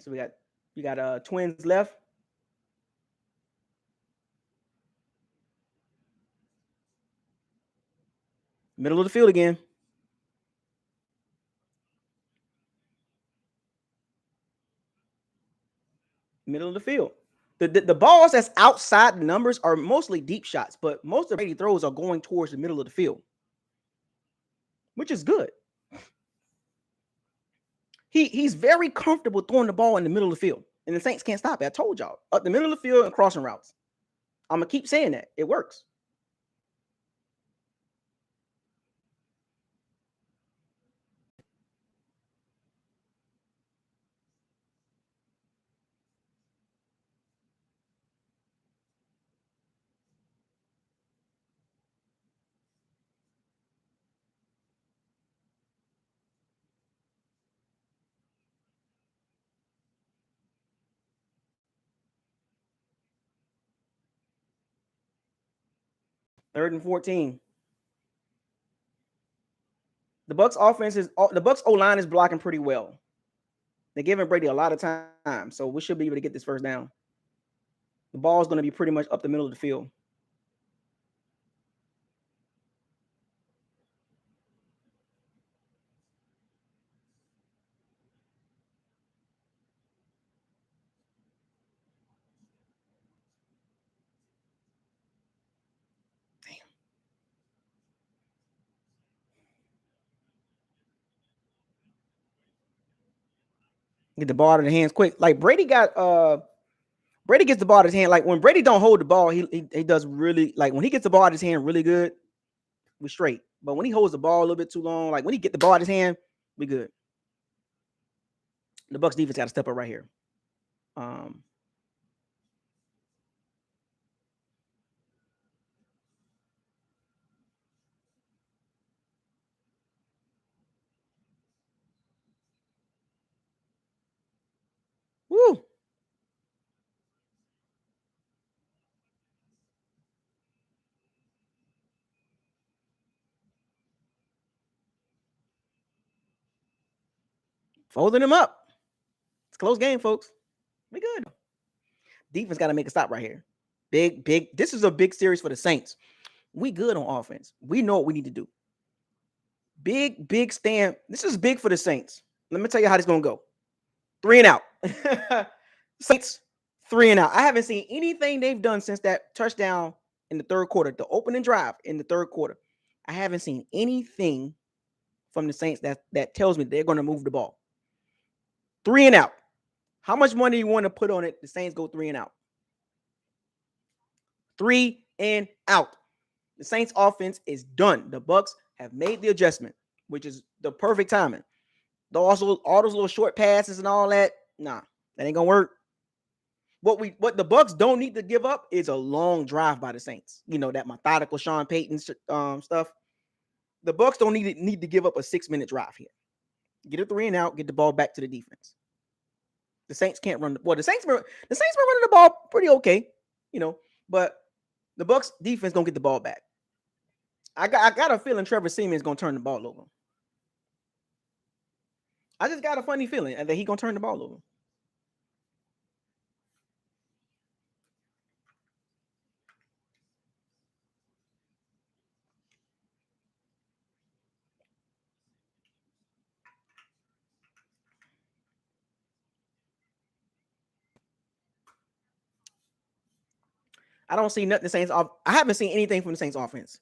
So we got Twins left. Middle of the field again. Middle of the field. The balls that's outside the numbers are mostly deep shots, but most of Brady throws are going towards the middle of the field, which is good. He's very comfortable throwing the ball in the middle of the field, and the Saints can't stop it. I told y'all, up the middle of the field and crossing routes. I'm gonna keep saying that. It works. Third and 14. The Bucs O line is blocking pretty well. They're giving Brady a lot of time, so we should be able to get this first down. The ball is going to be pretty much up the middle of the field. Get the ball out of the hands quick. Like Brady gets the ball out of his hand. Like when Brady don't hold the ball, he does really, like when he gets the ball out of his hand really good, we straight. But when he holds the ball a little bit too long, like when he get the ball out of his hand, we good. The Bucs defense got to step up right here. Woo. Folding him up. It's a close game, folks. We good. Defense got to make a stop right here. Big. This is a big series for the Saints. We good on offense. We know what we need to do. Big stand. This is big for the Saints. Let me tell you how this is going to go. 3 and out. Saints, 3 and out. I haven't seen anything they've done since that touchdown in the third quarter, the opening drive in the third quarter. I haven't seen anything from the Saints that tells me they're going to move the ball. 3 and out. How much money do you want to put on it? The Saints go 3 and out. 3 and out. The Saints offense is done. The Bucs have made the adjustment, which is the perfect timing. All those little short passes and all that, nah, that ain't gonna work. What the Bucs don't need to give up is a long drive by the Saints. You know, that methodical Sean Payton stuff. The Bucs don't need to give up a 6-minute drive here. Get a 3 and out, get the ball back to the defense. The Saints can't run. The Saints been running the ball pretty okay, you know, but the Bucs defense don't get the ball back. I got a feeling Trevor Siemian's gonna turn the ball over. I just got a funny feeling that he's gonna turn the ball over. I don't see nothing the Saints off. I haven't seen anything from the Saints offense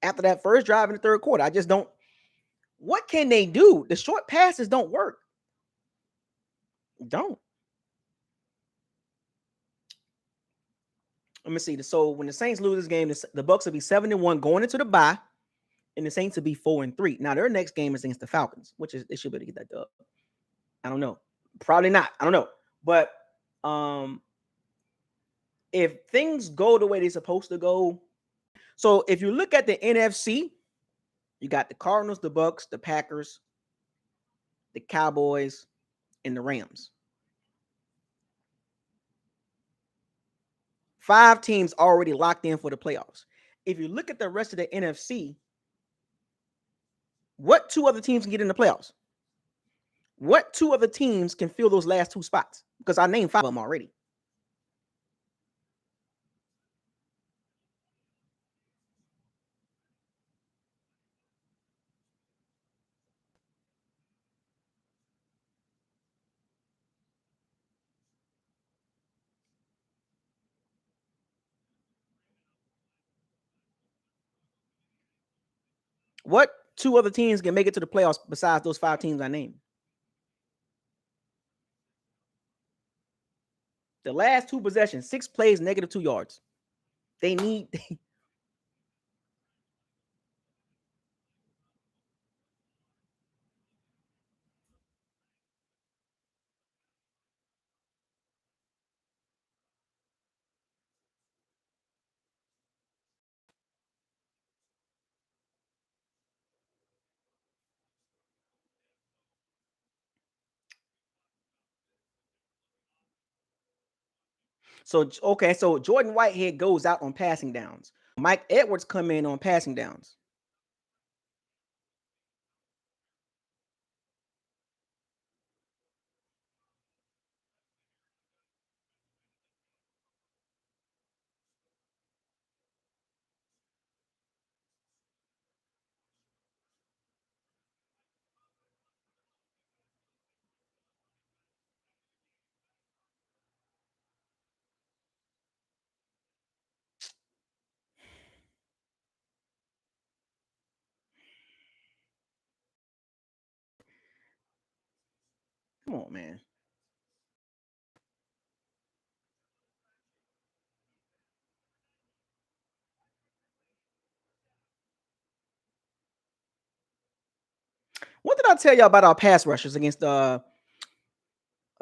after that first drive in the third quarter. I just don't. What can they do? The short passes don't work. Don't. Let me see. So when the Saints lose this game, the Bucs will be 7-1 going into the bye, and the Saints will be 4-3. Now their next game is against the Falcons, which is they should be able to get that dub. I don't know. Probably not. I don't know. But if things go the way they're supposed to go, so if you look at the NFC, you got the Cardinals, the Bucs, the Packers, the Cowboys, and the Rams. 5 teams already locked in for the playoffs. If you look at the rest of the NFC, what 2 other teams can get in the playoffs? What 2 other teams can fill those last 2 spots? Because I named 5 of them already. What 2 other teams can make it to the playoffs besides those 5 teams I named? The last 2 possessions, 6 plays, negative 2 yards. They need. So okay, so Jordan Whitehead goes out on passing downs. Mike Edwards come in on passing downs. Come on, man. What did I tell y'all about our pass rushers against Ramczyk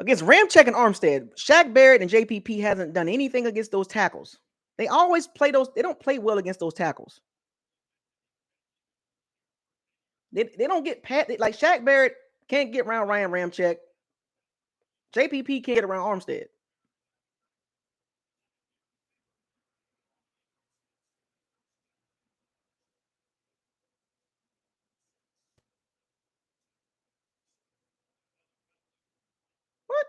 and Armstead? Shaq Barrett and JPP hasn't done anything against those tackles. They always play those. They don't play well against those tackles. They don't get pat like Shaq Barrett can't get around Ryan Ramczyk. JPP can't get around Armstead. What?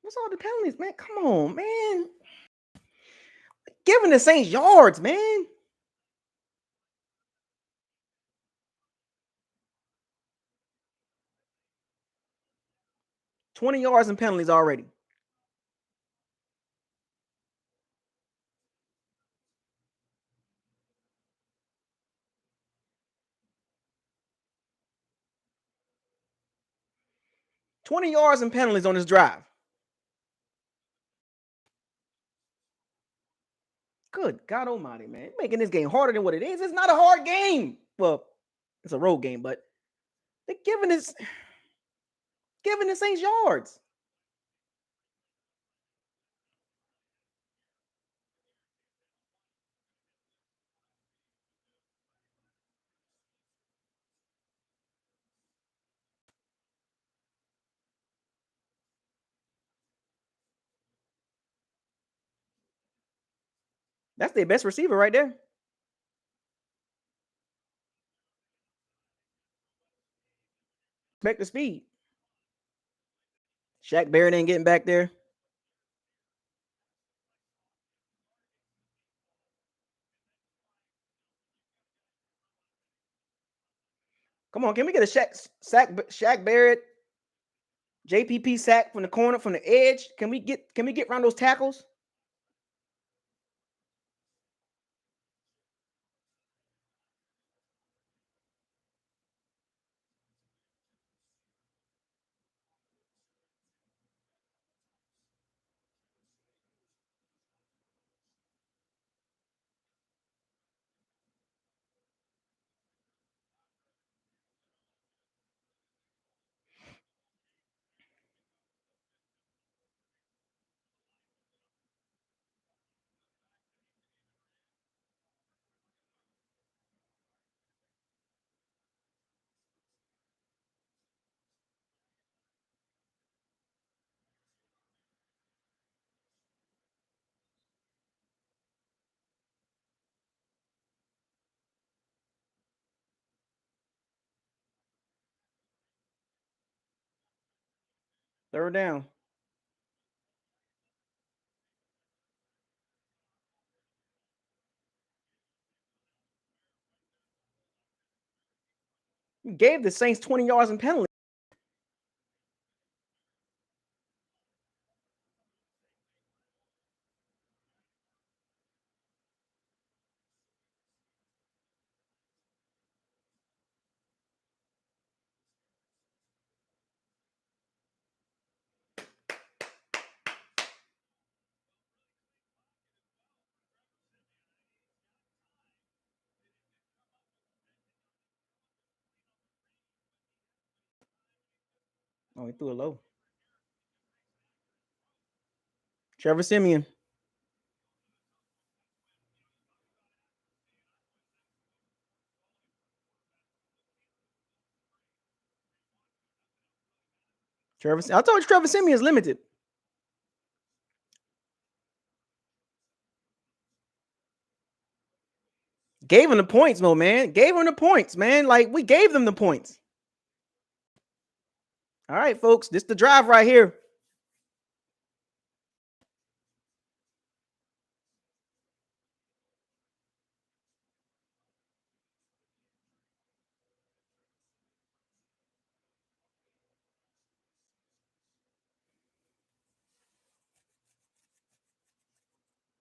What's all the penalties, man? Come on, man. Giving the Saints yards, man. 20 yards and penalties already. $20 yards and penalties on this drive. Good God Almighty, man! Making this game harder than what it is. It's not a hard game. Well, it's a road game, but they're giving the Saints yards. That's their best receiver right there. Back to speed. Shaq Barrett ain't getting back there. Come on, can we get a Shaq Barrett, JPP sack from the corner, from the edge? Can we get around those tackles? Third down. You gave the Saints 20 yards in penalty. Oh, he threw it low. Trevor Siemian. I told you Trevor Siemian is limited. Gave him the points, though, man. Gave him the points, man. Like, we gave them the points. All right, folks. This is the drive right here.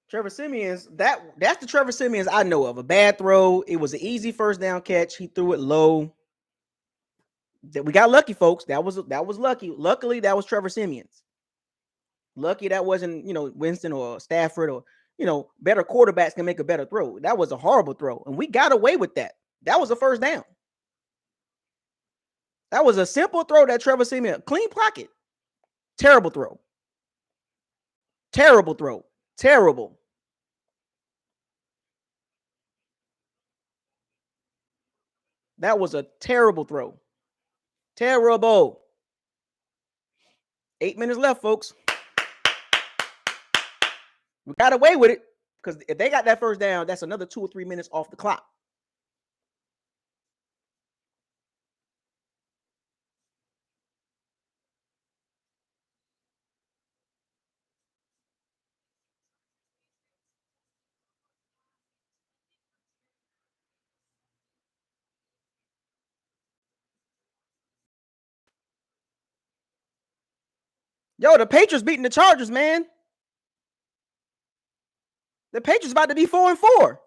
Trevor Siemian's that's the Trevor Siemian's I know of. A bad throw. It was an easy first down catch. He threw it low. We got lucky, folks. That was lucky. Luckily, that was Trevor Siemian's. Lucky that wasn't, Winston or Stafford or, better quarterbacks can make a better throw. That was a horrible throw. And we got away with that. That was a first down. That was a simple throw that Trevor Siemian, clean pocket. Terrible throw. Terrible throw. Terrible. That was a terrible throw. Terrible. 8 minutes left, folks. We got away with it because if they got that first down, that's another 2 or 3 minutes off the clock. Yo, the Patriots beating the Chargers, man. The Patriots about to be 4-4.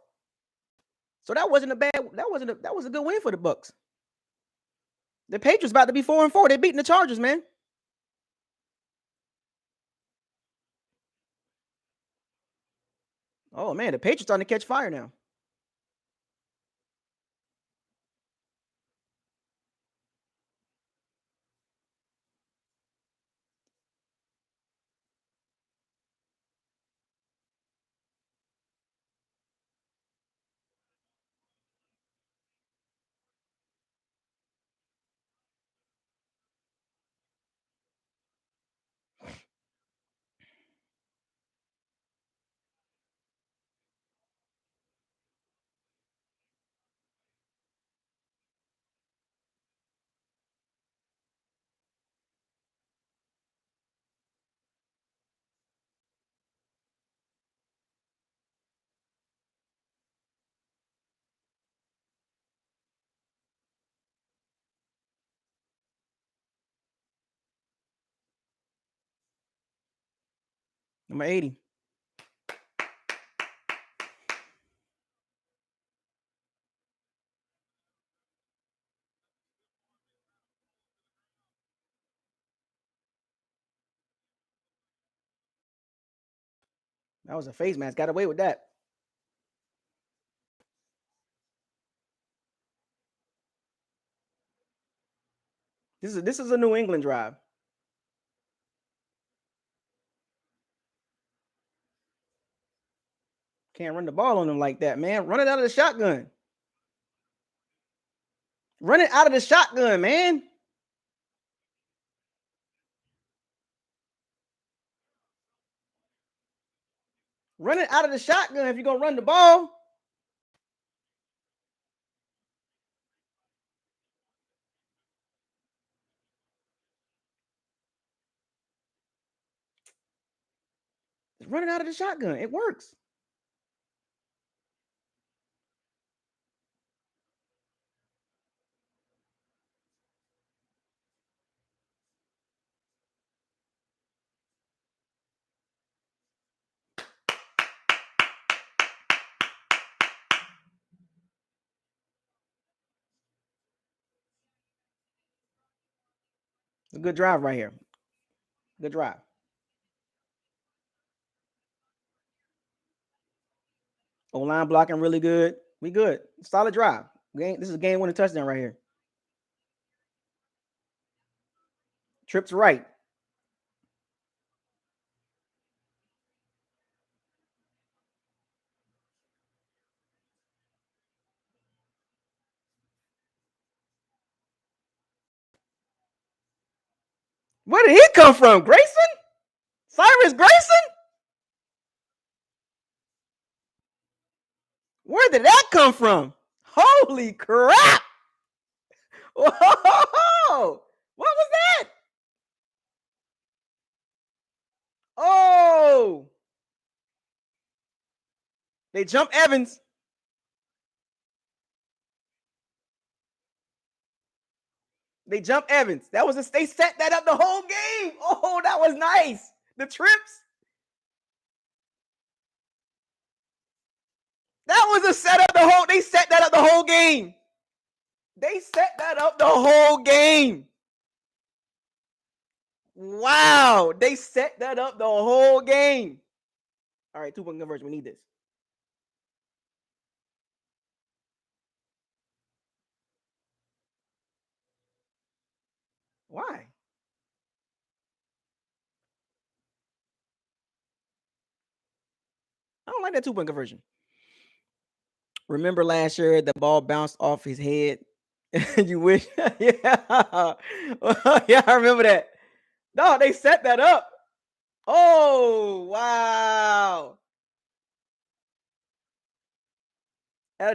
So that wasn't a bad. That was a good win for the Bucs. The Patriots about to be 4-4. They beating the Chargers, man. Oh man, the Patriots starting to catch fire now. Number 80. That was a face mask. Got away with that. This is a New England drive. Can't run the ball on them like that, man. Run it out of the shotgun. Run it out of the shotgun, man. Run it out of the shotgun if you're going to run the ball. run it out of the shotgun. It works. It's a good drive right here. Good drive. O-line blocking really good. We good. Solid drive. This is a game-winning touchdown right here. Trips right. Where did he come from? Grayson? Cyrus Grayson? Where did that come from? Holy crap! Whoa! What was that? Oh! They jump Evans. They jump Evans. They set that up the whole game. Oh, that was nice. The trips. That was a setup they set that up the whole game. They set that up the whole game. Wow. They set that up the whole game. All right, 2-point conversion. We need this. Why? I don't like that 2-point conversion. Remember last year the ball bounced off his head? You wish? Yeah. Yeah, I remember that. No, they set that up. Oh, wow.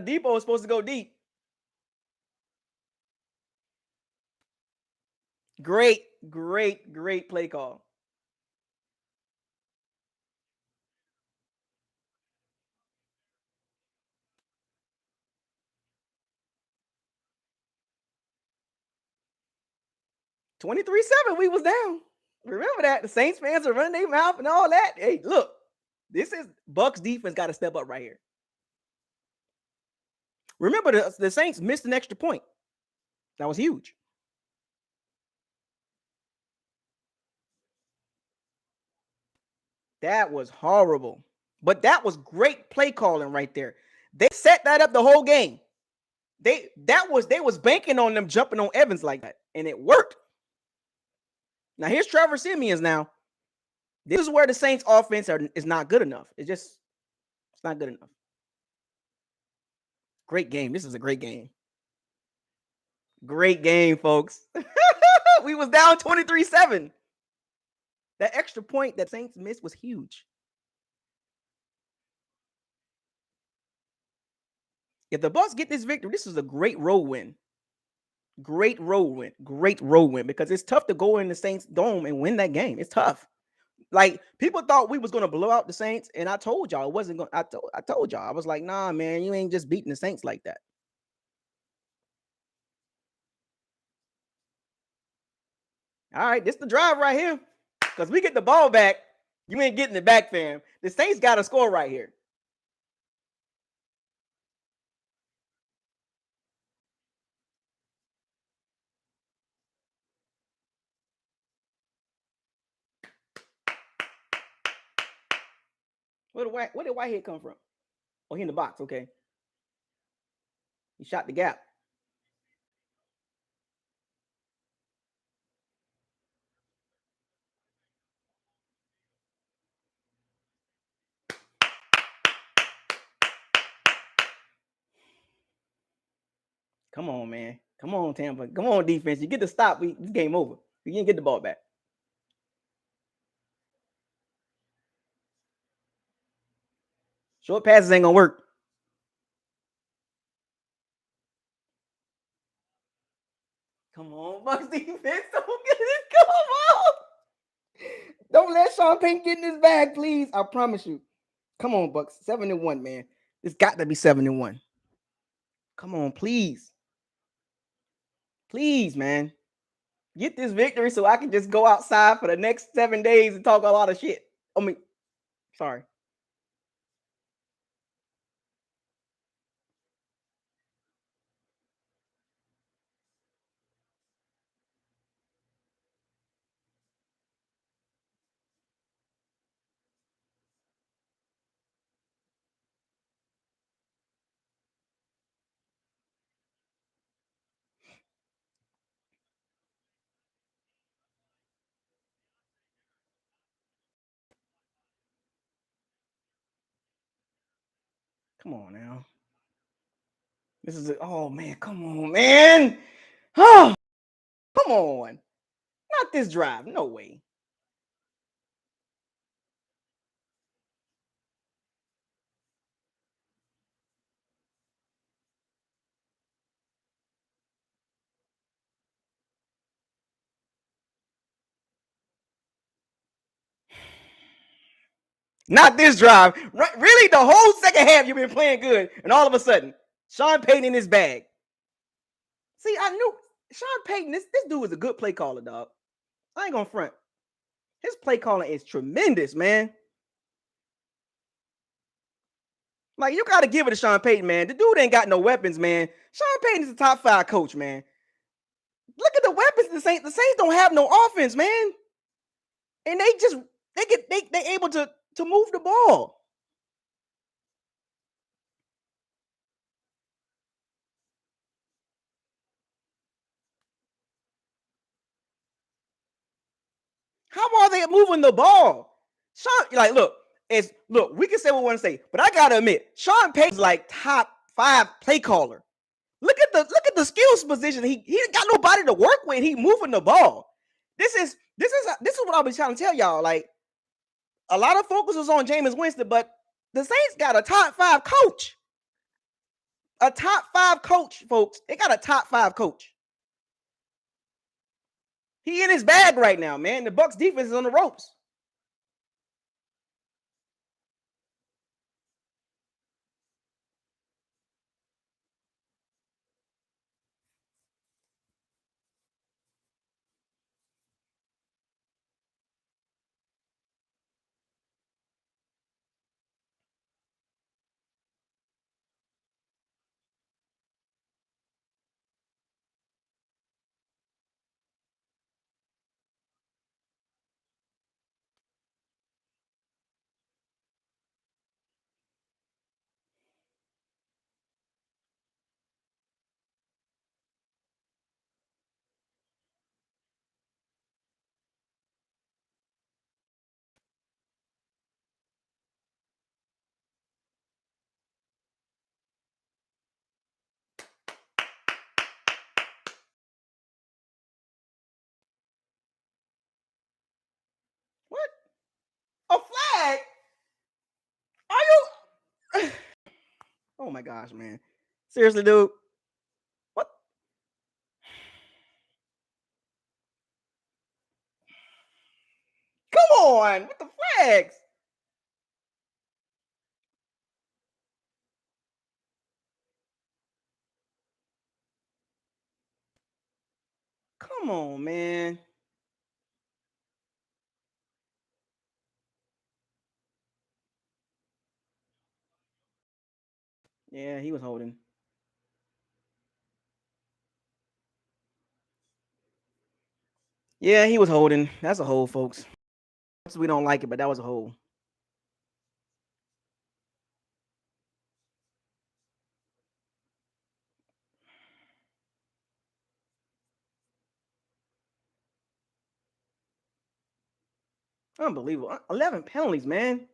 Depot was supposed to go deep. Great play call. $23-7. We was down. Remember that. The Saints fans are running their mouth and all that. Hey, look, this is Bucs defense got to step up right here. Remember, the Saints missed an extra point. That was huge. That was horrible. But that was great play calling right there. They set that up the whole game. They was banking on them jumping on Evans like that, and it worked. Now here's Trevor Siemian's now. This is where the Saints offense is not good enough. It's not good enough. Great game. This is a great game. Great game, folks. We was down 23-7. That extra point that Saints missed was huge. If the Bucs get this victory, this is a great road win. Great road win because it's tough to go in the Saints dome and win that game. It's tough. Like, people thought we was going to blow out the Saints, and I told y'all it wasn't going. I told y'all. I was like, nah, man, you ain't just beating the Saints like that. All right, this the drive right here. Because we get the ball back, you ain't getting it back, fam. The Saints got to score right here. Where did Whitehead come from? Oh, he in the box. Okay. He shot the gap. Come on, man. Come on, Tampa. Come on, defense. You get the stop. This game over. You didn't get the ball back. Short passes ain't gonna work. Come on, Bucs defense. Don't get it. Come on. Don't let Sean Payton get in his bag, please. I promise you. Come on, Bucs. 7-1, man. It's got to be 7-1. Come on, please. Please, man. Get this victory so I can just go outside for the next 7 days and talk a lot of shit. I mean, sorry. Come on now. This is it. Oh, man. Come on, man. Oh, come on. Not this drive. No way. Not this drive. Really, the whole second half you've been playing good, and all of a sudden, Sean Payton in his bag. See, I knew Sean Payton. This dude is a good play caller, dog. I ain't gonna front. His play calling is tremendous, man. Like, you got to give it to Sean Payton, man. The dude ain't got no weapons, man. Sean Payton is a top 5 coach, man. Look at the weapons the Saints don't have no offense, man. And they able to move the ball. How are they moving the ball? Sean, like, look, we can say what we want to say, but I gotta admit, Sean Payton's like top 5 play caller. Look at the skills position. He got nobody to work with. He moving the ball. This is what I'll be trying to tell y'all. Like, a lot of focus is on Jameis Winston, but the Saints got a top 5 coach. A top 5 coach, folks. They got a top 5 coach. He in his bag right now, man. The Bucs defense is on the ropes. What? A flag? Are you? Oh my gosh, man. Seriously, dude. What? Come on with the flags. Come on, man. Yeah, he was holding. Yeah, he was holding. That's a hold, folks. We don't like it, but that was a hold. Unbelievable. 11 penalties, man.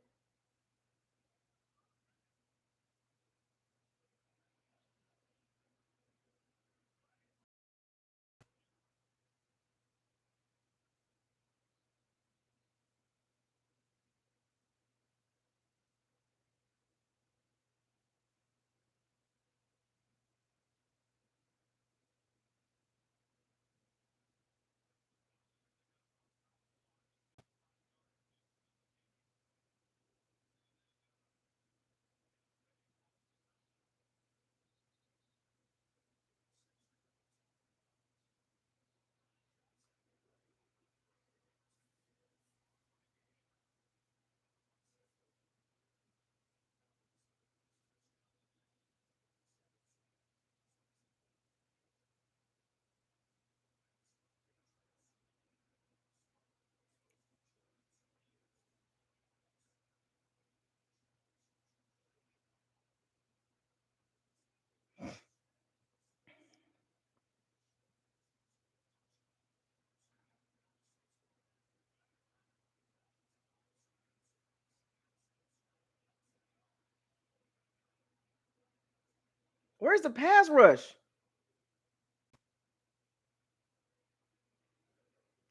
Where's the pass rush?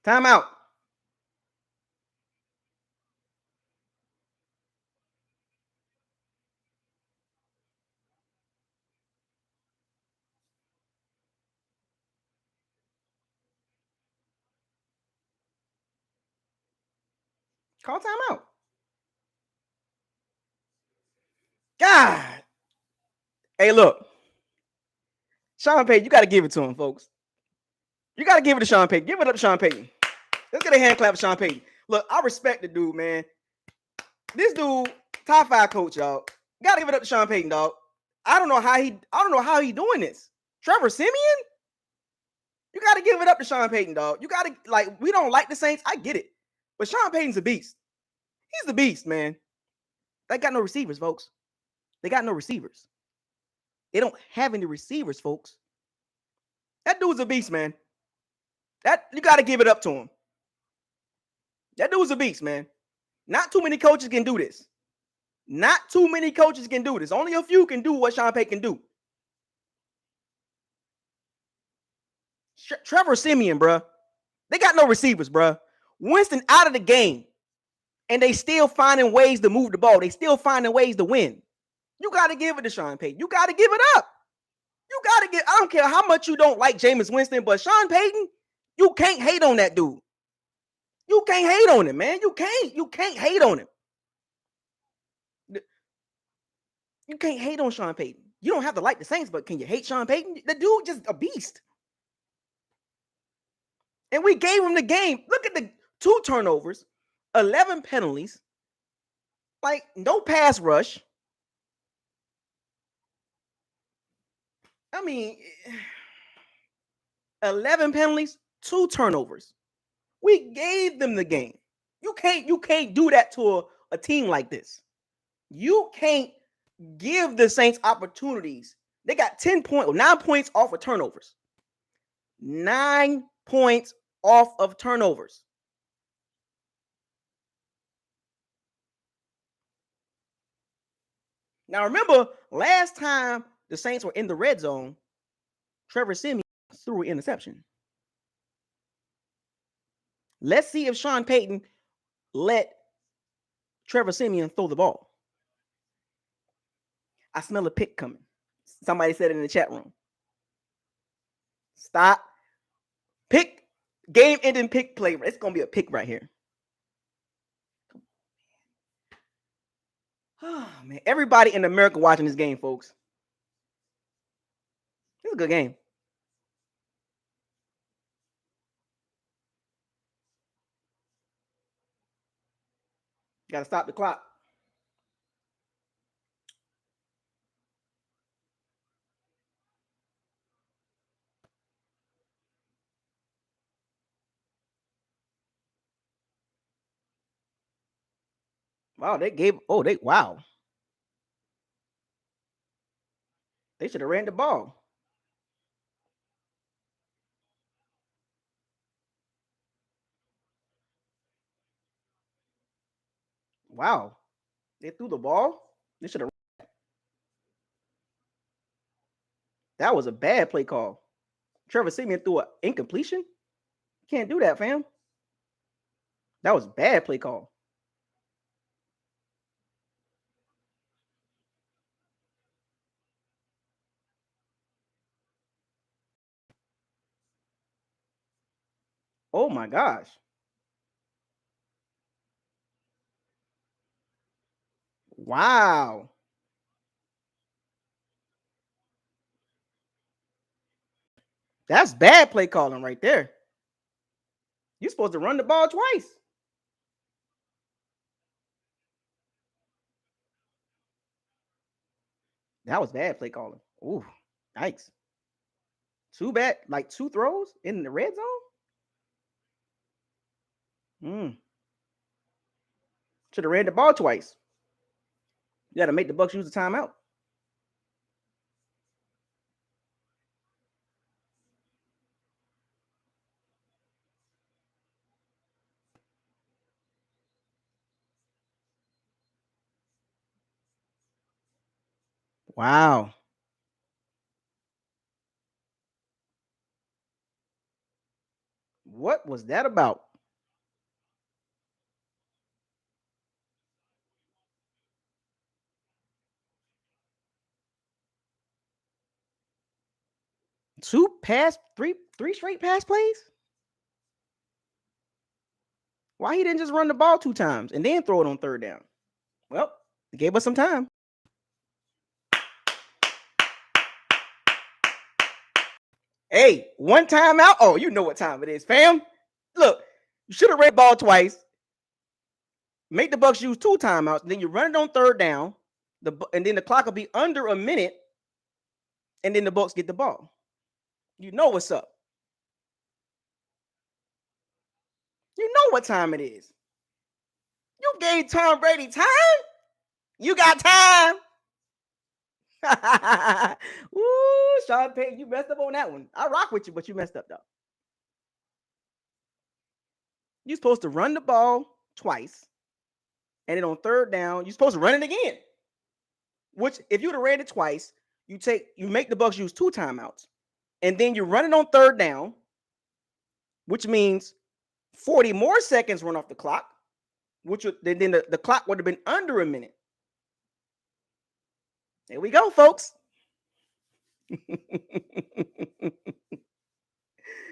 Timeout. Call timeout. God. Hey, look. Sean Payton, you got to give it to him, folks. You got to give it to Sean Payton. Give it up to Sean Payton. Let's get a hand clap for Sean Payton. Look, I respect the dude, man. This dude, top 5 coach, y'all. Got to give it up to Sean Payton, dog. I don't know how he doing this. Trevor Siemian? You got to give it up to Sean Payton, dog. You got to, like, we don't like the Saints. I get it. But Sean Payton's a beast. He's the beast, man. They got no receivers, folks. They got no receivers. They don't have any receivers, folks. That dude's a beast, man. That you got to give it up to him. That dude's a beast, man. Not too many coaches can do this. Not too many coaches can do this. Only a few can do what Sean Payton can do. Trevor Siemian, bro. They got no receivers, bro. Winston out of the game. And they still finding ways to move the ball. They still finding ways to win. You got to give it to Sean Payton. You got to give it up. You got to give. I don't care how much you don't like Jameis Winston, but Sean Payton, you can't hate on that dude. You can't hate on him, man. You can't hate on him. You can't hate on Sean Payton. You don't have to like the Saints, but can you hate Sean Payton? The dude just a beast. And we gave him the game. Look at the 2 turnovers, 11 penalties, like no pass rush. I mean, 11 penalties, 2 turnovers. We gave them the game. You can't do that to a team like this. You can't give the Saints opportunities. They got 9 points off of turnovers. 9 points off of turnovers. Now remember, last time the Saints were in the red zone, Trevor Siemian threw an interception. Let's see if Sean Payton let Trevor Siemian throw the ball. I smell a pick coming. Somebody said it in the chat room. Stop. Pick. Game ending pick play. It's going to be a pick right here. Oh, man. Everybody in America watching this game, folks. It's a good game. Got to stop the clock. Wow, wow. They should have ran the ball. Wow. They threw the ball. They should have. That was a bad play call. Trevor Siemian threw an incompletion. Can't do that, fam. That was bad play call. Oh my gosh. Wow. That's bad play calling right there. You're supposed to run the ball twice. That was bad play calling. Ooh, yikes. Too bad, like 2 throws in the red zone? Should have ran the ball twice. You got to make the Bucs use the timeout. Wow. What was that about? Three straight pass plays? Why he didn't just run the ball 2 times and then throw it on third down? Well, he gave us some time. Hey, 1 timeout. Oh, you know what time it is, fam. Look, you should have ran the ball twice. Make the Bucs use 2 timeouts. Then you run it on third down. And then the clock will be under a minute. And then the Bucs get the ball. You know what's up. You know what time it is. You gave Tom Brady time. You got time. Ooh, Sean Payton, you messed up on that one. I rock with you, but you messed up, though. You're supposed to run the ball twice. And then on third down, you're supposed to run it again. Which, if you would have ran it twice, you make the Bucs use 2 timeouts. And then you run it on third down, which means 40 more seconds run off the clock, which would, then the clock would have been under a minute. There we go, folks. Here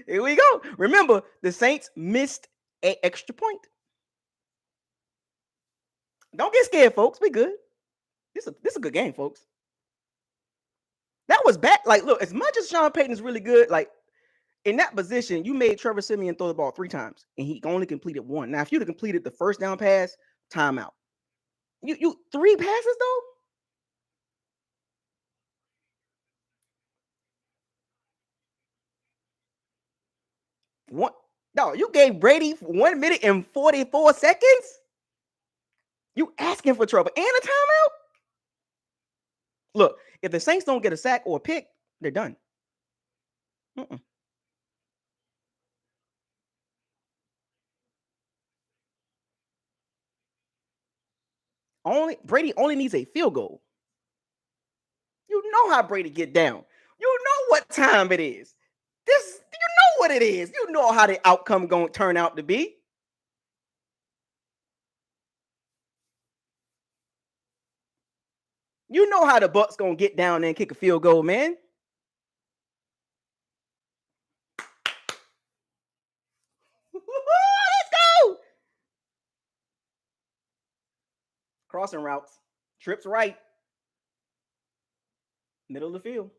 we go. Remember, the Saints missed an extra point. Don't get scared, folks. We good. This is a good game, folks. That was bad. Like, look, as much as Sean Payton is really good, like, in that position, you made Trevor Siemian throw the ball 3 times, and he only completed 1. Now, if you'd have completed the first down pass, timeout. You 3 passes, though? One. No, you gave Brady 1 minute and 44 seconds? You asking for trouble and a timeout? Look, if the Saints don't get a sack or a pick, they're done. Brady only needs a field goal. You know how Brady get down. You know what time it is. You know what it is. You know how the outcome going to turn out to be. You know how the Bucs going to get down there and kick a field goal, man. Let's go. Crossing routes. Trips right. Middle of the field.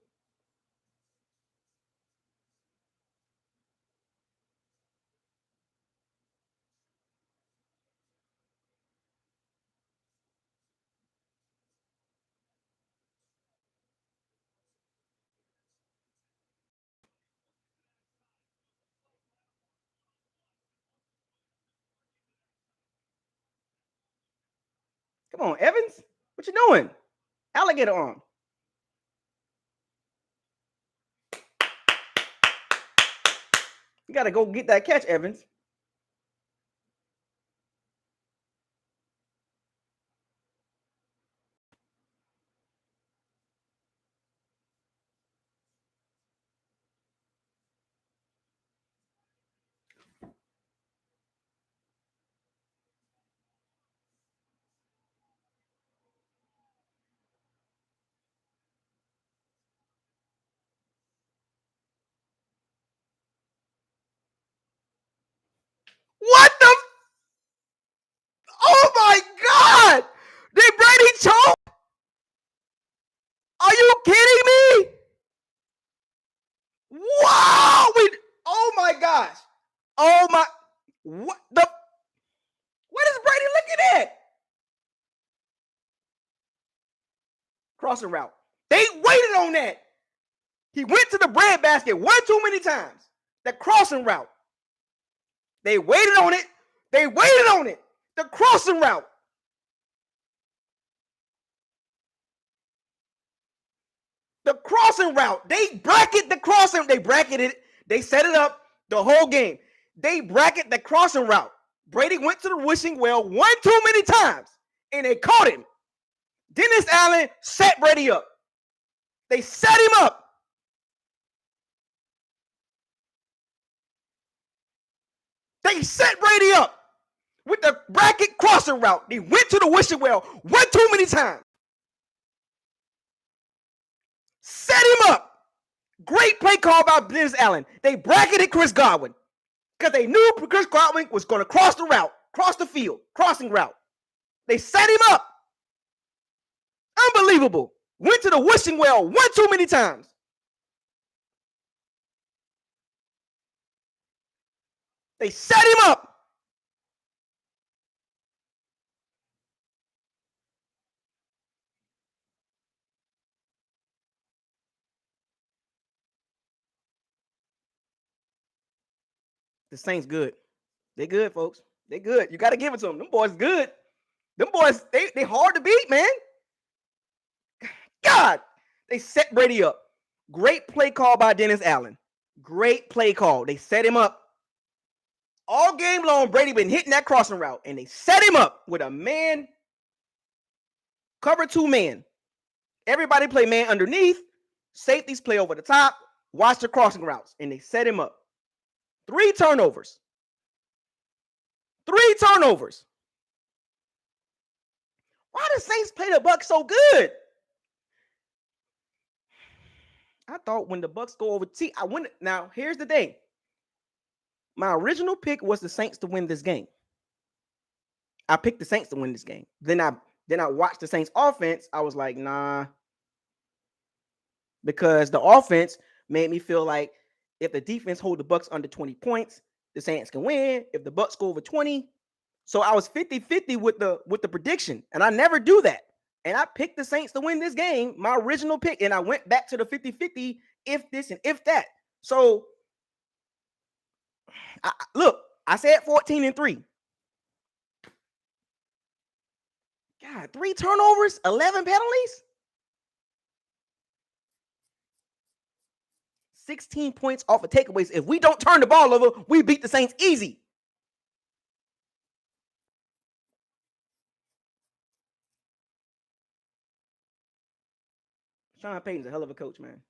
Come on, Evans. What you doing? Alligator arm. You got to go get that catch, Evans. What the? Oh my God! Did Brady choke? Are you kidding me? Wow! Oh my gosh! Oh my! What the? What is Brady looking at? Crossing route. They waited on that. He went to the bread basket one too many times. The crossing route. They waited on it. They waited on it. The crossing route. The crossing route. They bracket the crossing. They bracketed it. They set it up the whole game. They bracket the crossing route. Brady went to the wishing well one too many times, and they caught him. Dennis Allen set Brady up. They set him up. They set Brady up with the bracket crossing route. They went to the wishing well one too many times. Set him up. Great play call by Dennis Allen. They bracketed Chris Godwin because they knew Chris Godwin was going to cross the route, cross the field, crossing route. They set him up. Unbelievable. Went to the wishing well one too many times. They set him up. The Saints good. They good, folks. They good. You got to give it to them. Them boys good. Them boys, they hard to beat, man. God, they set Brady up. Great play call by Dennis Allen. Great play call. They set him up. All game long, Brady been hitting that crossing route, and they set him up with a man, cover two man. Everybody play man underneath. Safeties play over the top. Watch the crossing routes, and they set him up. 3 turnovers. 3 turnovers. Why the Saints play the Bucs so good? I thought when the Bucs go over, now here's the thing. My original pick was the Saints to win this game. I picked the Saints to win this game. Then I watched the Saints offense. I was like, nah. Because the offense made me feel like if the defense hold the Bucs under 20 points, the Saints can win. If the Bucs go over 20. So I was 50-50 with the prediction. And I never do that. And I picked the Saints to win this game, my original pick. And I went back to the 50-50, if this and if that. So look, I said 14-3. God, 3 turnovers, 11 penalties, 16 points off of takeaways. If we don't turn the ball over, we beat the Saints easy. Sean Payton's a hell of a coach, man.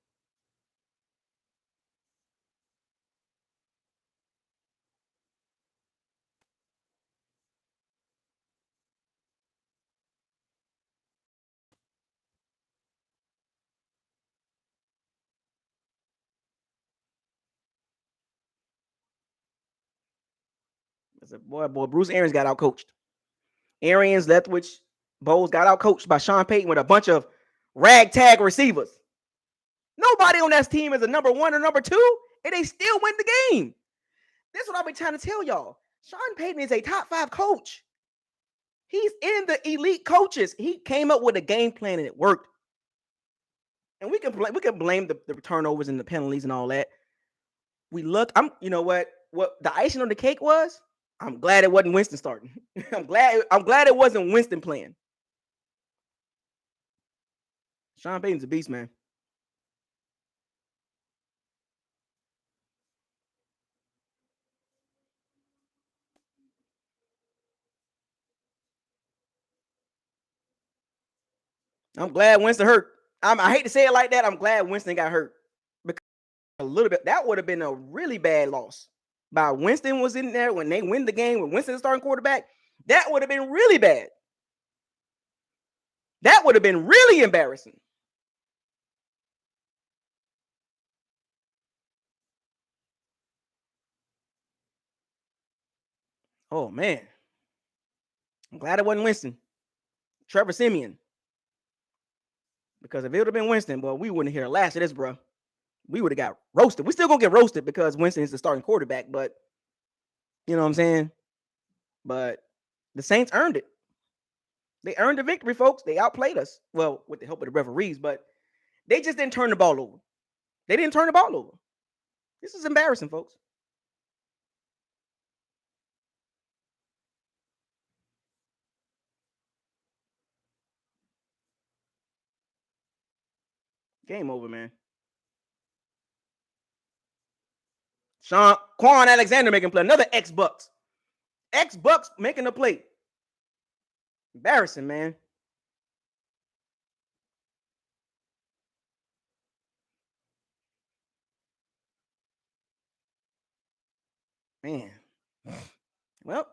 As a boy, Bruce Arians got outcoached. Arians, Leftwich, Bowles got outcoached by Sean Payton with a bunch of ragtag receivers. Nobody on that team is a number 1 or number 2, and they still win the game. That's what I've been trying to tell y'all. Sean Payton is a top 5 coach. He's in the elite coaches. He came up with a game plan and it worked. And we can blame the turnovers and the penalties and all that. You know what the icing on the cake was? I'm glad it wasn't Winston starting. I'm glad it wasn't Winston playing. Sean Payton's a beast, man. I'm glad Winston hurt. I hate to say it like that. I'm glad Winston got hurt. Because a little bit, that would have been a really bad loss. By Winston was in there when they win the game, when Winston's starting quarterback, that would have been really bad. That would have been really embarrassing. Oh, man. I'm glad it wasn't Winston. Trevor Siemian. Because if it would have been Winston, well, we wouldn't hear the last of this, bro. We would have got roasted. We still gonna get roasted because Winston is the starting quarterback, but you know what I'm saying? But the Saints earned it. They earned the victory, folks. They outplayed us. Well, with the help of the referees, but they just didn't turn the ball over. They didn't turn the ball over. This is embarrassing, folks. Game over, man. Quan Alexander making a play. Another ex-Bucs. Ex-Bucs making a play. Embarrassing, man. Man. Well,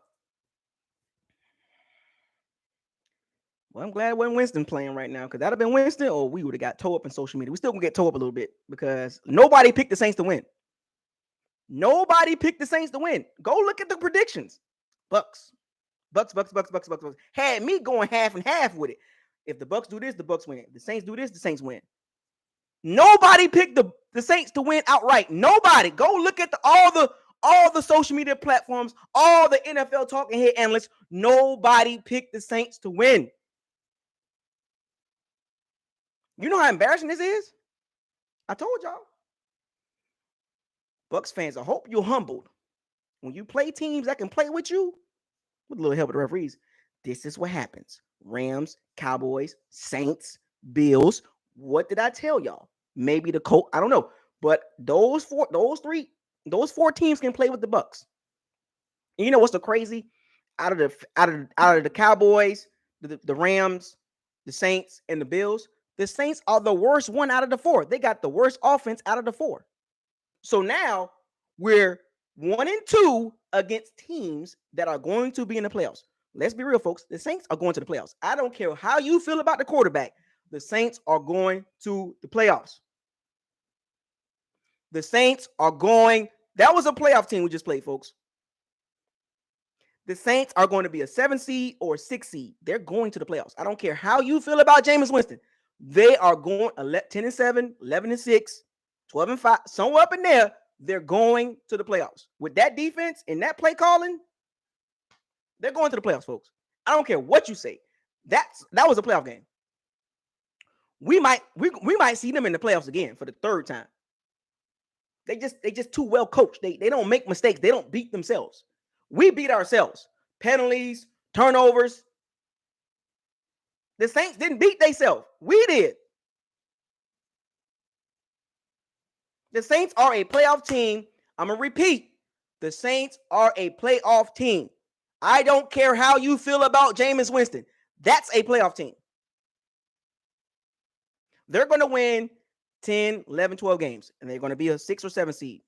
I'm glad it wasn't Winston playing right now, because that'd have been Winston, or we would have got towed up in social media. We still gonna get towed up a little bit because nobody picked the Saints to win. Nobody picked the Saints to win. Go look at the predictions. Bucs. Had me going half and half with it. If the Bucs do this, the Bucs win. If the Saints do this, the Saints win. Nobody picked the Saints to win outright. Nobody. Go look at all the social media platforms, all the NFL talking head analysts. Nobody picked the Saints to win. You know how embarrassing this is? I told y'all. Bucs fans, I hope you're humbled. When you play teams that can play with you, with a little help of the referees, this is what happens. Rams, Cowboys, Saints, Bills. What did I tell y'all? Maybe the Colts. I don't know. But those four teams can play with the Bucs. And you know what's so crazy? Out of the Cowboys, the Rams, the Saints, and the Bills, the Saints are the worst one out of the four. They got the worst offense out of the four. So now we're 1-2 against teams that are going to be in the playoffs. Let's be real, folks. The Saints are going to the playoffs. I don't care how you feel about the quarterback. The Saints are going to the playoffs. The Saints are going. That was a playoff team we just played, folks. The Saints are going to be a 7 seed or 6 seed. They're going to the playoffs. I don't care how you feel about Jameis Winston. They are going 10-7, 11-6, 12-5, somewhere up in there. They're going to the playoffs. With that defense and that play calling, they're going to the playoffs, folks. I don't care what you say. That was a playoff game. We might see them in the playoffs again for the third time. They just too well coached. They don't make mistakes. They don't beat themselves. We beat ourselves. Penalties, turnovers. The Saints didn't beat themselves. We did. The Saints are a playoff team. I'm going to repeat. The Saints are a playoff team. I don't care how you feel about Jameis Winston. That's a playoff team. They're going to win 10, 11, 12 games, and they're going to be a 6 or 7 seed.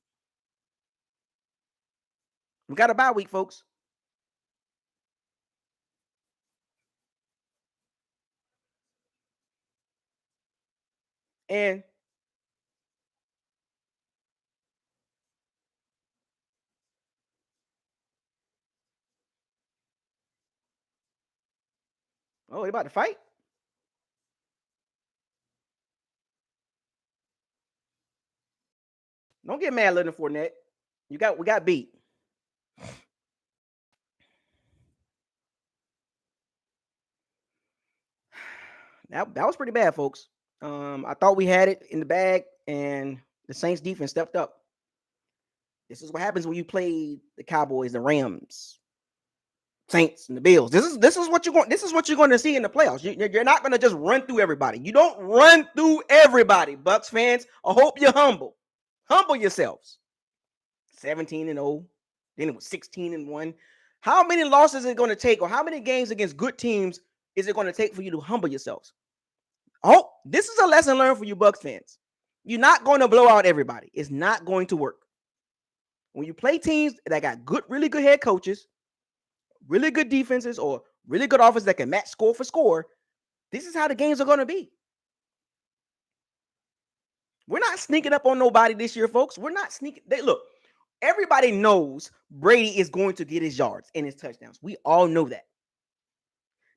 We got a bye week, folks. And they about to fight? Don't get mad, Leonard Fournette. We got beat. That was pretty bad, folks. I thought we had it in the bag, and the Saints defense stepped up. This is what happens when you play the Cowboys, the Rams, Saints, and the Bills. This is what you're going to see in the playoffs. You're not going to just run through everybody. You don't run through everybody, Bucs fans. I hope you're humble. Humble yourselves. 17-0. Then it was 16-1. How many losses is it going to take, or how many games against good teams is it going to take for you to humble yourselves? Oh, this is a lesson learned for you Bucs fans. You're not going to blow out everybody. It's not going to work. When you play teams that got really good head coaches, really good defenses, or really good offense that can match score for score, this is how the games are going to be. We're not sneaking up on nobody this year, folks. We're not sneaking. Look, everybody knows Brady is going to get his yards and his touchdowns. We all know that.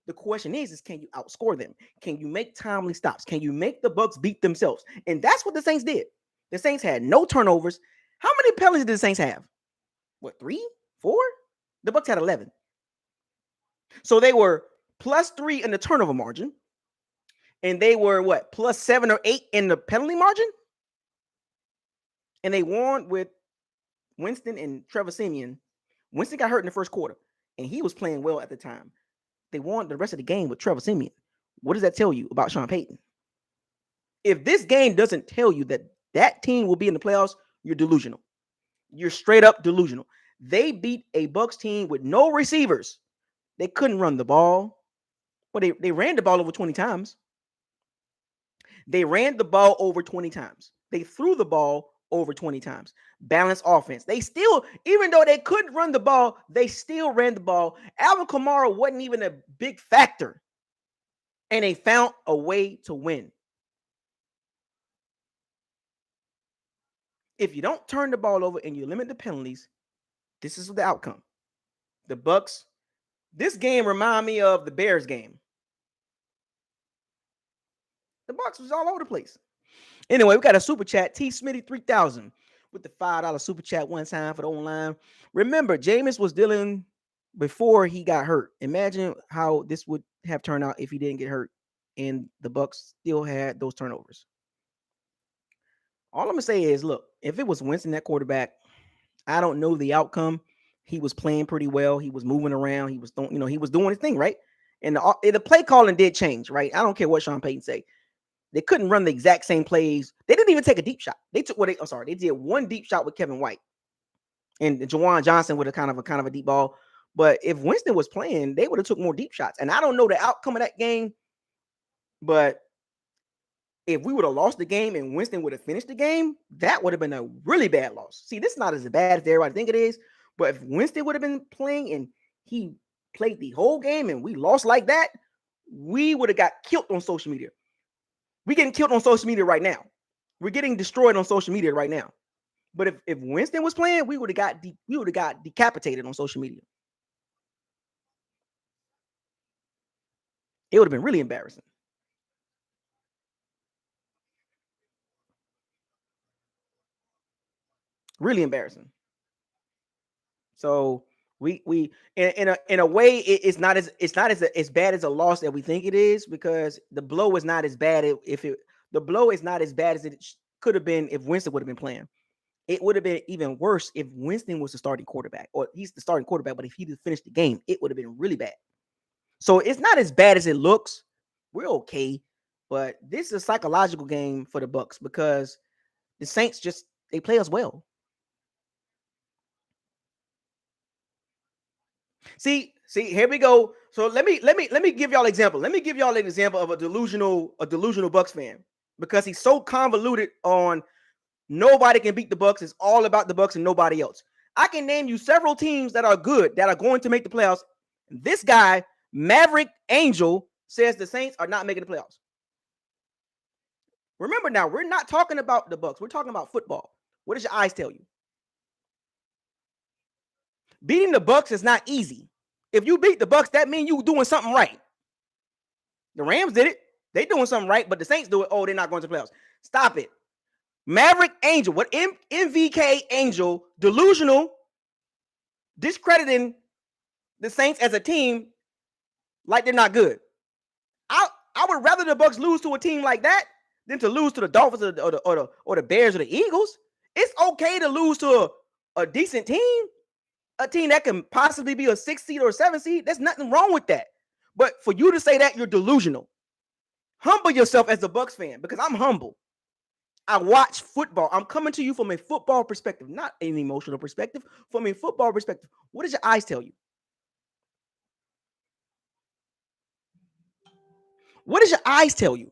The question is can you outscore them? Can you make timely stops? Can you make the Bucs beat themselves? And that's what the Saints did. The Saints had no turnovers. How many penalties did the Saints have? What, 3, 4? The Bucs had 11. So they were +3 in the turnover margin. And they were what, +7 or 8 in the penalty margin? And they won with Winston and Trevor Siemian. Winston got hurt in the first quarter, and he was playing well at the time. They won the rest of the game with Trevor Siemian. What does that tell you about Sean Payton? If this game doesn't tell you that team will be in the playoffs, you're delusional. You're straight up delusional. They beat a Bucs team with no receivers. They couldn't run the ball. Well, they ran the ball over 20 times. They ran the ball over 20 times. They threw the ball over 20 times. Balanced offense. They still, even though they couldn't run the ball, they still ran the ball. Alvin Kamara wasn't even a big factor. And they found a way to win. If you don't turn the ball over and you limit the penalties, this is the outcome. The Bucs, this game remind me of the Bears game. The Bucs was all over the place. Anyway, we got a super chat. T. Smitty 3000 with the $5 super chat one time for the online. Remember, Jameis was dealing before he got hurt. Imagine how this would have turned out if he didn't get hurt and the Bucs still had those turnovers. All I'm gonna say is, look, if it was Winston that quarterback, I don't know the outcome. He was playing pretty well. He was moving around. He was he was doing his thing, right? And the play calling did change, right? I don't care what Sean Payton say. They couldn't run the exact same plays. They didn't even take a deep shot. They took they did one deep shot with Kevin White and Jawan Johnson with a kind of a deep ball. But if Winston was playing, they would have took more deep shots. And I don't know the outcome of that game, but if we would have lost the game and Winston would have finished the game, that would have been a really bad loss. See, this is not as bad as everybody think it is, but if Winston would have been playing and he played the whole game and we lost like that, we would have got killed on social media. We're getting killed on social media right now. We're getting destroyed on social media right now. But if Winston was playing, we would have got decapitated on social media. It would have been really embarrassing. Really embarrassing. So we in a way it's not as bad as a loss that we think it is, because the blow is not as bad the blow is not as bad as it could have been if Winston would have been playing. It would have been even worse if Winston was the starting quarterback, or he's the starting quarterback, but if he did finish the game, it would have been really bad. So it's not as bad as it looks. We're okay, but this is a psychological game for the Bucs because the Saints they play us well. See, here we go. So let me give y'all an example. Let me give y'all an example of a delusional Bucs fan, because he's so convoluted on nobody can beat the Bucs. It's all about the Bucs and nobody else. I can name you several teams that are good, that are going to make the playoffs. This guy, Maverick Angel, says the Saints are not making the playoffs. Remember now, we're not talking about the Bucs. We're talking about football. What does your eyes tell you? Beating the Bucs is not easy. If you beat the Bucs, that means you doing something right. The Rams did it. They doing something right, but the Saints do it. Oh, they're not going to the playoffs. Stop it. Maverick Angel, what MVK Angel, delusional, discrediting the Saints as a team like they're not good. I would rather the Bucs lose to a team like that than to lose to the Dolphins or the Bears or the Eagles. It's okay to lose to a decent team, a team that can possibly be a 6 seed or a 7 seed. There's nothing wrong with that. But for you to say that, you're delusional. Humble yourself as a Bucs fan, because I'm humble. I watch football. I'm coming to you from a football perspective, not an emotional perspective. From a football perspective, what does your eyes tell you? What does your eyes tell you?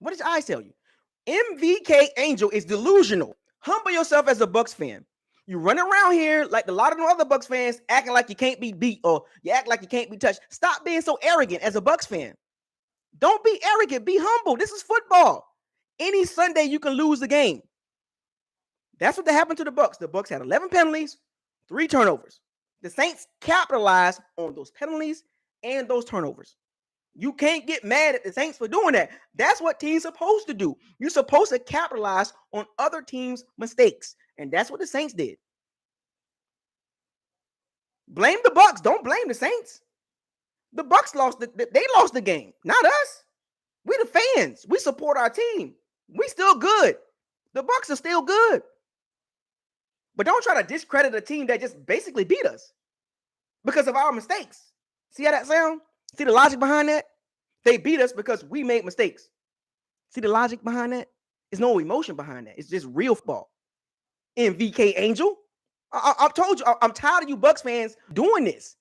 What does your eyes tell you? MVK Angel is delusional. Humble yourself as a Bucs fan. You run around here like a lot of the other Bucs fans, acting like you can't be beat, or you act like you can't be touched. Stop being so arrogant as a Bucs fan. Don't be arrogant. Be humble. This is football. Any Sunday you can lose the game. That's what happened to the Bucs. The Bucs had 11 penalties, 3 turnovers. The Saints capitalized on those penalties and those turnovers. You can't get mad at the Saints for doing that. That's what teams are supposed to do. You're supposed to capitalize on other teams' mistakes. And that's what the Saints did. Blame the Bucs. Don't blame the Saints. The Bucs they lost the game, not us. We the fans. We support our team. We still good. The Bucs are still good. But don't try to discredit a team that just basically beat us because of our mistakes. See how that sounds? See the logic behind that? They beat us because we made mistakes. See the logic behind that? There's no emotion behind that. It's just real football. MVK Angel, I've told you, I'm tired of you Bucs fans doing this.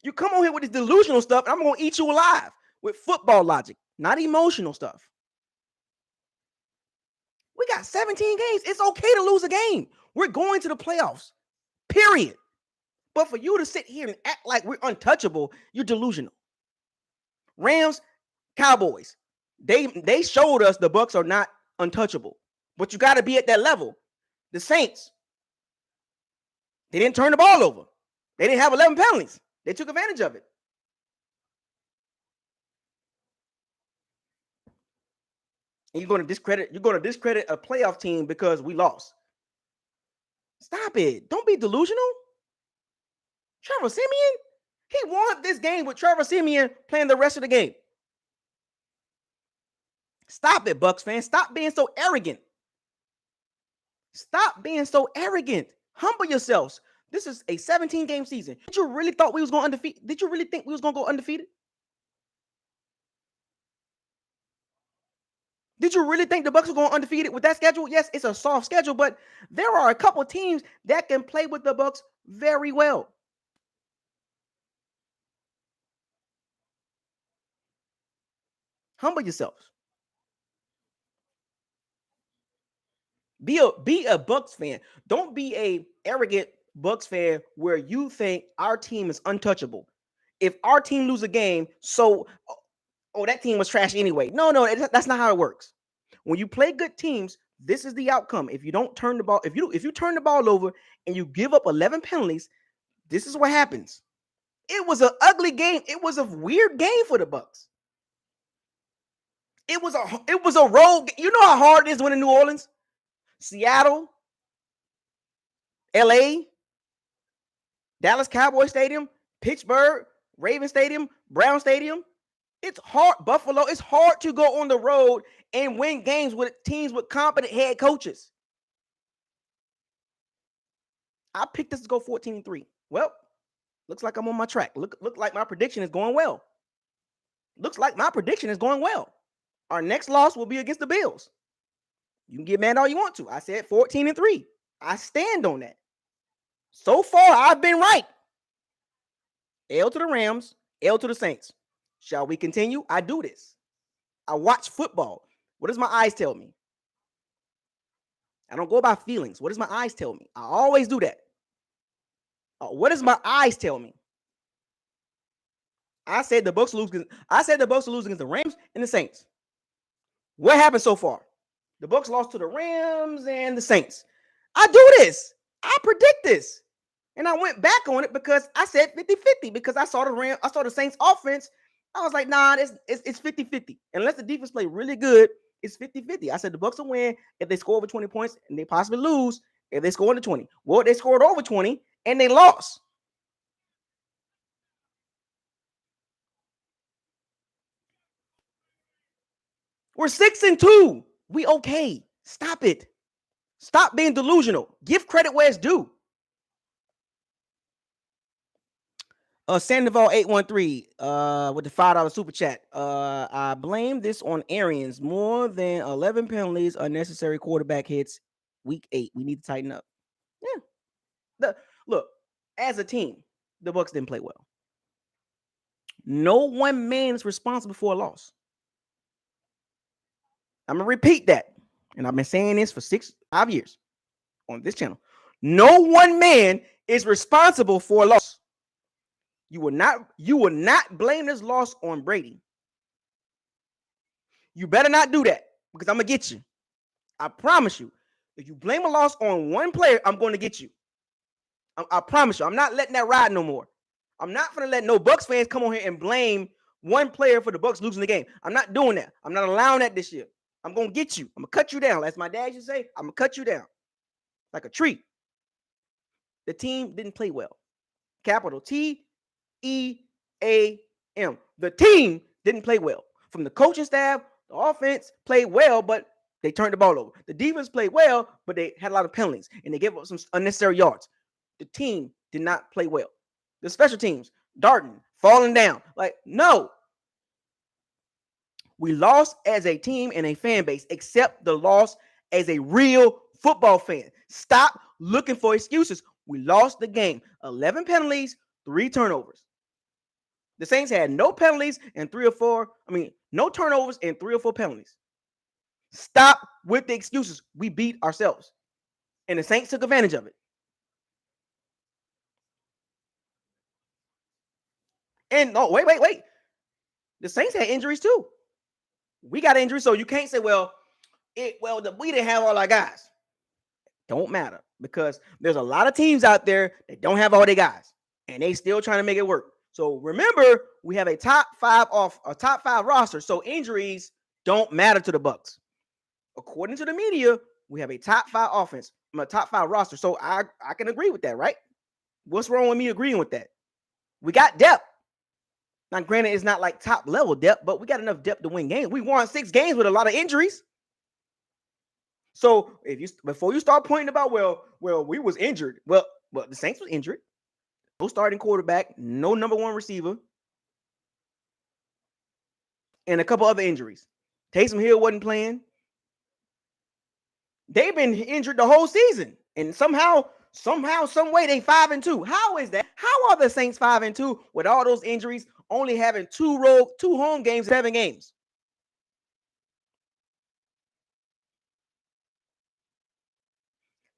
You come on here with this delusional stuff, and I'm going to eat you alive with football logic. not emotional stuff. We got 17 games. It's okay to lose a game. We're going to the playoffs, period. But for you to sit here and act like we're untouchable, you're delusional. Rams, Cowboys, they showed us the Bucs are not untouchable. But you got to be at that level. The Saints, they didn't turn the ball over. They didn't have 11 penalties. They took advantage of it. And you're going to discredit a playoff team because we lost. Stop it. Don't be delusional. Trevor Siemian, he won this game with Trevor Siemian playing the rest of the game. Stop it, Bucs fans. Stop being so arrogant. Stop being so arrogant. Humble yourselves. This is a 17-game season. Did you really thought we was going undefeated? Did you really think we was going to go undefeated? Did you really think the Bucs were going undefeated with that schedule? Yes, it's a soft schedule, but there are a couple teams that can play with the Bucs very well. Humble yourselves. Be a Bucs fan. Don't be a arrogant Bucs fan where you think our team is untouchable. If our team lose a game, that team was trash anyway. No, that's not how it works. When you play good teams, this is the outcome. If you don't turn the ball, if you turn the ball over and you give up 11 penalties, this is what happens. It was an ugly game. It was a weird game for the Bucs. It was a road. You know how hard it is winning New Orleans, Seattle, LA, Dallas Cowboy Stadium, Pittsburgh, Raven Stadium, Brown Stadium. It's hard. Buffalo. It's hard to go on the road and win games with teams with competent head coaches. I picked us to go 14-3. Well, looks like I'm on my track. Look like my prediction is going well. Looks like my prediction is going well. Our next loss will be against the Bills. You can get mad all you want to. I said 14-3. I stand on that. So far, I've been right. L to the Rams, L to the Saints. Shall we continue? I do this. I watch football. What does my eyes tell me? I don't go by feelings. What does my eyes tell me? I always do that. What does my eyes tell me? I said the Bucs will lose against the Rams and the Saints. What happened so far? The Bucs lost to the Rams and the Saints. I do this. I predict this. And I went back on it because I said 50-50 because I saw the Saints offense. I was like, nah, it's 50-50. Unless the defense play really good, it's 50-50. I said the Bucs will win if they score over 20 points and they possibly lose if they score under 20. Well, they scored over 20 and they lost. We're 6-2. We okay. Stop it. Stop being delusional. Give credit where it's due. Sandoval 813 with the $5 super chat. I blame this on Arians. More than 11 penalties, unnecessary quarterback hits. Week 8. We need to tighten up. Yeah. Look, as a team, the Bucs didn't play well. No one man is responsible for a loss. I'm going to repeat that. And I've been saying this for 5 years on this channel. No one man is responsible for a loss. You will not blame this loss on Brady. You better not do that because I'm going to get you. I promise you. If you blame a loss on one player, I'm going to get you. I promise you. I'm not letting that ride no more. I'm not going to let no Bucs fans come on here and blame one player for the Bucs losing the game. I'm not doing that. I'm not allowing that this year. I'm going to get you. I'm going to cut you down. As my dad used to say, I'm going to cut you down like a tree. The team didn't play well. Capital T-E-A-M. The team didn't play well. From the coaching staff, the offense played well, but they turned the ball over. The defense played well, but they had a lot of penalties, and they gave up some unnecessary yards. The team did not play well. The special teams, Darton, falling down. Like, no. We lost as a team and a fan base, except the loss as a real football fan. Stop looking for excuses. We lost the game. 11 penalties, 3 turnovers. The Saints had no penalties and 3 or 4. No turnovers and 3 or 4 penalties. Stop with the excuses. We beat ourselves. And the Saints took advantage of it. And no, wait. The Saints had injuries too. We got injuries, so you can't say, we didn't have all our guys. Don't matter, because there's a lot of teams out there that don't have all their guys, and they still trying to make it work. So remember, we have a top 5 roster, so injuries don't matter to the Bucs. According to the media, we have a top 5 offense, a top 5 roster. So I can agree with that, right? What's wrong with me agreeing with that? We got depth. Now, granted, it's not like top level depth, but we got enough depth to win games. We won 6 games with a lot of injuries. So before you start pointing about, we was injured. Well, the Saints was injured. No starting quarterback, no number 1 receiver, and a couple other injuries. Taysom Hill wasn't playing. They've been injured the whole season, and somehow, some way, they 5-2. How is that? How are the Saints 5-2 with all those injuries, only having 2 home games, 7 games?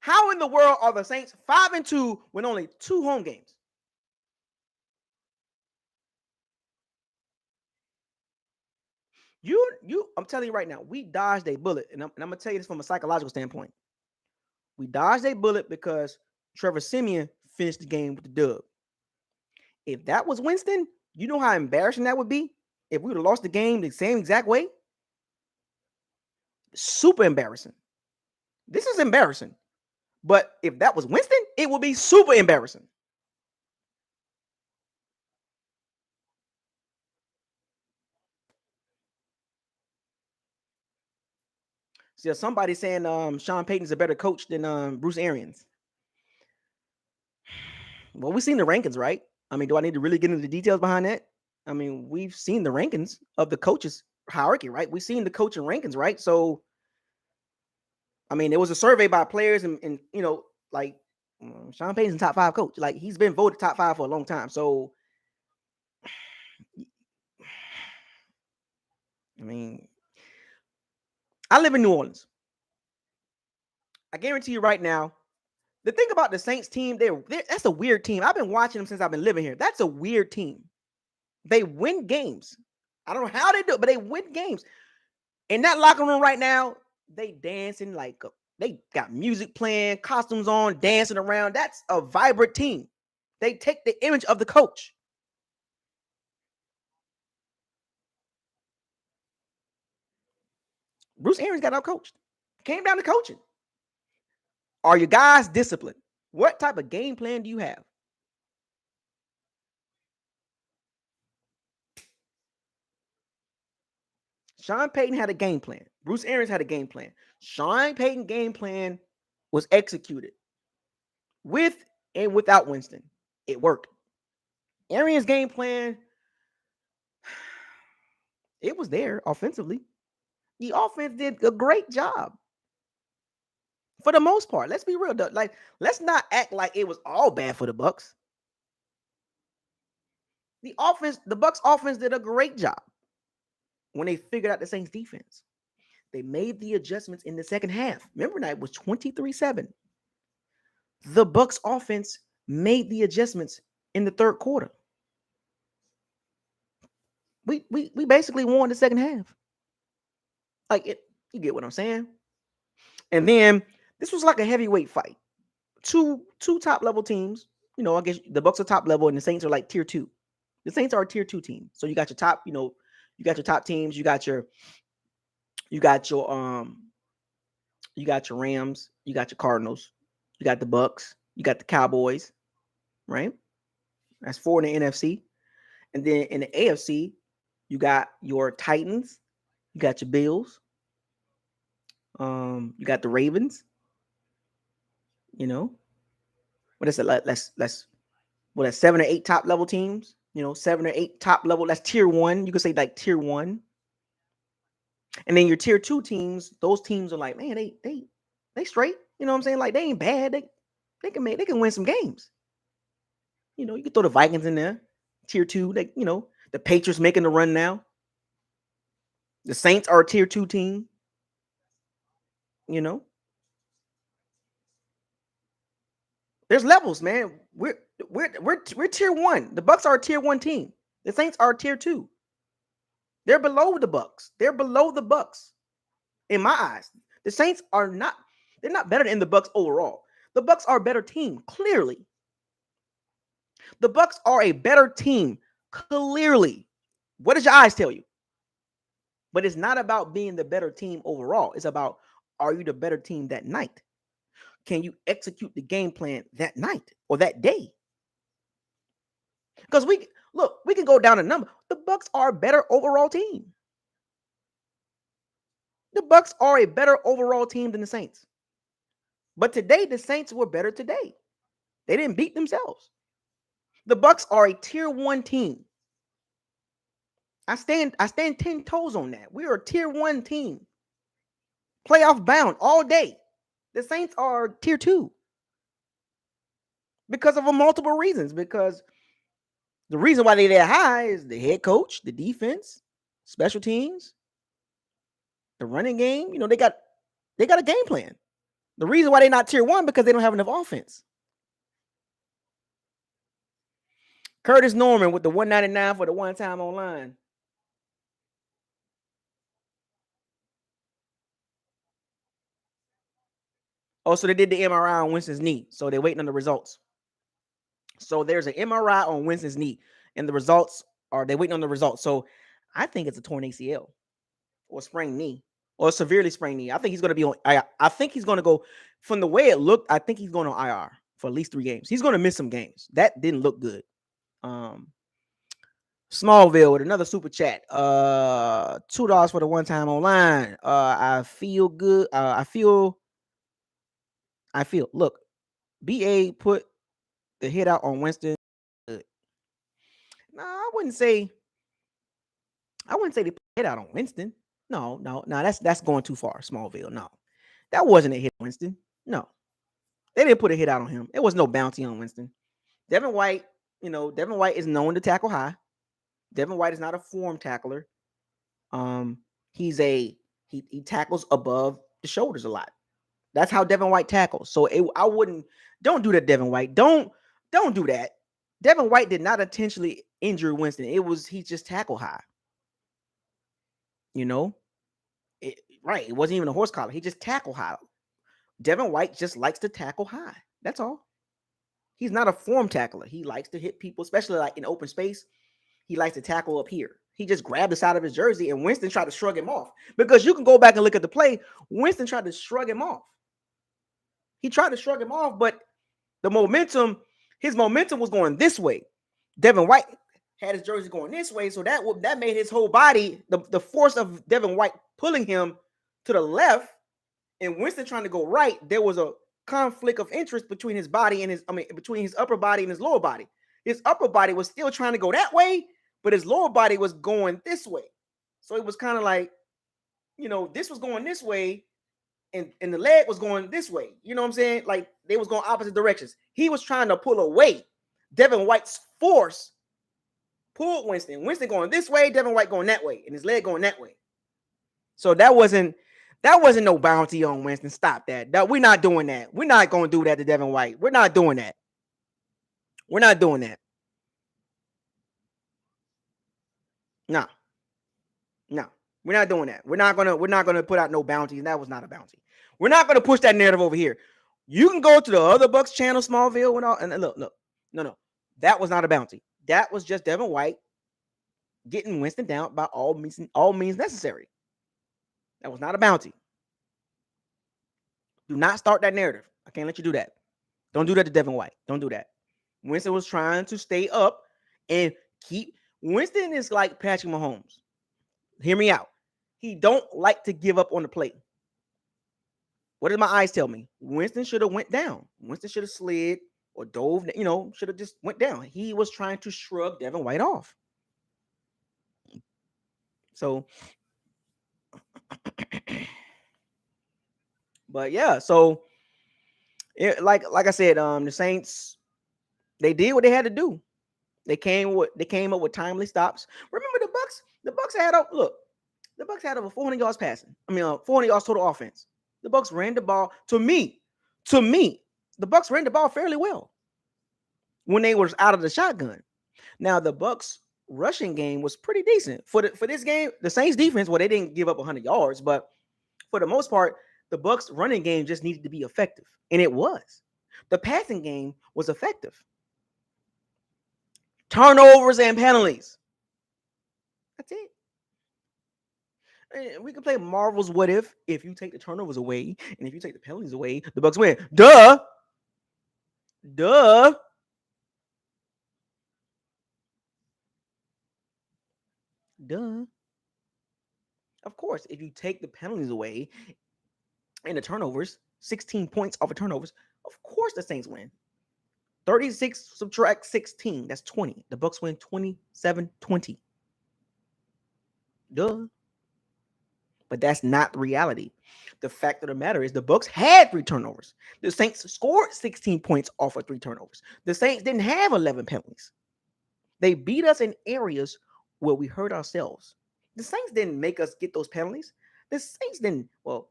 How in the world are the Saints 5-2 with only 2 home games? I'm telling you right now, we dodged a bullet, and I'm gonna tell you this from a psychological standpoint. We dodged a bullet because Trevor Siemian finished the game with the dub. If that was Winston, you know how embarrassing that would be if we would have lost the game the same exact way? Super embarrassing. This is embarrassing. But if that was Winston, it would be super embarrassing. See, somebody saying Sean Payton's a better coach than Bruce Arians. Well, we've seen the rankings, right? I mean, do I need to really get into the details behind that? I mean, we've seen the rankings of the coaches hierarchy, right? We've seen the coaching rankings, right? So, I mean, there was a survey by players and like Sean Payton's a top 5 coach. Like, he's been voted top 5 for a long time. So, I mean, I live in New Orleans. I guarantee you right now, the thing about the Saints team, that's a weird team. I've been watching them since I've been living here. That's a weird team. They win games. I don't know how they do it, but they win games. In that locker room right now, they dancing like they got music playing, costumes on, dancing around. That's a vibrant team. They take the image of the coach. Bruce Arians got out-coached. Came down to coaching. Are your guys disciplined? What type of game plan do you have? Sean Payton had a game plan. Bruce Arians had a game plan. Sean Payton's game plan was executed with and without Winston. It worked. Arians' game plan, it was there offensively. The offense did a great job for the most part. Let's be real. Like, let's not act like it was all bad for the Bucs. The Bucs offense did a great job when they figured out the Saints defense. They made the adjustments in the second half. Remember, that it was 23-7. The Bucs offense made the adjustments in the third quarter. We basically won the second half. Like, you get what I'm saying? And then this was like a heavyweight fight. Two top level teams. I guess the Bucs are top level and the Saints are like tier 2. The Saints are a tier 2 team. So you got your top, you got your top teams. You got your Rams, you got your Cardinals, you got the Bucs, you got the Cowboys, right? That's 4 in the NFC. And then in the AFC, you got your Titans, you got your Bills, you got the Ravens. What is it? That's 7 or 8 top level teams. 7 or 8 top level. That's tier 1. You could say like tier 1. And then your tier 2 teams, those teams are like, man, they straight. You know what I'm saying? Like, they ain't bad. They can win some games. You can throw the Vikings in there. Tier 2, the Patriots making the run now. The Saints are a tier 2 team. You know, there's levels, man. We're tier 1. The Bucs are a tier 1 team. The Saints are tier 2. They're below the Bucs. They're below the Bucs. In my eyes, the Saints are not. They're not better than the Bucs overall. The Bucs are a better team, clearly. The Bucs are a better team, clearly. What does your eyes tell you? But it's not about being the better team overall. It's about, are you the better team that night? Can you execute the game plan that night or that day? Because we can go down a number. The Bucs are a better overall team. The Bucs are a better overall team than the Saints. But today, the Saints were better today. They didn't beat themselves. The Bucs are a tier 1 team. I stand 10 toes on that. We are a tier 1 team. Playoff bound all day. The Saints are tier 2. Because of multiple reasons. Because the reason why they're that high is the head coach, the defense, special teams, the running game. You know, they got a game plan. The reason why they're not tier 1 because they don't have enough offense. Curtis Norman with the $1.99 for the one time online. Oh, so they did the MRI on Winston's knee. So they're waiting on the results. So there's an MRI on Winston's knee, and the results are they're waiting on the results. So I think it's a torn ACL or sprained knee or severely sprained knee. I think he's going to be on. I think he's going to go from the way it looked. I think he's going on IR for at least 3 games. He's going to miss some games. That didn't look good. Smallville with another super chat. $2 for the one time online. I feel good. I feel. Look, BA put the hit out on Winston. No, I wouldn't say they put the hit out on Winston. No, that's going too far. Smallville. No, that wasn't a hit on Winston. No, they didn't put a hit out on him. It was no bounty on Winston. Devin White is known to tackle high. Devin White is not a form tackler. He tackles above the shoulders a lot. That's how Devin White tackles. So don't do that, Devin White. Don't do that. Devin White did not intentionally injure Winston. He just tackled high. You know? It wasn't even a horse collar. He just tackled high. Devin White just likes to tackle high. That's all. He's not a form tackler. He likes to hit people, especially like in open space. He likes to tackle up here. He just grabbed the side of his jersey, and Winston tried to shrug him off. Because you can go back and look at the play. Winston tried to shrug him off. He tried to shrug him off, but his momentum was going this way. Devin White had his jersey going this way, so that made his whole body, the force of Devin White pulling him to the left, and Winston trying to go right. There was a conflict of interest between his body and between his upper body and his lower body. His upper body was still trying to go that way, but his lower body was going this way. So it was kind of like, this was going this way, and the leg was going this way. You know what I'm saying? Like they was going opposite directions. He was trying to pull away. Devin White's force pulled Winston. Winston going this way, Devin White going that way, and his leg going that way. So that wasn't no bounty on Winston. Stop that. We're not doing that. We're not going to do that to Devin White. We're not doing that. We're not doing that. No. We're not doing that. We're not gonna put out no bounties. That was not a bounty. We're not gonna push that narrative over here. You can go to the other Bucs channel, Smallville, and look. No. That was not a bounty. That was just Devin White getting Winston down by all means necessary. That was not a bounty. Do not start that narrative. I can't let you do that. Don't do that to Devin White. Don't do that. Winston was trying to stay up and keep. Winston is like Patrick Mahomes. Hear me out. He don't like to give up on the plate. What did my eyes tell me? Winston should have went down. Winston should have slid or dove, should have just went down. He was trying to shrug Devin White off. So, but yeah, so like I said, the Saints, they did what they had to do. They came up with timely stops. Remember the Bucs had look. The Bucs had over 400 yards passing. 400 yards total offense. The Bucs ran the ball. To me, the Bucs ran the ball fairly well when they was out of the shotgun. Now the Bucs rushing game was pretty decent for this game. The Saints defense, well, they didn't give up 100 yards, but for the most part, the Bucs running game just needed to be effective, and it was. The passing game was effective. Turnovers and penalties. That's it. We can play Marvel's What If you take the turnovers away and if you take the penalties away, the Bucs win. Duh. Of course, if you take the penalties away and the turnovers, 16 points off of turnovers, of course the Saints win. 36 subtract 16, that's 20. The Bucs win 27-20. Duh. But that's not the reality. The fact of the matter is the Bucs had 3 turnovers. The Saints scored 16 points off of 3 turnovers. The Saints didn't have 11 penalties. They beat us in areas where we hurt ourselves. The Saints didn't make us get those penalties. The Saints didn't, well,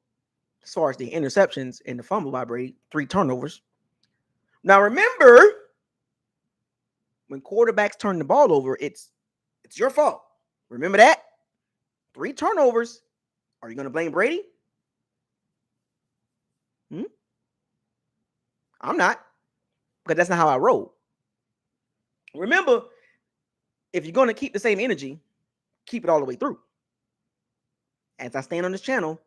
as far as the interceptions and the fumble by Brady, 3 turnovers. Now remember, when quarterbacks turn the ball over, it's your fault. Remember that? 3 turnovers. Are you going to blame Brady? I'm not, because that's not how I roll. Remember, if you're going to keep the same energy, keep it all the way through. As I stand on this channel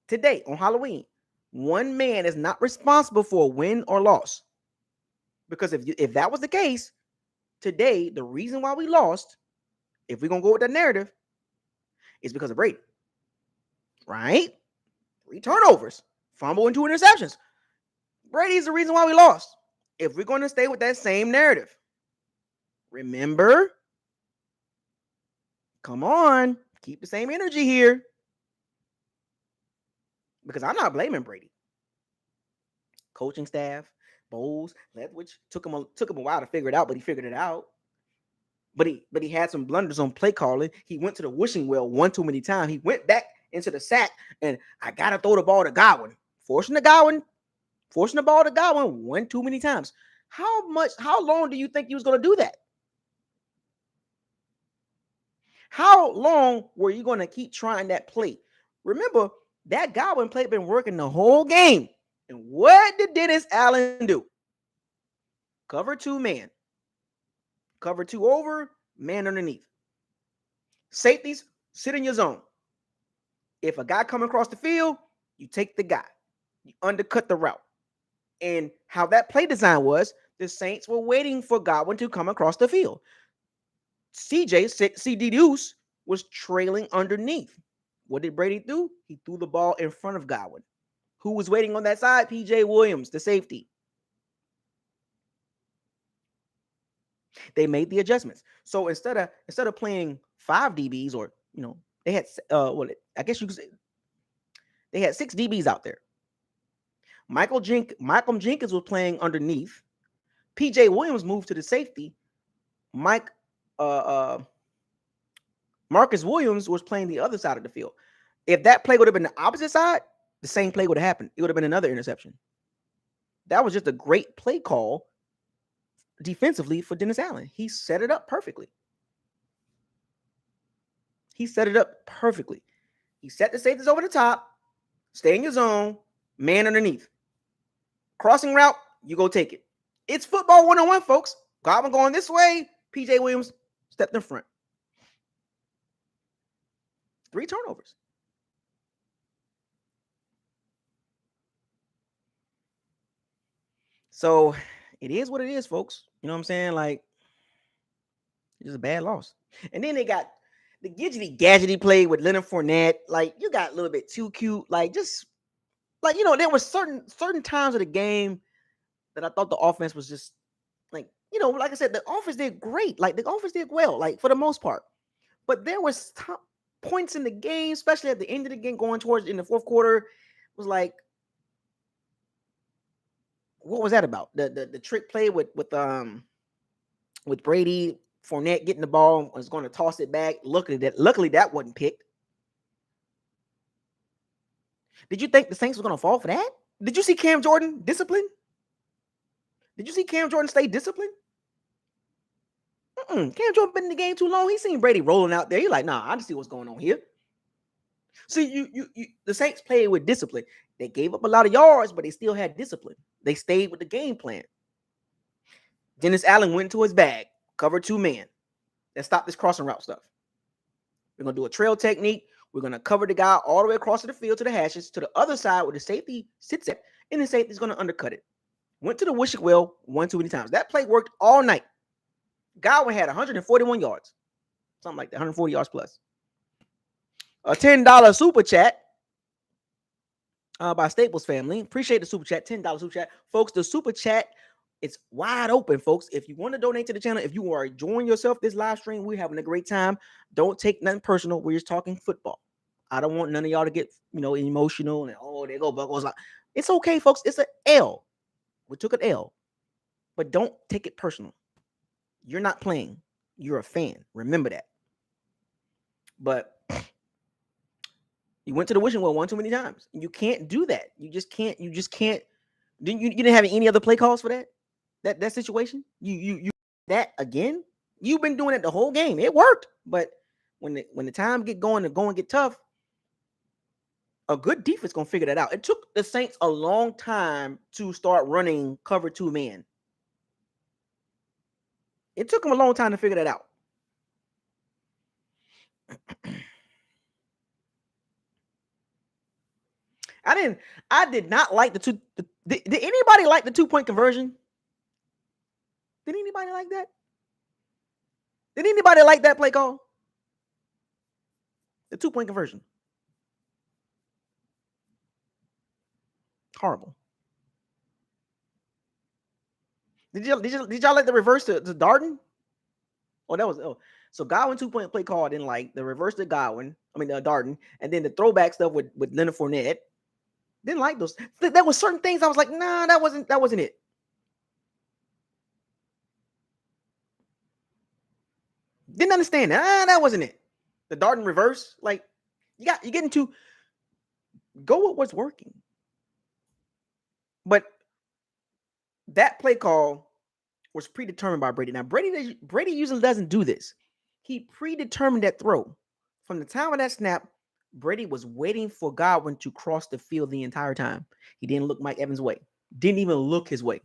today on Halloween, one man is not responsible for a win or loss. Because if that was the case, today, the reason why we lost, if we're going to go with that narrative, is because of Brady. Right? 3 turnovers, fumble and 2 interceptions. Brady's the reason why we lost. If we're going to stay with that same narrative, remember, come on, keep the same energy here. Because I'm not blaming Brady. Coaching staff, Bowles, Leftwich, took him a while to figure it out, but he figured it out. But he had some blunders on play calling. He went to the wishing well one too many times. He went back into the sack, and I gotta throw the ball to Godwin. Forcing the ball to Godwin one too many times. How long do you think he was gonna do that? How long were you gonna keep trying that play? Remember, that Godwin play been working the whole game. And what did Dennis Allen do? Cover 2 man. Cover 2 over, man underneath. Safeties, sit in your zone. If a guy come across the field, you take the guy. You undercut the route. And how that play design was, the Saints were waiting for Godwin to come across the field. CD Deuce was trailing underneath. What did Brady do? He threw the ball in front of Godwin. Who was waiting on that side? PJ Williams, the safety. They made the adjustments. So instead of playing 5 DBs, or they had I guess you could say they had 6 DBs out there. Malcolm Jenkins was playing underneath. PJ Williams moved to the safety. Marcus Williams was playing the other side of the field. If that play would have been the opposite side, the same play would have happened. It would have been another interception. That was just a great play call defensively for Dennis Allen. He set it up perfectly. He set the safeties over the top, stay in your zone, man underneath. Crossing route, you go take it. It's football 101, folks. Godwin going this way, PJ Williams stepped in front. 3 turnovers. So it is what it is, folks. You know what I'm saying? Like, it's just a bad loss. And then they got the gadgety play with Leonard Fournette. Like, you got a little bit too cute. Like, just like, there were certain times of the game that I thought the offense was just like, like I said, the offense did great. Like, the offense did well, like, for the most part. But there was points in the game, especially at the end of the game, going towards in the fourth quarter, was like, what was that about? The trick play with Brady, Fournette getting the ball, was going to toss it back. Luckily that wasn't picked. Did you think the Saints were going to fall for that? Did you see Cam Jordan disciplined? Did you see Cam Jordan stay disciplined? Cam Jordan been in the game too long. He seen Brady rolling out there. He like, nah, I just see what's going on here. See, the Saints played with discipline. They gave up a lot of yards, but they still had discipline. They stayed with the game plan. Dennis Allen went into his bag, covered 2 men. Let's stop this crossing route stuff. We're going to do a trail technique. We're going to cover the guy all the way across the field to the hashes, to the other side where the safety sits at, and the safety is going to undercut it. Went to the wishing well one too many times. That play worked all night. Godwin had 141 yards. Something like that, 140 yards plus. A $10 super chat by Staples family. Appreciate the super chat, $10 super chat. Folks, the super chat, it's wide open, folks. If you want to donate to the channel, if you are enjoying yourself this live stream, we're having a great time. Don't take nothing personal. We're just talking football. I don't want none of y'all to get, emotional and, oh, there go Bucos. It's okay, folks. It's an L. We took an L. But don't take it personal. You're not playing. You're a fan. Remember that. But you went to the wishing well one too many times. You can't do that. You just can't. You didn't have any other play calls for that situation? You that again? You've been doing it the whole game. It worked. But when the time get going and get tough, a good defense gonna figure that out. It took the Saints a long time to start running cover 2 man. It took them a long time to figure that out. I did not like the two. Did anybody like the 2-point conversion? Did anybody like that? Did anybody like that play call? The 2-point conversion. Horrible. Did y'all like the reverse to Darden? So Godwin 2-point play call, then like the reverse to Godwin. Darden, and then the throwback stuff with Leonard Fournette. Didn't like those. There was certain things I was like, nah, that wasn't it. Didn't understand that. That wasn't it. The Darden reverse, like you getting to go with what's working. But that play call was predetermined by Brady. Now Brady usually doesn't do this. He predetermined that throw. From the time of that snap, Brady was waiting for Godwin to cross the field the entire time. He didn't look Mike Evans' way. Didn't even look his way.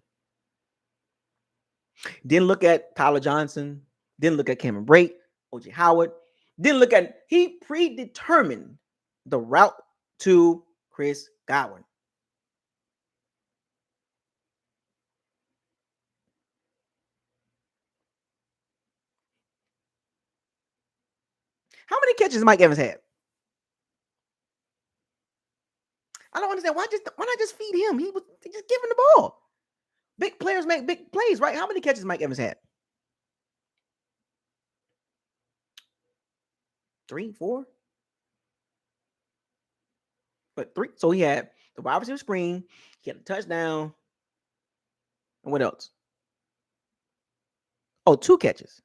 Didn't look at Tyler Johnson. Didn't look at Cameron Brate, O.J. Howard. He predetermined the route to Chris Godwin. How many catches Mike Evans had? I don't understand. Why not just feed him? He just giving the ball. Big players make big plays, right? How many catches Mike Evans had? 3, 4? But 3. So he had the wide receiver screen. He had a touchdown. And what else? Oh, 2 catches.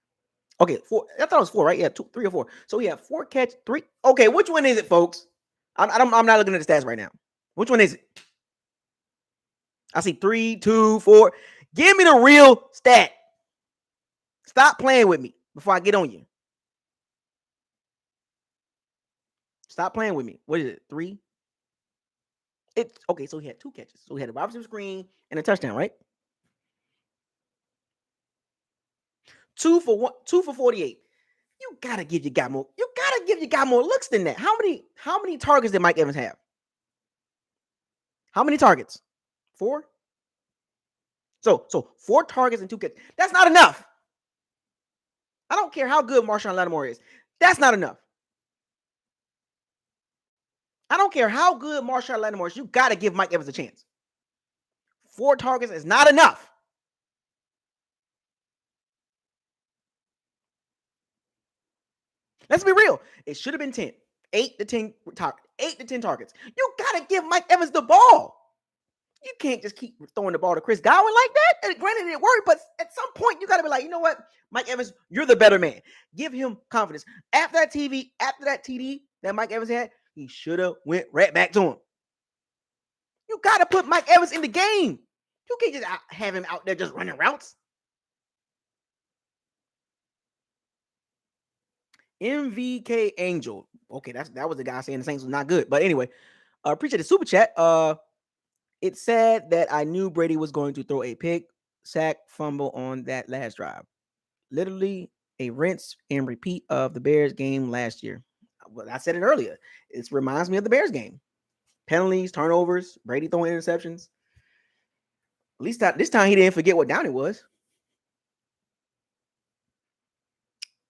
Okay, 4. I thought it was 4, right? Yeah, 2, 3 or 4. So he had 4 catches, 3. Okay, which one is it, folks? I'm not looking at the stats right now. Which one is it? I see 3, 2, 4. Give me the real stat. Stop playing with me before I get on you. Stop playing with me. What is it? 3? It's okay. So he had 2 catches. So he had a wide receiver screen and a touchdown, right? 2 for 48. You gotta give your guy more. You gotta give your guy more looks than that. How many targets did Mike Evans have? How many targets? 4. So 4 targets and 2 catches. That's not enough. I don't care how good Marshawn Lattimore is. That's not enough. I don't care how good Marshawn Lattimore is. You got to give Mike Evans a chance. 4 targets is not enough. Let's be real. It should have been 10. 8 to 10 targets. You got to give Mike Evans the ball. You can't just keep throwing the ball to Chris Godwin like that. And granted, it worked, but at some point, you got to be like, you know what? Mike Evans, you're the better man. Give him confidence. After that TD that Mike Evans had, he should have went right back to him. You got to put Mike Evans in the game. You can't just have him out there just running routes. MVK Angel. Okay, that was the guy saying the Saints was not good. But anyway, appreciate the super chat. It said that I knew Brady was going to throw a pick, sack, fumble on that last drive. Literally a rinse and repeat of the Bears game last year. Well, I said it earlier. It reminds me of the Bears game. Penalties, turnovers, Brady throwing interceptions. At least this time he didn't forget what down it was.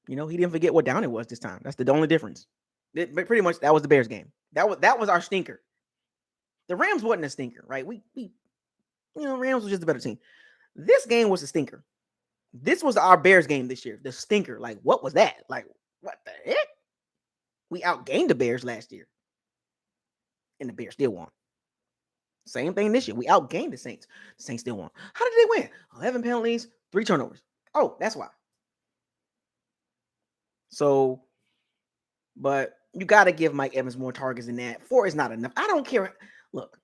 He didn't forget what down it was this time. That's the only difference. Pretty much that was the Bears game. That was our stinker. The Rams wasn't a stinker, right? We Rams was just a better team. This game was a stinker. This was our Bears game this year. The stinker. Like, what was that? Like, what the heck? We outgained the Bears last year. And the Bears still won. Same thing this year. We outgained the Saints. The Saints still won. How did they win? 11 penalties, 3 turnovers. Oh, that's why. So, but you got to give Mike Evans more targets than that. 4 is not enough. I don't care. Look,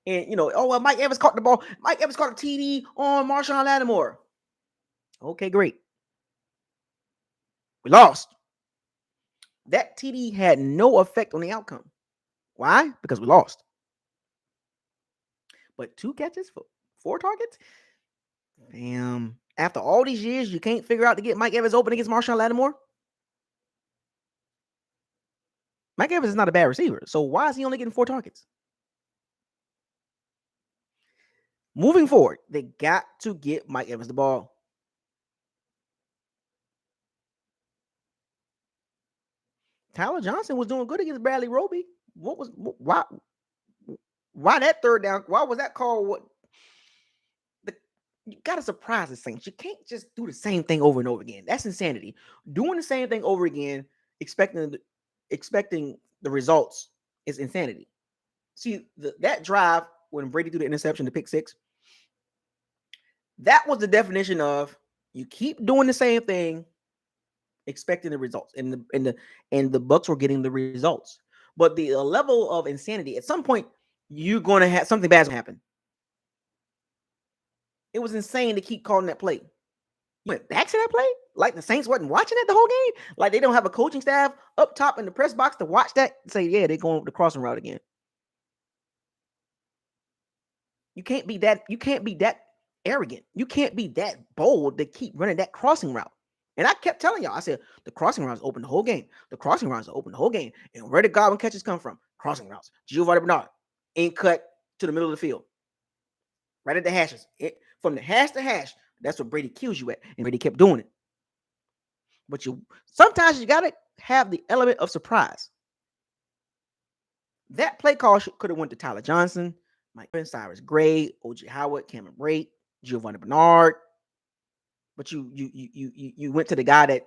and Mike Evans caught the ball. Mike Evans caught a TD on Marshawn Lattimore. Okay, great. We lost. That TD had no effect on the outcome. Why? Because we lost. But 2 catches for 4 targets? Damn. After all these years, you can't figure out to get Mike Evans open against Marshawn Lattimore? Mike Evans is not a bad receiver. So why is he only getting 4 targets? Moving forward, they got to get Mike Evans the ball. Tyler Johnson was doing good against Bradley Roby. Why that third down? Why was that called? You got to surprise the Saints. You can't just do the same thing over and over again. That's insanity. Doing the same thing over again, expecting the results is insanity. See, that drive when Brady threw the interception, the pick 6, that was the definition of you keep doing the same thing, expecting the results. And the Bucs were getting the results. But the level of insanity, at some point, you're going to have something bad's going to happen. It was insane to keep calling that play. You went back to that play? Like the Saints wasn't watching it the whole game? Like they don't have a coaching staff up top in the press box to watch that and say, yeah, they're going with the crossing route again. You can't be that arrogant. You can't be that bold to keep running that crossing route. And I kept telling y'all, I said, the crossing routes open the whole game. The crossing routes open the whole game. And where did Godwin catches come from? Crossing routes. Giovanni Bernard. Ain't cut to the middle of the field. Right at the hashes. From the hash to hash, that's what Brady kills you at. And Brady kept doing it. But sometimes you got to have the element of surprise. That play call could have went to Tyler Johnson, Mike Evans, Cyrus Gray, O.J. Howard, Cameron Brate, Giovanni Bernard. But you went to the guy that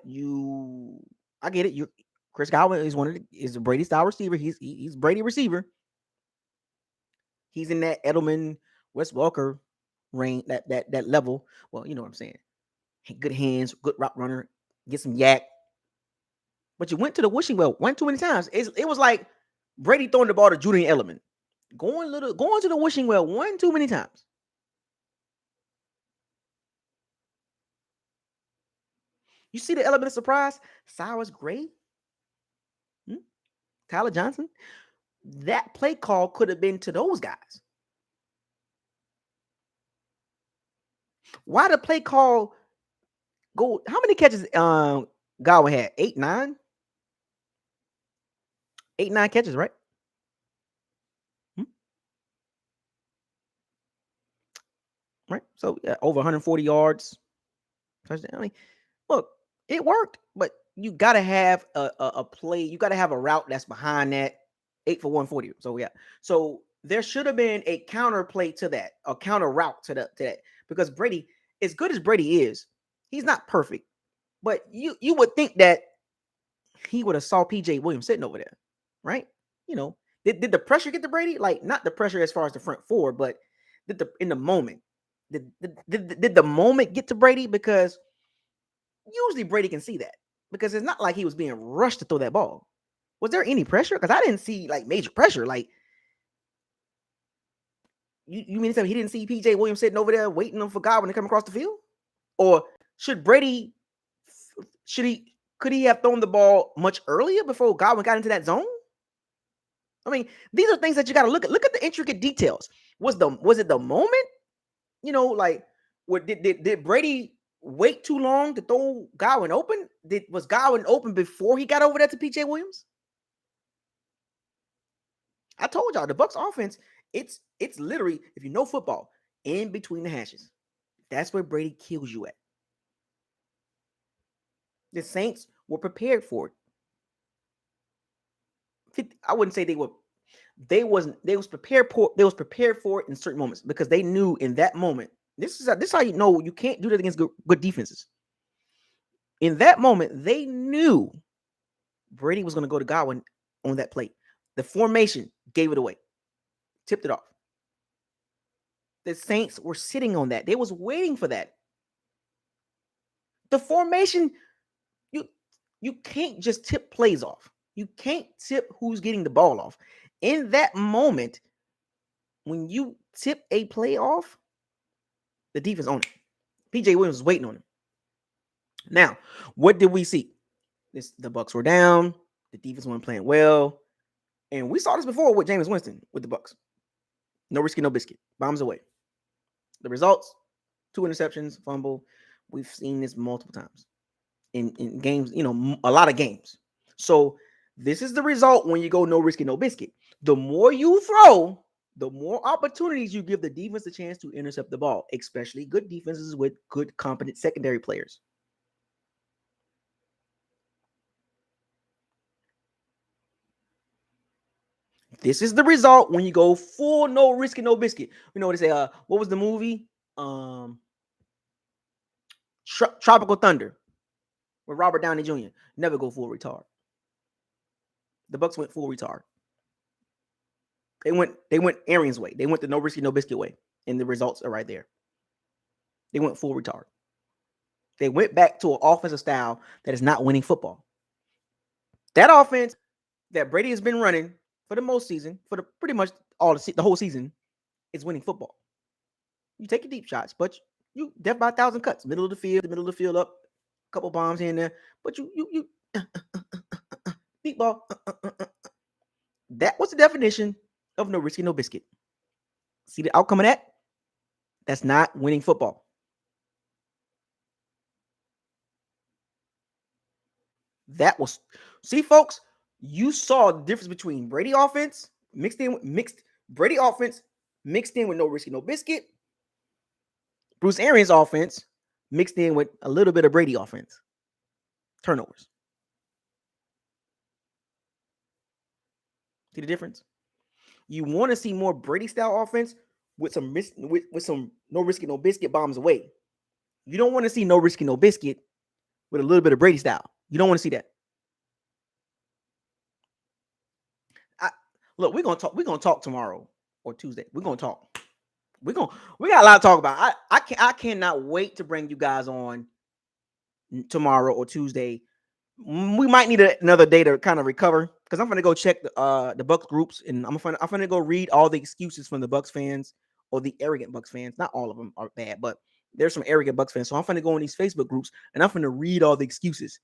I get it. Chris Godwin is a Brady style receiver. He's Brady receiver. He's in that Edelman, Wes Welker range, that level. Well, you know what I'm saying. Good hands, good route runner, get some yak. But you went to the wishing well one too many times. It was like Brady throwing the ball to Julian Edelman. Going to the wishing well one too many times. You see the element of surprise? Cyrus Gray? Tyler Johnson? That play call could have been to those guys. Why the play call go? How many catches Godwin had? 8, 9? 8, 9 catches, right? Right? So over 140 yards. Touchdown. I mean, look, it worked, but you got to have a play. You got to have a route that's behind that 8 for 140. So, yeah. So there should have been a counter play to that, a counter route to that. Because Brady, as good as Brady is, he's not perfect. But you would think that he would have saw PJ Williams sitting over there, right? Did the pressure get to Brady? Like, not the pressure as far as the front four, but in the moment. Did the moment get to Brady? Because usually Brady can see that. Because it's not like he was being rushed to throw that ball. Was there any pressure? Because I didn't see like major pressure. Like, You mean to tell me he didn't see PJ Williams sitting over there waiting for Godwin to come across the field? Or should Brady, could he have thrown the ball much earlier before Godwin got into that zone? I mean, these are things that you got to look at. Look at the intricate details. Was it the moment? Like, did Brady wait too long to throw Godwin open? Was Godwin open before he got over there to PJ Williams? I told y'all the Bucs offense, it's literally, if you know football, in between the hashes. That's where Brady kills you at. The Saints were prepared for it. I wouldn't say they were. They was prepared for. They was prepared for it in certain moments because they knew in that moment. This is how you know you can't do that against good defenses. In that moment, they knew Brady was going to go to Godwin on that play. The formation gave it away, tipped it off. The Saints were sitting on that. They was waiting for that. The formation, you can't just tip plays off. You can't tip who's getting the ball off. In that moment, when you tip a play off, the defense on it. PJ Williams was waiting on him. Now, what did we see? The Bucs were down. The defense wasn't playing well. And we saw this before with Jameis Winston with the Bucs. No risky, no biscuit. Bombs away. The results, 2 interceptions, fumble. We've seen this multiple times in games, a lot of games. So this is the result when you go no risky, no biscuit. The more you throw, the more opportunities you give the defense a chance to intercept the ball, especially good defenses with good, competent secondary players. This is the result when you go full no risky, no biscuit. You know what they say? What was the movie? Tropical Thunder with Robert Downey Jr. Never go full retard. The Bucs went full retard. They went Arians way. They went the no risky, no biscuit way. And the results are right there. They went full retard. They went back to an offensive style that is not winning football. That offense that Brady has been running for the most season, for the pretty much the whole season, is winning football. You take your deep shots, but you death by 1,000 cuts. Middle of the field up, a couple bombs here and there, but you deep ball. That was the definition of no risky, no biscuit. See the outcome of that? That's not winning football. See, folks, you saw the difference between Brady offense mixed in with no risky, no biscuit. Bruce Arians offense mixed in with a little bit of Brady offense. Turnovers. See the difference? You want to see more Brady style offense with some no risky, no biscuit bombs away. You don't want to see no risky, no biscuit with a little bit of Brady style. You don't want to see that. Look, we're gonna talk tomorrow or Tuesday. We're gonna talk. We got a lot to talk about. I cannot wait to bring you guys on tomorrow or Tuesday. We might need another day to kind of recover because I'm gonna go check the Bucs groups and I'm gonna go read all the excuses from the Bucs fans or the arrogant Bucs fans. Not all of them are bad, but there's some arrogant Bucs fans. So I'm gonna go in these Facebook groups and I'm gonna read all the excuses.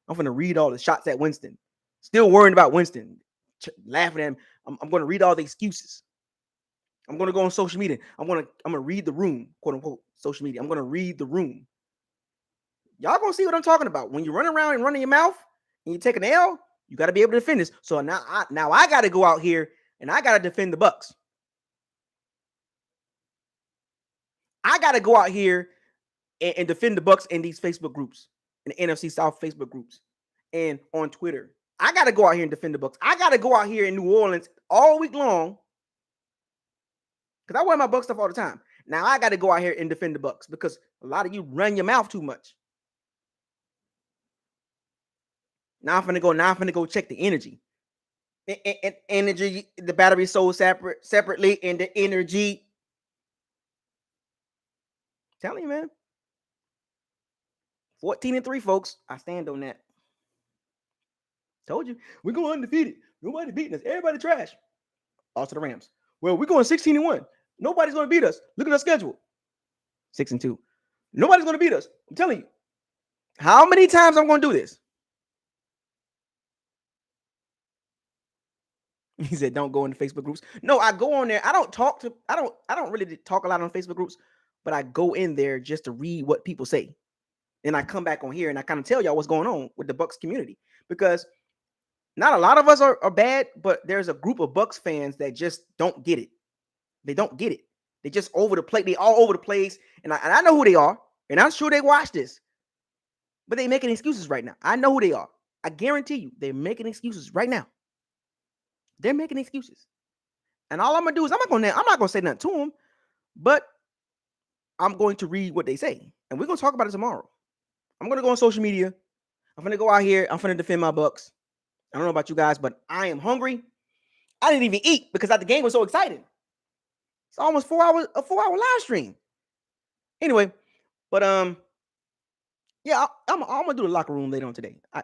I'm gonna read all the shots at Winston. Still worrying about Winston, laughing at him. I'm gonna read all the excuses. I'm gonna go on social media. I'm gonna read the room, quote unquote, social media. I'm gonna read the room. Y'all gonna see what I'm talking about. When you run around and running your mouth and you take an L, you got to be able to defend this. So now I got to go out here and I got to defend the Bucs. I got to go out here and defend the Bucs in these Facebook groups, in the NFC South Facebook groups, and on Twitter. I got to go out here and defend the Bucs. I got to go out here in New Orleans all week long because I wear my Bucs stuff all the time. Now I got to go out here and defend the Bucs because a lot of you run your mouth too much. Now I'm finna go check the energy. And energy, the battery is sold separately, and the energy. I'm telling you, man. 14-3, folks. I stand on that. Told you. We're going undefeated. Nobody beating us. Everybody trash. Also the Rams. Well, we're going 16-1. Nobody's going to beat us. Look at our schedule. 6-2. Nobody's going to beat us. I'm telling you. How many times I'm going to do this? He said, don't go into Facebook groups. No, I go on there. I don't really talk a lot on Facebook groups, but I go in there just to read what people say. And I come back on here and I kind of tell y'all what's going on with the Bucs community, because not a lot of us are bad, but there's a group of Bucs fans that just don't get it. They don't get it. They just over the place. They all over the place. And I know who they are. And I'm sure they watch this. But they're making excuses right now. I know who they are. I guarantee you, they're making excuses right now. They're making excuses. And all I'm going to do is I'm not going to say nothing to them, but I'm going to read what they say. And we're going to talk about it tomorrow. I'm going to go on social media. I'm going to go out here. I'm going to defend my Bucs. I don't know about you guys, but I am hungry. I didn't even eat because the game was so exciting. It's almost a 4-hour live stream. Anyway, but yeah, I'm gonna do the locker room later on today. I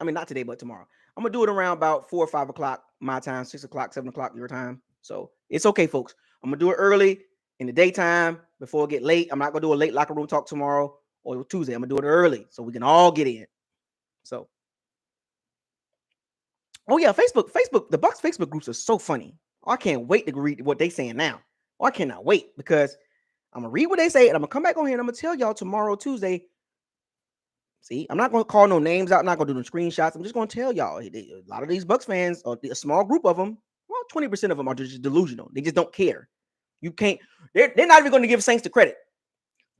mean, not today, but tomorrow. I'm gonna do it around about 4 or 5 o'clock my time, 6 o'clock, 7 o'clock your time. So it's okay, folks. I'm gonna do it early in the daytime before it get late. I'm not gonna do a late locker room talk tomorrow or Tuesday. I'm gonna do it early so we can all get in. So, oh yeah, Facebook, the Bucs Facebook groups are so funny. I can't wait to read what they saying now. I cannot wait because I'm gonna read what they say and I'm gonna come back on here and I'm gonna tell y'all tomorrow, Tuesday. See, I'm not gonna call no names out. I'm not gonna do no screenshots. I'm just gonna tell y'all a lot of these Bucs fans, or a small group of them, well, 20% of them are just delusional. They just don't care. You can't. They're not even going to give Saints the credit.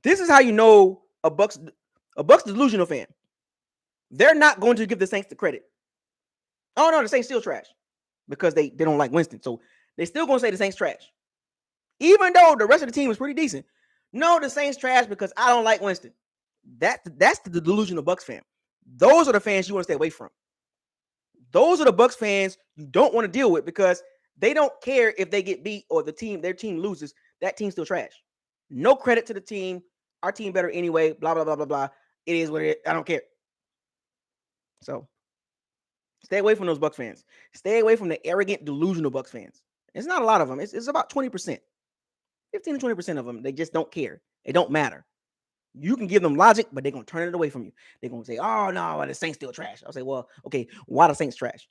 This is how you know a Bucs delusional fan. They're not going to give the Saints the credit. Oh no, the Saints still trash because they don't like Winston. So they still gonna say the Saints trash, even though the rest of the team is pretty decent. No, the Saints trash because I don't like Winston. That's the delusional Bucs fan. Those are the fans you want to stay away from. Those are the Bucs fans you don't want to deal with because they don't care if they get beat or their team loses. That team's still trash. No credit to the team. Our team better anyway. Blah blah blah blah blah. It is what it is. I don't care. So stay away from those Bucs fans. Stay away from the arrogant, delusional Bucs fans. It's not a lot of them. It's about 20%. 15 to 20% of them. They just don't care. It don't matter. You can give them logic, but they're going to turn it away from you. They're going to say, oh, no, the Saints still trash. I'll say, well, okay, why the Saints trash?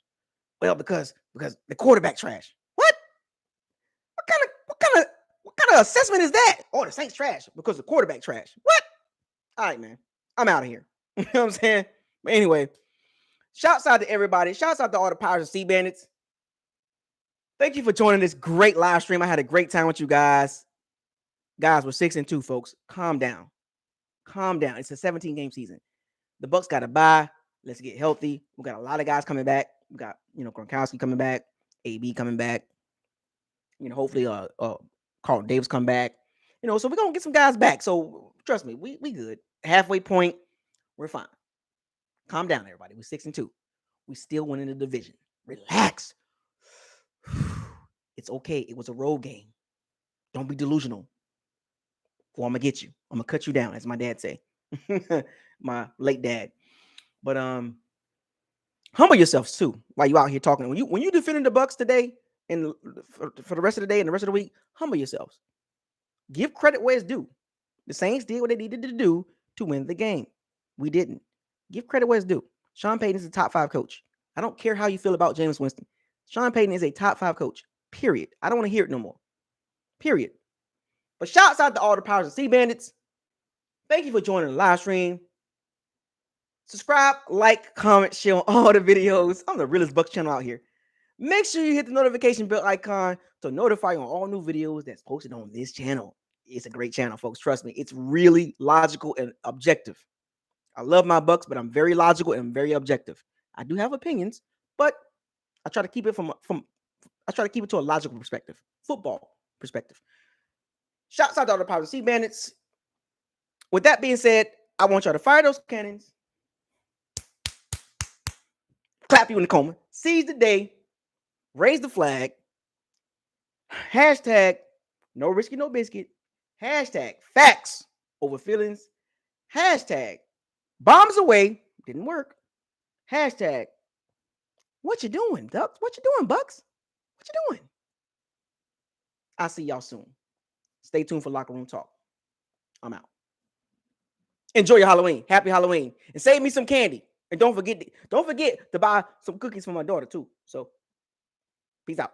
Well, because the quarterback trash. What? What kind of assessment is that? Oh, the Saints trash because the quarterback trash. What? All right, man. I'm out of here. You know what I'm saying? But anyway, shouts out to everybody. Shouts out to all the Powers and Sea Bandits. Thank you for joining this great live stream. I had a great time with you guys. Guys, we're 6-2, folks. Calm down. Calm down. It's a 17-game season. The Bucs got to bye. Let's get healthy. We got a lot of guys coming back. We got, Gronkowski coming back, AB coming back. Hopefully, Carlton Davis come back. So we're gonna get some guys back. So trust me, we good. Halfway point, we're fine. Calm down, everybody. We're 6-2. We still winning the division. Relax. It's okay. It was a road game. Don't be delusional. Or I'm gonna get you. I'm gonna cut you down, as my dad say. My late dad. But humble yourselves too while you out here talking. When you defending the Bucs today and for the rest of the day and the rest of the week, humble yourselves. Give credit where it's due. The Saints did what they needed to do to win the game. We didn't. Give credit where it's due. Sean Payton is a top 5 coach. I don't care how you feel about Jameis Winston. Sean Payton is a top 5 coach. Period. I don't want to hear it no more. Period. But shouts out to all the Powers and Sea Bandits. Thank you for joining the live stream. Subscribe, like, comment, share on all the videos. I'm the realest Bucs channel out here. Make sure you hit the notification bell icon to notify you on all new videos that's posted on this channel. It's a great channel, folks. Trust me. It's really logical and objective. I love my Bucs, but I'm very logical and very objective. I do have opinions, but I try to keep it to a logical perspective, football perspective. Shouts out to all the Powers and Sea Bandits. With that being said, I want y'all to fire those cannons. Clap you in the coma. Seize the day. Raise the flag. Hashtag no risky, no biscuit. Hashtag facts over feelings. Hashtag bombs away. Didn't work. Hashtag what you doing, Ducks? What you doing, Bucs? What you doing? I'll see y'all soon. Stay tuned for Locker Room Talk. I'm out. Enjoy your Halloween. Happy Halloween. And save me some candy. And don't forget to buy some cookies for my daughter too. So, peace out.